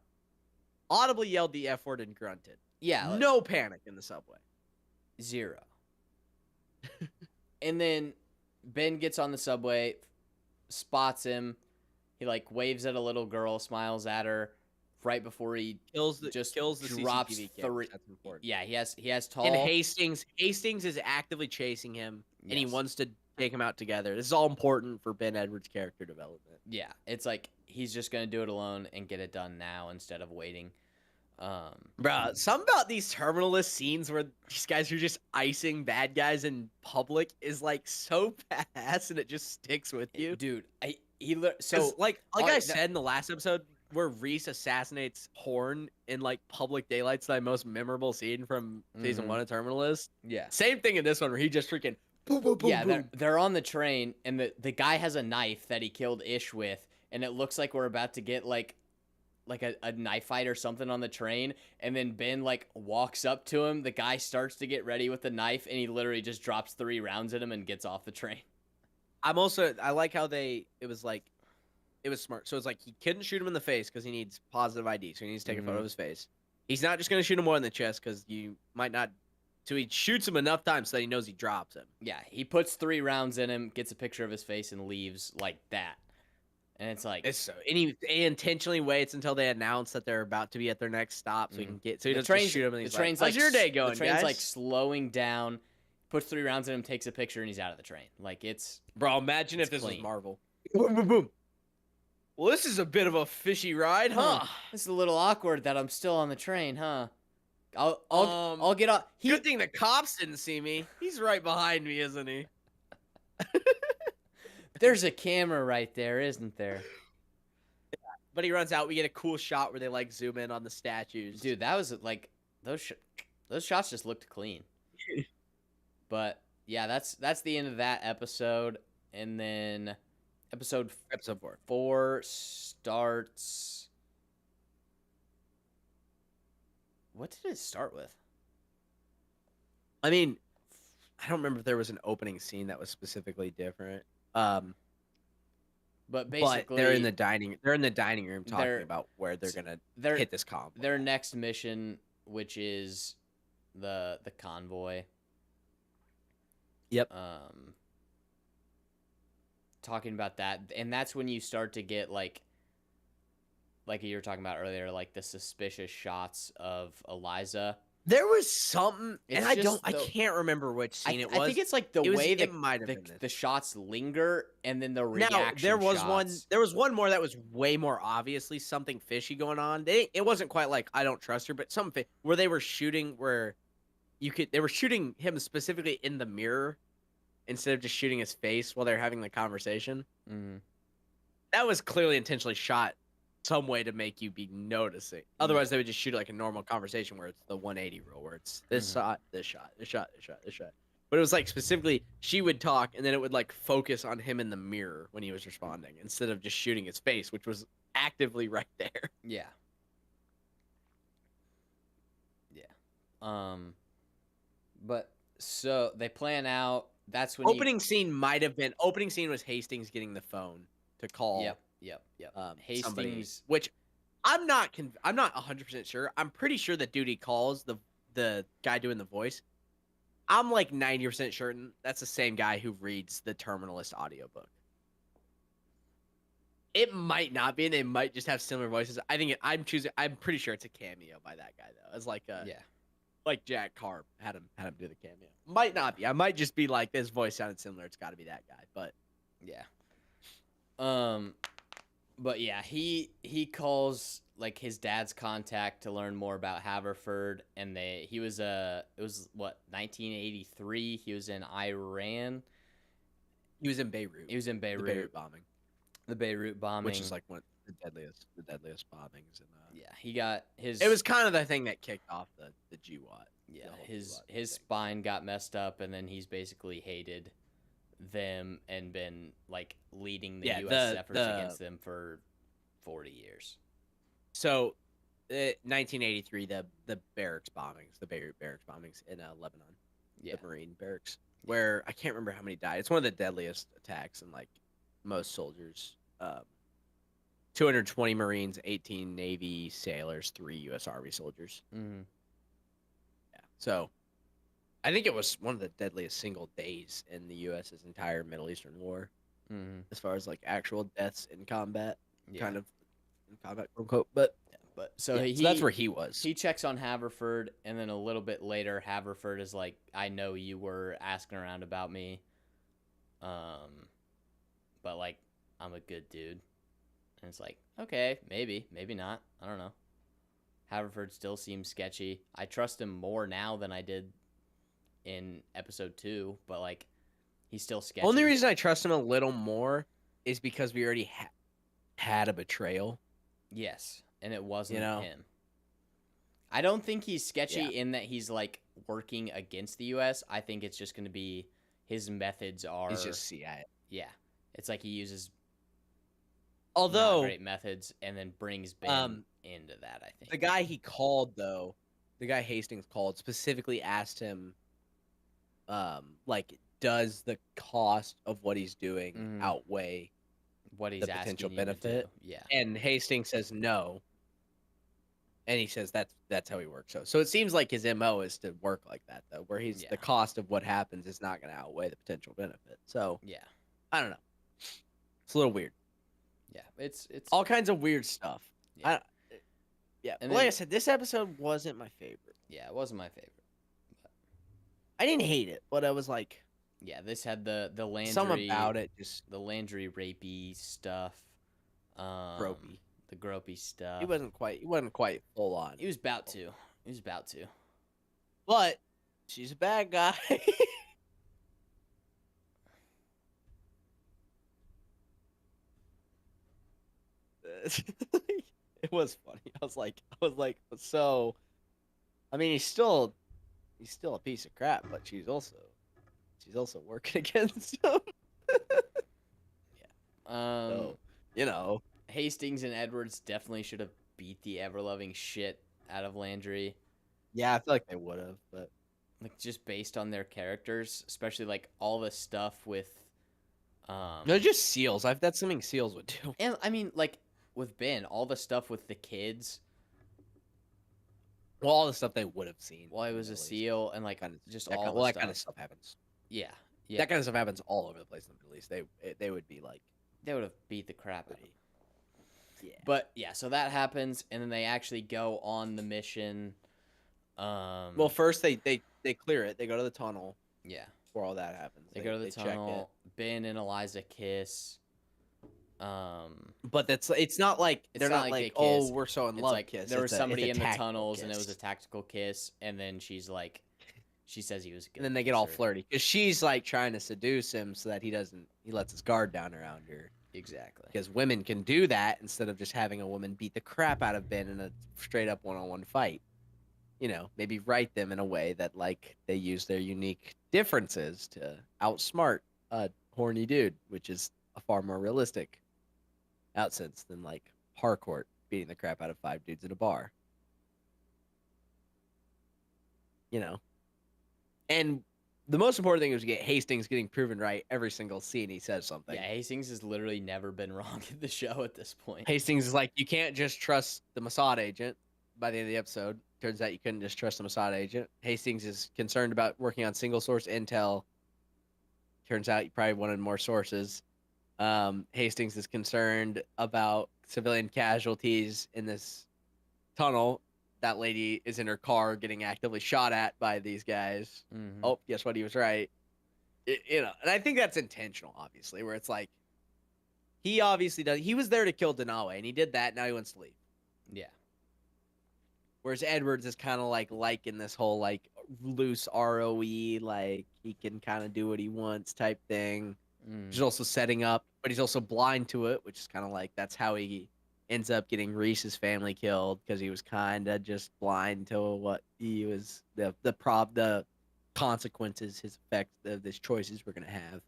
Audibly yelled the F word and grunted. Yeah, like, No panic in the subway. 0. And then Ben gets on the subway, spots him. He like waves at a little girl, smiles at her. Right before he Kills the drops CCTV 3. cameras. That's important. Yeah, he has tall. And Hastings is actively chasing him, and he Yes. wants to take him out together. This is all important for Ben Edwards' character development. Yeah, it's like he's just gonna do it alone and get it done now instead of waiting. Bruh, something about these terminalist scenes where these guys are just icing bad guys in public is like so badass, and it just sticks with you. Dude, So, like I that- said in the last episode, where Reese assassinates Horn in like public daylight's the most memorable scene from season Mhm. 1 of Terminalist. yeah. Same thing in this one where he just freaking boom, boom, boom, Yeah, boom. they're on the train, and the guy has a knife that he killed Ish with, and it looks like we're about to get like a knife fight or something on the train, and then Ben like walks up to him. The guy starts to get ready with the knife, and he literally just drops 3 rounds at him and gets off the train. I like how it was smart. So it's like he couldn't shoot him in the face because he needs positive ID, so he needs to take a photo of his face. He's not just gonna shoot him more in the chest because you might not. So he shoots him enough times so that he knows he drops him. Yeah, he puts 3 rounds in him, gets a picture of his face, and leaves like that. And it's like And he intentionally waits until they announce that they're about to be at their next stop, so he can get. So he the doesn't train's just shoot him. And the he's train's like, "How's your day going, The train's guys?" like slowing down. Puts 3 rounds in him, takes a picture, and he's out of the train. Like it's Bro, imagine if it's this was clean. Marvel. Boom, boom, boom. Well, this is a bit of a fishy ride, huh? This is a little awkward that I'm still on the train, huh? I'll get off. Good thing the cops didn't see me. He's right behind me, isn't he? There's a camera right there, isn't there? But he runs out. We get a cool shot where they like zoom in on the statues. Dude, that was like those shots just looked clean. But yeah, that's the end of that episode, and then episode 4 starts. What did it start with? I mean, I don't remember if there was an opening scene that was specifically different. But basically, but they're in the dining room talking they're- about where they're gonna their hit this comp. their next mission, which is the convoy. Yep. Talking about that, and that's when you start to get like you were talking about earlier, like the suspicious shots of Eliza. There was something, It's and just I can't remember which scene it was. I think it's like the It was- way it might have been this. the shots linger, and then the Now reaction. there was shots. there was one more that was way more obviously something fishy going on. It wasn't quite like I don't trust her, but something where they were shooting they were shooting him specifically in the mirror instead of just shooting his face while they're having the conversation. Mhm. That was clearly intentionally shot some way to make you be noticing. Otherwise, they would just shoot like a normal conversation where it's the 180 rule, where it's this shot, this shot, this shot, this shot, this shot. But it was like specifically she would talk and then it would like focus on him in the mirror when he was responding instead of just shooting his face, which was actively right there. Yeah. Yeah. But so they plan out. That's when Opening scene was Hastings getting the phone to call. Yep. Somebody, Hastings. which I'm not 100% sure. I'm pretty sure that dude he calls the guy doing the voice. I'm like 90% certain that's the same guy who reads the Terminalist audiobook. It might not be, and they might just have similar voices. I'm pretty sure it's a cameo by that guy though. It's like like Jack Carp had him do the cameo. Might not be. I might just be like, this voice sounded similar. It's got to be that guy. But yeah. But yeah, he calls like his dad's contact to learn more about Haverford, and it was what, 1983. He was in Iran. He was in Beirut. He was in Beirut. The Beirut bombing. The Beirut bombing, which is like one of the deadliest bombings. Yeah, he got his. It was kind of the thing that kicked off the GWAT. Yeah, his spine got messed up, and then he's basically hated them and been like leading the U.S. efforts against them for 40 years. So, 1983, the barracks bombings, the Beirut barracks bombings in Lebanon, the Marine barracks, where I can't remember how many died. It's one of the deadliest attacks, and like most soldiers, 220 Marines, 18 Navy sailors, 3 U.S. Army soldiers. Mm-hmm. Yeah, so I think it was one of the deadliest single days in the U.S.'s entire Middle Eastern war, as far as like actual deaths in combat, kind of in combat, quote unquote. But so that's where he was. He checks on Haverford, and then a little bit later, Haverford is like, "I know you were asking around about me, but like, I'm a good dude." And it's like, okay, maybe not. I don't know. Haverford still seems sketchy. I trust him more now than I did in episode 2, but like, he's still sketchy. Only reason I trust him a little more is because we already had a betrayal. Yes, and it wasn't him. I don't think he's sketchy in that he's like working against the U.S. I think it's just going to be his methods are. He's just CIA. Yeah, it's like he uses. Although not great methods, and then brings Ben into that. I think the guy he called, though, the guy Hastings called, specifically asked him, like, does the cost of what he's doing outweigh what he's the potential asking benefit? Yeah, and Hastings says no, and he says that's how he works. So it seems like his MO is to work like that, though, where he's the cost of what happens is not going to outweigh the potential benefit. So yeah, I don't know. It's a little weird. Yeah, it's all kinds of weird stuff. Yeah, and like I said, this episode wasn't my favorite. Yeah, it wasn't my favorite. But I didn't hate it, but I was like, yeah, this had the Landry. Some about it, just the Landry rapey stuff. Gropey. The gropey stuff. He wasn't quite full on. He was about to. But she's a bad guy. It was funny. I was like, so. I mean, he's still a piece of crap, but she's also working against him. Yeah. So, Hastings and Edwards definitely should have beat the ever-loving shit out of Landry. Yeah, I feel like they would have, but like just based on their characters, especially like all the stuff with. No, just Seals. That's something Seals would do. And I mean, like. With Ben, all the stuff with the kids. Well, all the stuff they would have seen. Well, it was a SEAL, and like just all that, the stuff. That kind of stuff happens. Yeah. That kind of stuff happens all over the place in the Middle East. They would be like. They would have beat the crap out of him. Yeah. But yeah, so that happens, and then they actually go on the mission. Well, first they clear it. They go to the tunnel. Yeah. Before all that happens, they go to the tunnel. Ben and Eliza kiss. But it's not like they're not like oh, we're so in love. Like, kiss. There was somebody in the tunnels, kiss. And it was a tactical kiss. And then she says he was good. And then they get all flirty because she's like trying to seduce him so that he lets his guard down around her. Exactly. Because women can do that instead of just having a woman beat the crap out of Ben in a straight up one-on-one fight. Maybe write them in a way that like they use their unique differences to outsmart a horny dude, which is a far more realistic outsense than like Harcourt beating the crap out of 5 dudes in a bar. And the most important thing is to get Hastings getting proven right every single scene he says something. Yeah, Hastings has literally never been wrong in the show at this point. Hastings is like, you can't just trust the Mossad agent. By the end of the episode, turns out you couldn't just trust the Mossad agent. Hastings is concerned about working on single source intel. Turns out you probably wanted more sources. Hastings is concerned about civilian casualties in this tunnel. That lady is in her car getting actively shot at by these guys. Mhm. Oh, guess what? He was right. And I think that's intentional, obviously, where it's like he obviously does. He was there to kill Danawe, and he did that. Now he wants to leave. Yeah. Whereas Edwards is kind of like in this whole like loose ROE, like he can kind of do what he wants type thing. He's also setting up, but he's also blind to it, which is kind of like that's how he ends up getting Reese's family killed because he was kind of just blind to what he was the consequences, his effects of his choices were gonna have.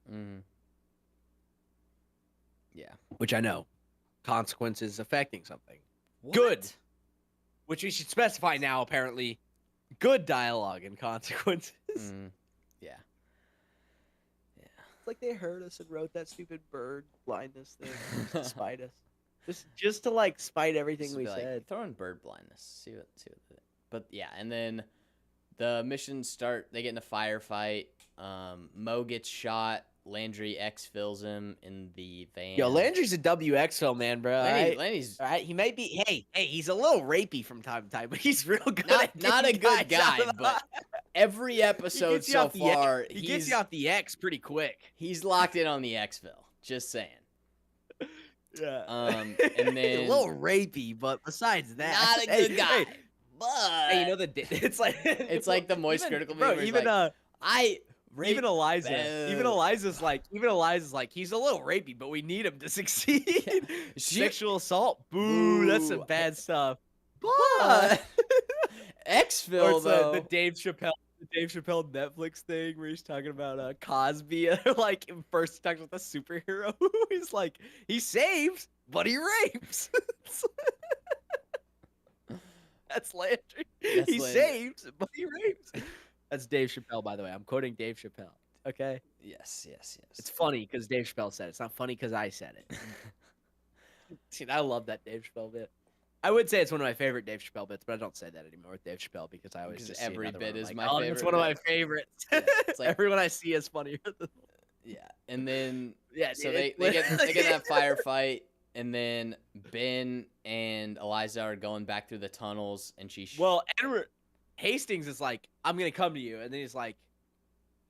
Yeah. Which I know, consequences affecting something. What? Good. Which we should specify now, apparently. Good dialogue and consequences. Yeah. It's like they heard us and wrote that stupid bird blindness thing to spite us. Just to like spite everything Just we be like, said. throw in bird blindness. See what but yeah, and then the missions start. They get in a firefight. Mo gets shot. Landry exfils him in the van. Yo, Landry's a WXO man, bro. Landy's all right. He might be. Hey, he's a little rapey from time to time, but he's real good. not a good guy, but every episode so far, he gets you off the X pretty quick. He's locked in on the Xville. Just saying. Yeah. And then a little rapey, but besides that, not a good guy. But hey, you know it's like the moist critical bro. Even Eliza's like he's a little rapey, but we need him to succeed. Sexual assault, boo. That's some bad stuff. But Xville though, the Dave Chappelle Netflix thing where he's talking about Cosby. Like first he talks about the superhero. He's like he saves, but he rapes. That's Landry. He saves, but he rapes. That's Dave Chappelle, by the way. I'm quoting Dave Chappelle. Okay. Yes. It's funny because Dave Chappelle said it. It's not funny because I said it. See, I love that Dave Chappelle bit. I would say it's one of my favorite Dave Chappelle bits, but I don't say that anymore with Dave Chappelle because I always just see every bit is like, my favorite. It's one of my favorites. Yeah, it's like, everyone I see is funnier. Yeah, and then so dude, they get that firefight, and then Ben and Eliza are going back through the tunnels, and Edward Hastings is like, I'm gonna come to you, and then he's like,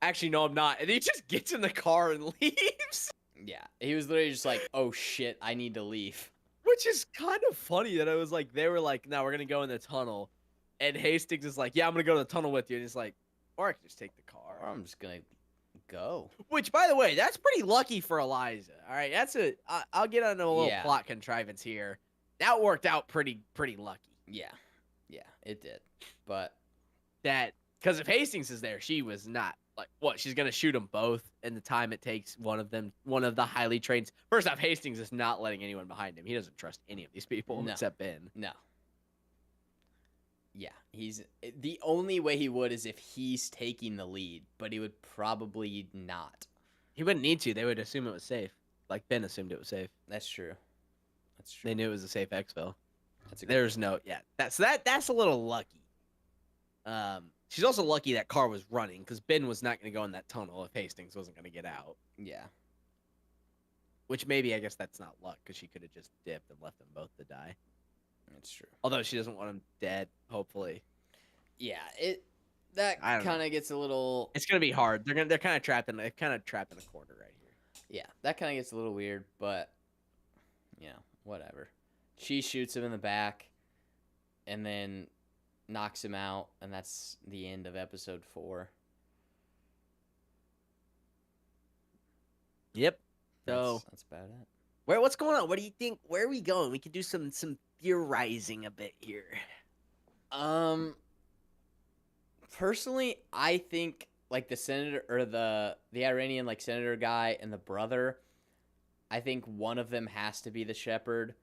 actually no, I'm not, and then he just gets in the car and leaves. Yeah, he was literally just like, oh shit, I need to leave. Which is kind of funny that I was like, they were like, no, we're gonna go in the tunnel, and Hastings is like, yeah, I'm gonna go to the tunnel with you, and he's like, or I can just take the car. Or I'm just gonna go. Which, by the way, that's pretty lucky for Eliza. All right, I'll get on a little plot contrivance here. That worked out pretty lucky. Yeah, it did. But because if Hastings is there, she was not like what? She's gonna shoot them both in the time it takes one of the highly trained. First off, Hastings is not letting anyone behind him. He doesn't trust any of these people except Ben. No. Yeah, the only way he would is if he's taking the lead, but he would probably not. He wouldn't need to. They would assume it was safe, like Ben assumed it was safe. That's true. They knew it was a safe exfil. There's no, that's a little lucky. She's also lucky that car was running because Ben was not going to go in that tunnel if Hastings wasn't going to get out. Yeah. Which maybe I guess that's not luck because she could have just dipped and left them both to die. That's true. Although she doesn't want him dead, hopefully. Yeah, that kind of gets a little. It's gonna be hard. They're kind of trapped in a corner right here. Yeah, that kind of gets a little weird, but whatever. She shoots him in the back, and then knocks him out, and that's the end of episode 4. Yep. So that's about it. What's going on? What do you think? Where are we going? We could do some theorizing a bit here. Personally, I think like the senator or the Iranian like senator guy and the brother, I think one of them has to be the shepherd.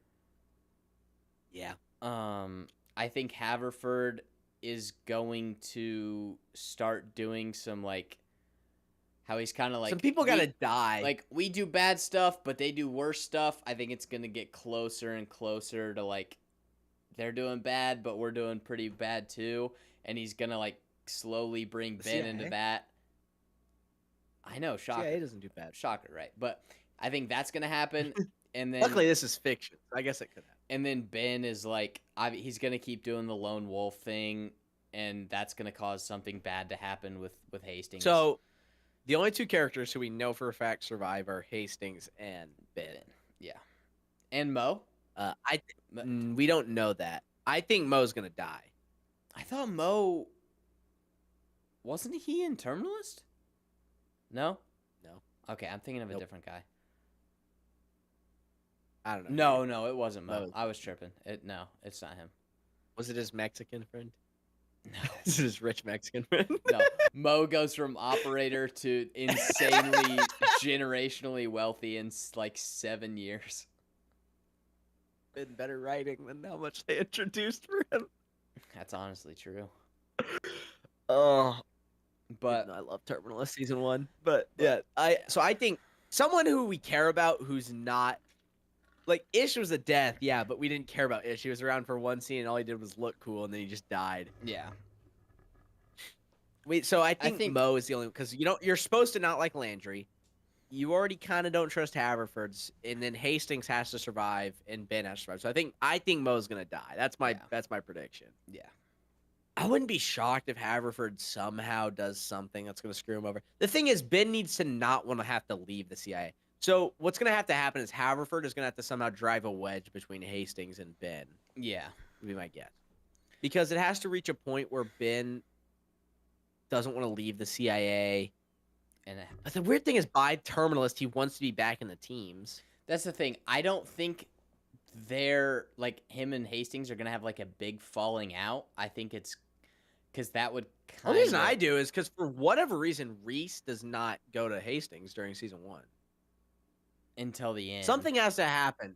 Yeah. I think Haverford is going to start doing some like how he's kind of like some people gotta die. Like we do bad stuff, but they do worse stuff. I think it's gonna get closer and closer to like they're doing bad, but we're doing pretty bad too. And he's gonna like slowly bring Ben into that. I know, shocker. CIA doesn't do bad. Shocker, right? But I think that's gonna happen, and then Luckily, this is fiction. So I guess it could happen. and then Ben is like, he's gonna keep doing the lone wolf thing, and that's gonna cause something bad to happen with Hastings. So the only two characters who we know for a fact survive are Hastings and Ben. Yeah, and Mo. We don't know that. I think Mo's gonna die. I thought Mo wasn't he in Terminalist? No. No. Okay, I'm thinking of a different guy. I don't know. No, it wasn't Mo. I was tripping. No, it's not him. Was it his Mexican friend? No. This is his rich Mexican friend. No. Mo goes from operator to insanely generationally wealthy in like 7 years. Been better writing than how much they introduced for him. That's honestly true. Oh, but I love Terminalist season 1. But yeah, I think someone who we care about who's not like Ish was a death, yeah, but we didn't care about Ish. He was around for one scene and all he did was look cool and then he just died. Yeah. Wait, so I think Mo is the only because you're supposed to not like Landry. You already kind of don't trust Haverford's, and then Hastings has to survive, and Ben has to survive. So I think Mo's gonna die. That's my prediction. Yeah, I wouldn't be shocked if Haverford somehow does something that's gonna screw him over. The thing is, Ben needs to not want to have to leave the CIA. So what's gonna have to happen is Haverford is gonna have to somehow drive a wedge between Hastings and Ben. Yeah, would be my guess, because it has to reach a point where Ben doesn't want to leave the CIA. But the weird thing is, by Terminalist, he wants to be back in the teams. That's the thing. I don't think they're like him and Hastings are gonna have like a big falling out. I think it's because that would. The reason I do is because for whatever reason, Reese does not go to Hastings during season 1 until the end. Something has to happen.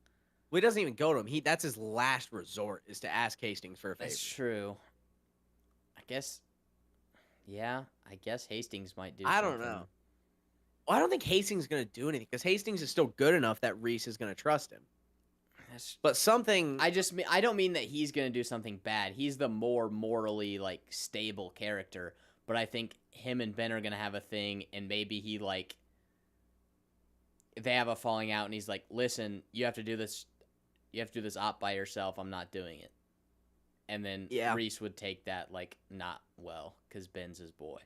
Well, he doesn't even go to him. That's his last resort is to ask Hastings for a favor. That's true. I guess. Yeah, I guess Hastings might do. I don't know. Well, I don't think Hastings is going to do anything because Hastings is still good enough that Reese is going to trust him. But something... I don't mean that he's going to do something bad. He's the more morally, like, stable character. But I think him and Ben are going to have a thing, and maybe he, like... They have a falling out, and he's like, listen, you have to do this... You have to do this op by yourself. I'm not doing it. And then Reese would take that, like, not well, because Ben's his boy.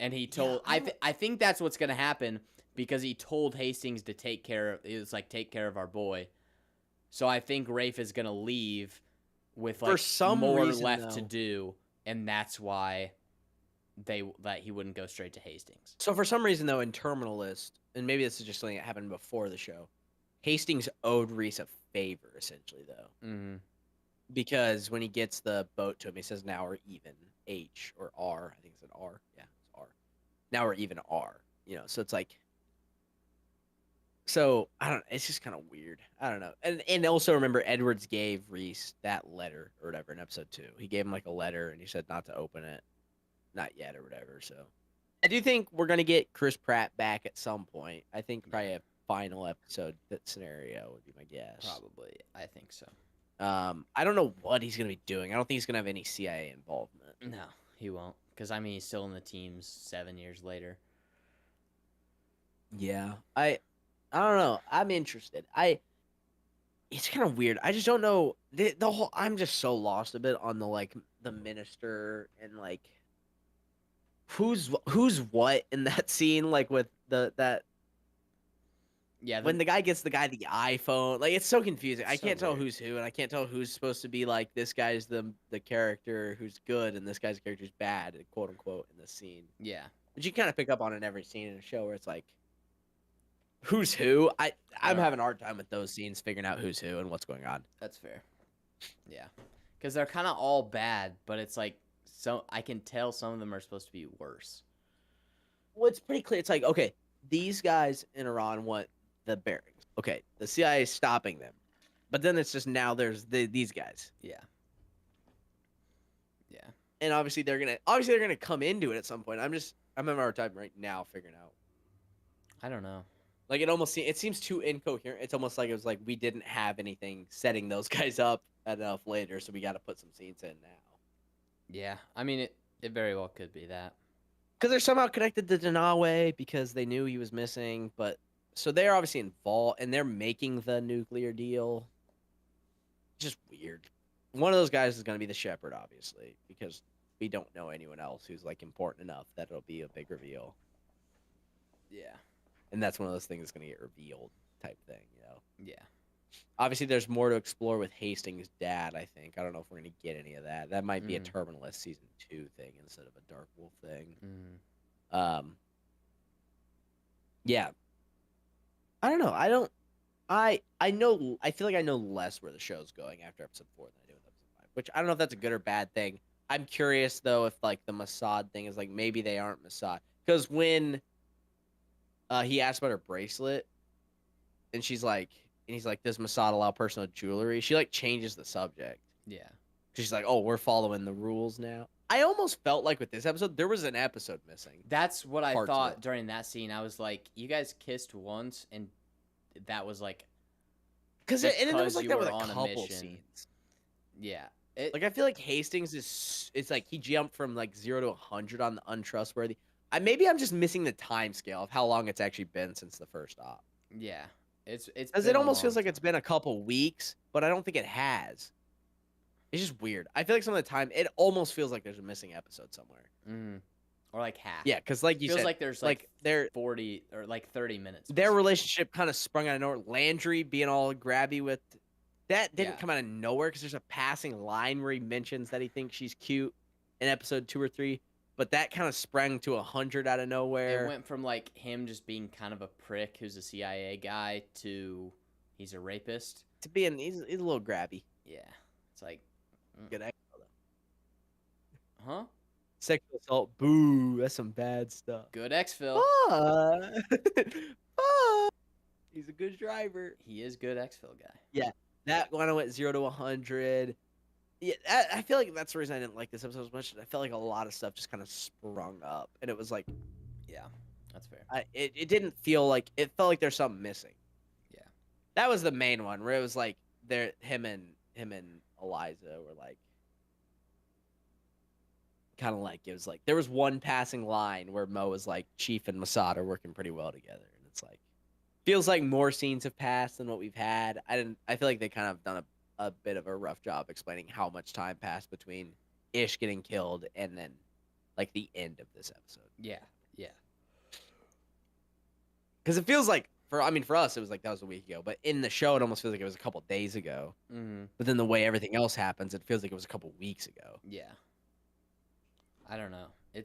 And he told... I think that's what's going to happen, because he told Hastings to take care of... It was like, take care of our boy. So I think Rafe is going to leave with, like, more left to do, and that's why that he wouldn't go straight to Hastings. So for some reason, though, in Terminalist, and maybe this is just something that happened before the show, Hastings owed Reese a favor, essentially, though. Mm-hmm. Because when he gets the boat to him, he says, now we're even. H or R. I think it's an R. Yeah, it's R. Now we're even R. You know, so it's like... So, I don't know. It's just kind of weird. I don't know. And also remember, Edwards gave Reese that letter or whatever in episode 2. He gave him like a letter and he said not to open it. Not yet or whatever. So, I do think we're going to get Chris Pratt back at some point. I think probably a final episode scenario would be my guess. Probably. I think so. I don't know what he's going to be doing. I don't think he's going to have any CIA involvement. No, he won't. Because, I mean, he's still in the teams 7 years later. Yeah. I don't know. I'm interested. It's kind of weird. I just don't know the whole. I'm just so lost a bit on the minister and like who's what in that scene. Like with that. Yeah. When the guy gets the iPhone, like it's so confusing. I can't tell who's who, and I can't tell who's supposed to be like this guy's the character who's good, and this guy's character who's bad, quote unquote, in the scene. Yeah. But you kind of pick up on it in every scene in a show where it's like. Who's who? I'm having a hard time with those scenes, figuring out who's who and what's going on. That's fair. Yeah, because they're kind of all bad, but it's like I can tell some of them are supposed to be worse. Well, it's pretty clear. It's like, okay, these guys in Iran want the bearings. Okay, the CIA is stopping them, but then it's just now there's these guys. Yeah. Yeah. And obviously they're gonna come into it at some point. I'm having a hard time right now figuring out. I don't know. Like it seems too incoherent. It's almost like it was like we didn't have anything setting those guys up enough later, so we got to put some scenes in now. Yeah, I mean it very well could be that. Because they're somehow connected to Denawe because they knew he was missing, but So they're obviously involved, and they're making the nuclear deal. Just weird. One of those guys is going to be the Shepherd, obviously, because we don't know anyone else who's like important enough that it'll be a big reveal. Yeah. And that's one of those things that's going to get revealed type thing, you know? Yeah. Obviously, there's more to explore with Hastings' dad, I think. I don't know if we're going to get any of that. That might be a Terminalist Season 2 thing instead of a Dark Wolf thing. Yeah. I don't know. I feel like I know less where the show's going after episode 4 than I do with episode 5, which I don't know if that's a good or bad thing. I'm curious, though, if like the Mossad thing is like maybe they aren't Mossad. Because when he asked about her bracelet, and he's like, does Mossad allow personal jewelry? She like changes the subject. Yeah. She's like, oh, we're following the rules now. I almost felt like with this episode, there was an episode missing. That's what I thought during that scene. I was like, you guys kissed once, and that was like... Because it was like that with a couple scenes. Yeah. Like, I feel like Hastings it's like he jumped from like 0 to 100 on the untrustworthy. Maybe I'm just missing the time scale of how long it's actually been since the first op. Yeah. It's because it almost feels like it's been a couple weeks, but I don't think it has. It's just weird. I feel like some of the time it almost feels like there's a missing episode somewhere. Or like half. Yeah, because like you feels said, like there's like 40 or like 30 minutes. Their relationship kind of sprung out of nowhere. Landry being all grabby with that didn't come out of nowhere because there's a passing line where he mentions that he thinks she's cute in episode 2 or 3. But that kind of sprang to 100 out of nowhere. It went from like him just being kind of a prick who's a CIA guy to he's a rapist. To being he's a little grabby. Yeah, it's like good exfil though. Huh? Sexual assault. Boo. That's some bad stuff. Good exfil. He's a good driver. He is good exfil guy. Yeah, that one went 0 to 100. Yeah, I feel like that's the reason I didn't like this episode as much. I felt like a lot of stuff just kind of sprung up, and it was like, yeah, that's fair. It didn't feel like it felt like there's something missing. Yeah, that was the main one where it was like him and Eliza were like, kind of like it was like there was one passing line where Mo was like, Chief and Mossad are working pretty well together, and it's like feels like more scenes have passed than what we've had. I feel like they kind of done a bit of a rough job explaining how much time passed between Ish getting killed and then like the end of this episode. Yeah. Because it feels like for us it was like that was a week ago, but in the show it almost feels like it was a couple days ago. But then the way everything else happens, it feels like it was a couple weeks ago. Yeah. I don't know. And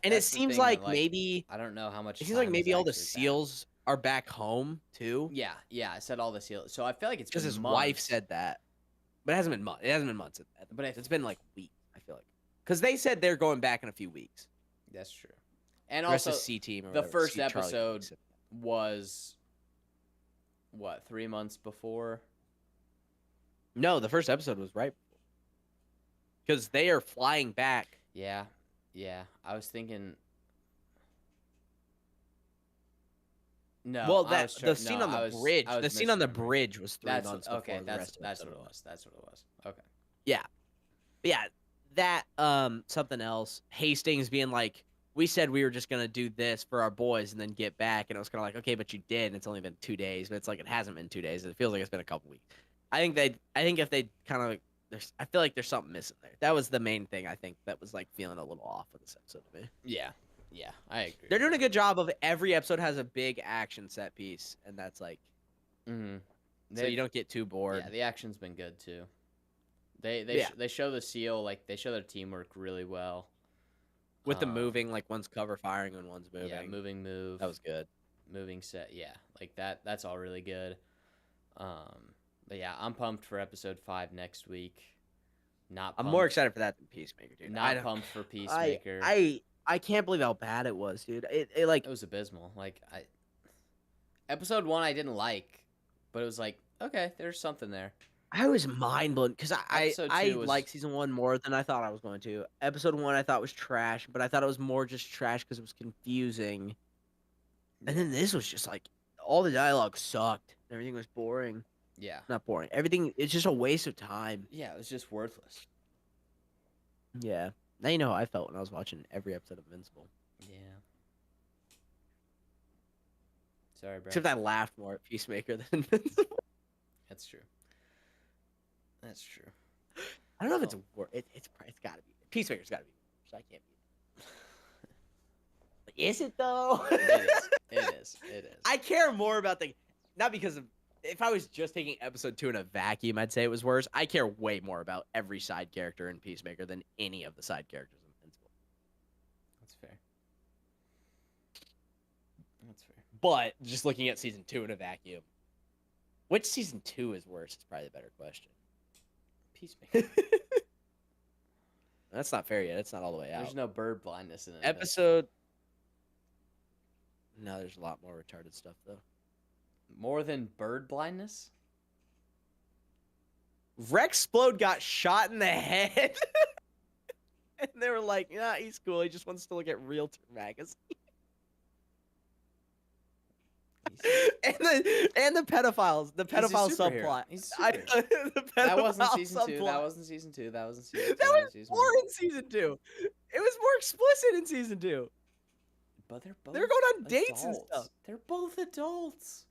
it seems like maybe I don't know how much. It seems like maybe all the SEALs are back home too. Yeah. I said all the SEALs. So I feel like it's because his months. wife said that, but it hasn't been months. It hasn't been months. But it's been like weeks. I feel like because they said they're going back in a few weeks. That's true. And also, C team. The first episode was what 3 months before. No, the first episode was right before. Because they are flying back. Yeah. I was thinking. No. Well, the scene on the bridge. The scene on the bridge was 3 months before. Okay, that's what it was. That's what it was. Okay. Yeah. That something else. Hastings being like, we said we were just gonna do this for our boys and then get back, and it was kind of like, okay, but you did, and it's only been 2 days, but it's like it hasn't been 2 days. It feels like it's been a couple weeks. I think if they kind of. I feel like there's something missing there. That was the main thing I think that was like feeling a little off with this episode to me. Yeah, I agree. They're doing a good job of every episode has a big action set piece, and that's like, so you don't get too bored. Yeah, the action's been good too. They show the SEAL like they show their teamwork really well. With the moving, like one's cover firing and one's moving. Yeah, move. That was good. Moving set, yeah, like that. That's all really good. But yeah, I'm pumped for episode 5 next week. I'm more excited for that than Peacemaker, dude. Not pumped for Peacemaker. I can't believe how bad it was, dude. It was abysmal. Like episode 1 I didn't like, but it was like, okay, there's something there. I was mind blown because I liked season 1 more than I thought I was going to. Episode 1 I thought was trash, but I thought it was more just trash because it was confusing. And then this was just like all the dialogue sucked. Everything was boring. Yeah. Not boring. Everything, it's just a waste of time. Yeah, it was just worthless. Yeah. Now you know how I felt when I was watching every episode of Invincible. Yeah. Sorry, bro. Except I laughed more at Peacemaker than Invincible. That's true. That's true. I don't know if it's worse. It's got to be. Peacemaker's got to be worse. I can't be. Is it though? It is. It is. It is. I care more about not because of. If I was just taking episode 2 in a vacuum, I'd say it was worse. I care way more about every side character in Peacemaker than any of the side characters in Invincible. That's fair. That's fair. But just looking at season 2 in a vacuum, which season 2 is worse is probably the better question. Peacemaker. That's not fair yet. It's not all the way out. There's no bird blindness in it. Episode. No, there's a lot more retarded stuff though. More than bird blindness? Rexplode got shot in the head. And they were like, yeah, he's cool. He just wants to look at Realtor magazine. and the pedophiles. The pedophile subplot. He's a superhero. That wasn't season 2. That wasn't season 2. That wasn't season 2. That was more in season 2. It was more explicit in season 2. But they're both going on dates and stuff. They're both adults.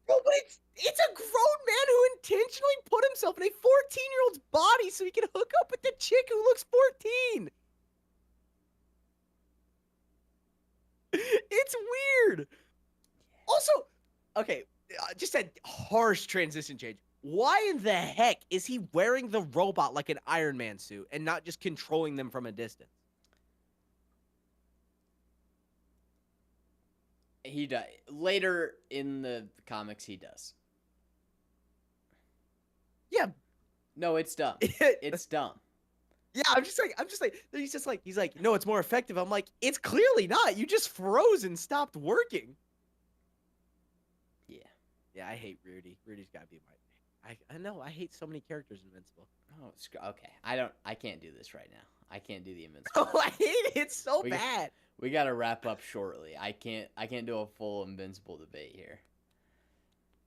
Bro, but it's a grown man who intentionally put himself in a 14-year-old's body so he can hook up with the chick who looks 14. It's weird. Also, okay, just a harsh transition change. Why in the heck is he wearing the robot like an Iron Man suit and not just controlling them from a distance? He does. Later in the comics, he does. Yeah. No, it's dumb. It's dumb. Yeah, he's like, no, it's more effective. I'm like, it's clearly not. You just froze and stopped working. Yeah. Yeah, I hate Rudy. Rudy's gotta be I know. I hate so many characters in Invincible. Oh, okay. I can't do this right now. I can't do the Invincible. Oh, I hate it. It's so bad. We gotta wrap up shortly. I can't do a full Invincible debate here.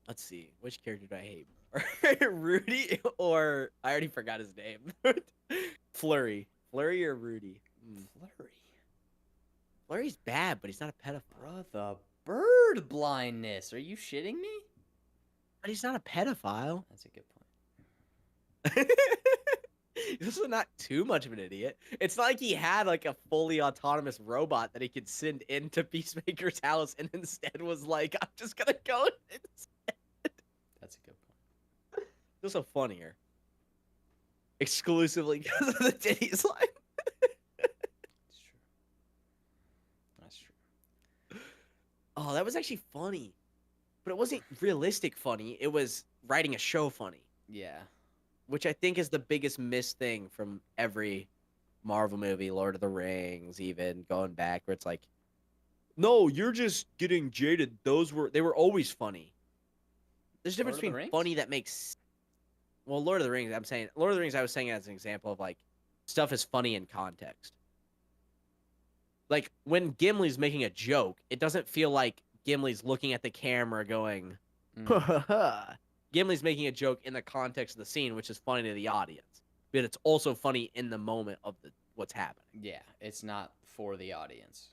Let's see. Which character do I hate more? Rudy or I already forgot his name. Flurry. Flurry or Rudy? Flurry. Flurry's bad, but he's not a pedophile. Bro, the bird blindness. Are you shitting me? But he's not a pedophile. That's a good point. This is not too much of an idiot. It's not like he had like a fully autonomous robot that he could send into Peacemaker's house and instead was like, I'm just gonna go instead. That's a good point. It's also funnier. Exclusively because of the titties line. That's true. That's true. Oh, that was actually funny. But it wasn't realistic funny. It was writing a show funny. Yeah. Which I think is the biggest missed thing from every Marvel movie, Lord of the Rings, even going back, where it's like, no, you're just getting jaded. They were always funny. There's a difference between funny that makes. Well, Lord of the Rings, Lord of the Rings, I was saying as an example of like stuff is funny in context. Like when Gimli's making a joke, it doesn't feel like Gimli's looking at the camera going, ha ha ha. Gimli's making a joke in the context of the scene, which is funny to the audience, but it's also funny in the moment of what's happening. Yeah, it's not for the audience.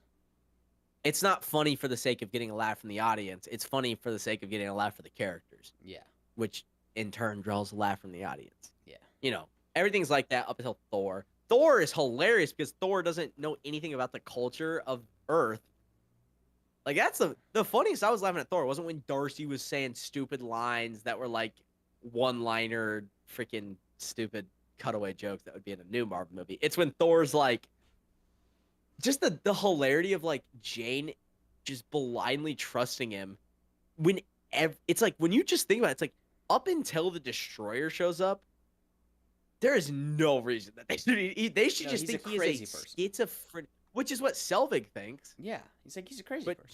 It's not funny for the sake of getting a laugh from the audience. It's funny for the sake of getting a laugh for the characters. Yeah. Which in turn draws a laugh from the audience. Yeah. You know, everything's like that up until Thor. Thor is hilarious because Thor doesn't know anything about the culture of Earth. Like, that's the funniest I was laughing at Thor wasn't when Darcy was saying stupid lines that were like one-liner freaking stupid cutaway jokes that would be in a new Marvel movie. It's when Thor's like, just the hilarity of like Jane just blindly trusting him when it's like, when you just think about it, it's like up until the Destroyer shows up, there is no reason that they should just think he is a schizophrenic. Which is what Selvig thinks. Yeah, he's like, he's a crazy person. But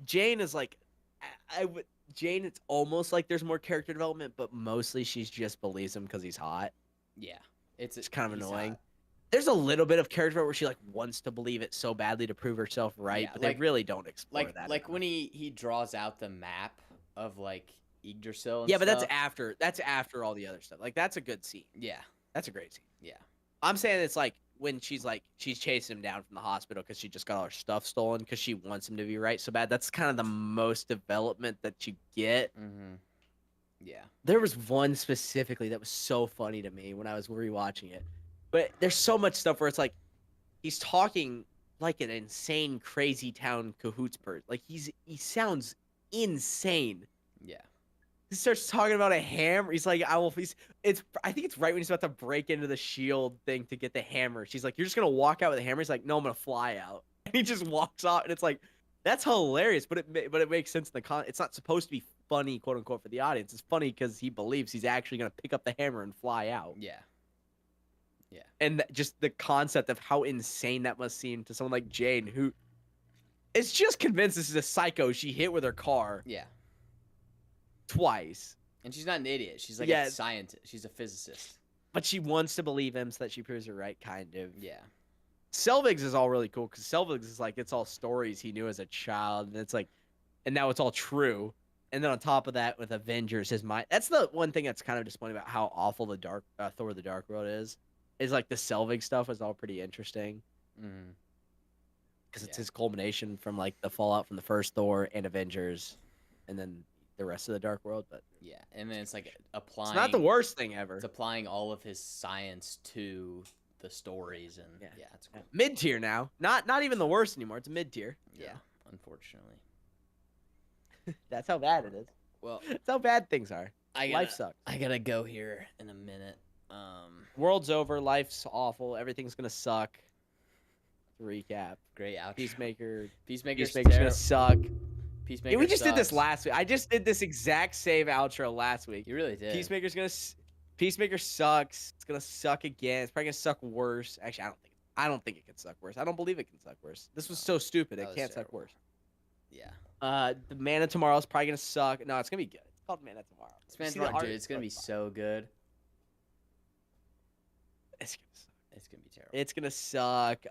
Jane is like, Jane, it's almost like there's more character development, but mostly she just believes him because he's hot. Yeah, it's kind of annoying. Hot. There's a little bit of character where she like wants to believe it so badly to prove herself right, but they really don't explore that. Like when he draws out the map of like Yggdrasil. Yeah, but that's after all the other stuff. Like that's a good scene. Yeah, that's a great scene. Yeah, I'm saying it's like when she's chasing him down from the hospital because she just got all her stuff stolen because she wants him to be right so bad. That's kind of the most development that you get. Mm-hmm. Yeah. There was one specifically that was so funny to me when I was rewatching it. But there's so much stuff where it's like he's talking like an insane, crazy town cahoots person. Like he sounds insane. Yeah. He starts talking about a hammer. He's like, I think it's right when he's about to break into the shield thing to get the hammer. She's like, you're just gonna walk out with a hammer. He's like, no, I'm gonna fly out. And he just walks off, and it's like, that's hilarious. But it makes sense in the con. It's not supposed to be funny, quote unquote, for the audience. It's funny because he believes he's actually gonna pick up the hammer and fly out. Yeah. Yeah. And just the concept of how insane that must seem to someone like Jane, who is just convinced this is a psycho she hit with her car. Yeah. Twice. And she's not an idiot. She's like a scientist. She's a physicist. But she wants to believe him so that she proves her right, kind of. Yeah. Selvig's is all really cool because Selvig's is like, it's all stories he knew as a child. And it's like, and now it's all true. And then on top of that, with Avengers, his mind. That's the one thing that's kind of disappointing about how awful the Thor the Dark World is like the Selvig stuff is all pretty interesting. Mm-hmm. Because it's his culmination from like the fallout from the first Thor and Avengers. And then the rest of the Dark World, but yeah, and then it's like applying. It's not the worst thing ever. It's applying all of his science to the stories, and yeah it's cool. Mid tier now, not even the worst anymore. It's a mid tier. Yeah, unfortunately. That's how bad it is. Well, that's how bad things are. Life sucks. I gotta go here in a minute. World's over. Life's awful. Everything's gonna suck. Recap. Great outro. Peacemaker's gonna suck. Peacemaker. Yeah, we just did this last week. I just did this exact same outro last week. You really did. Peacemaker sucks. It's gonna suck again. It's probably gonna suck worse. Actually, I don't think it can suck worse. I don't believe it can suck worse. This was so stupid. It can't suck worse. Yeah. The Man of Tomorrow is probably gonna suck. No, it's gonna be good. It's called Man of Tomorrow. Dude, it's gonna be so good. It's gonna suck. It's gonna be terrible. It's gonna suck.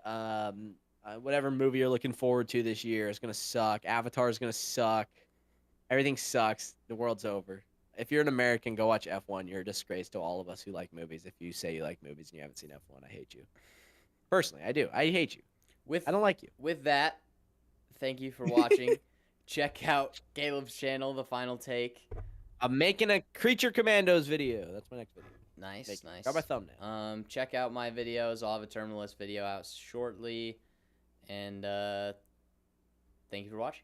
Whatever movie you're looking forward to this year is gonna suck. Avatar is gonna suck. Everything sucks. The world's over. If you're an American, go watch F1. You're a disgrace to all of us who like movies. If you say you like movies and you haven't seen F1, I hate you. Personally, I do. I hate you. I don't like you. With that, thank you for watching. Check out Caleb's channel, The Final Take. I'm making a Creature Commandos video. That's my next video. Nice. Got my thumbnail. Check out my videos. I'll have a Terminalist video out shortly. And thank you for watching.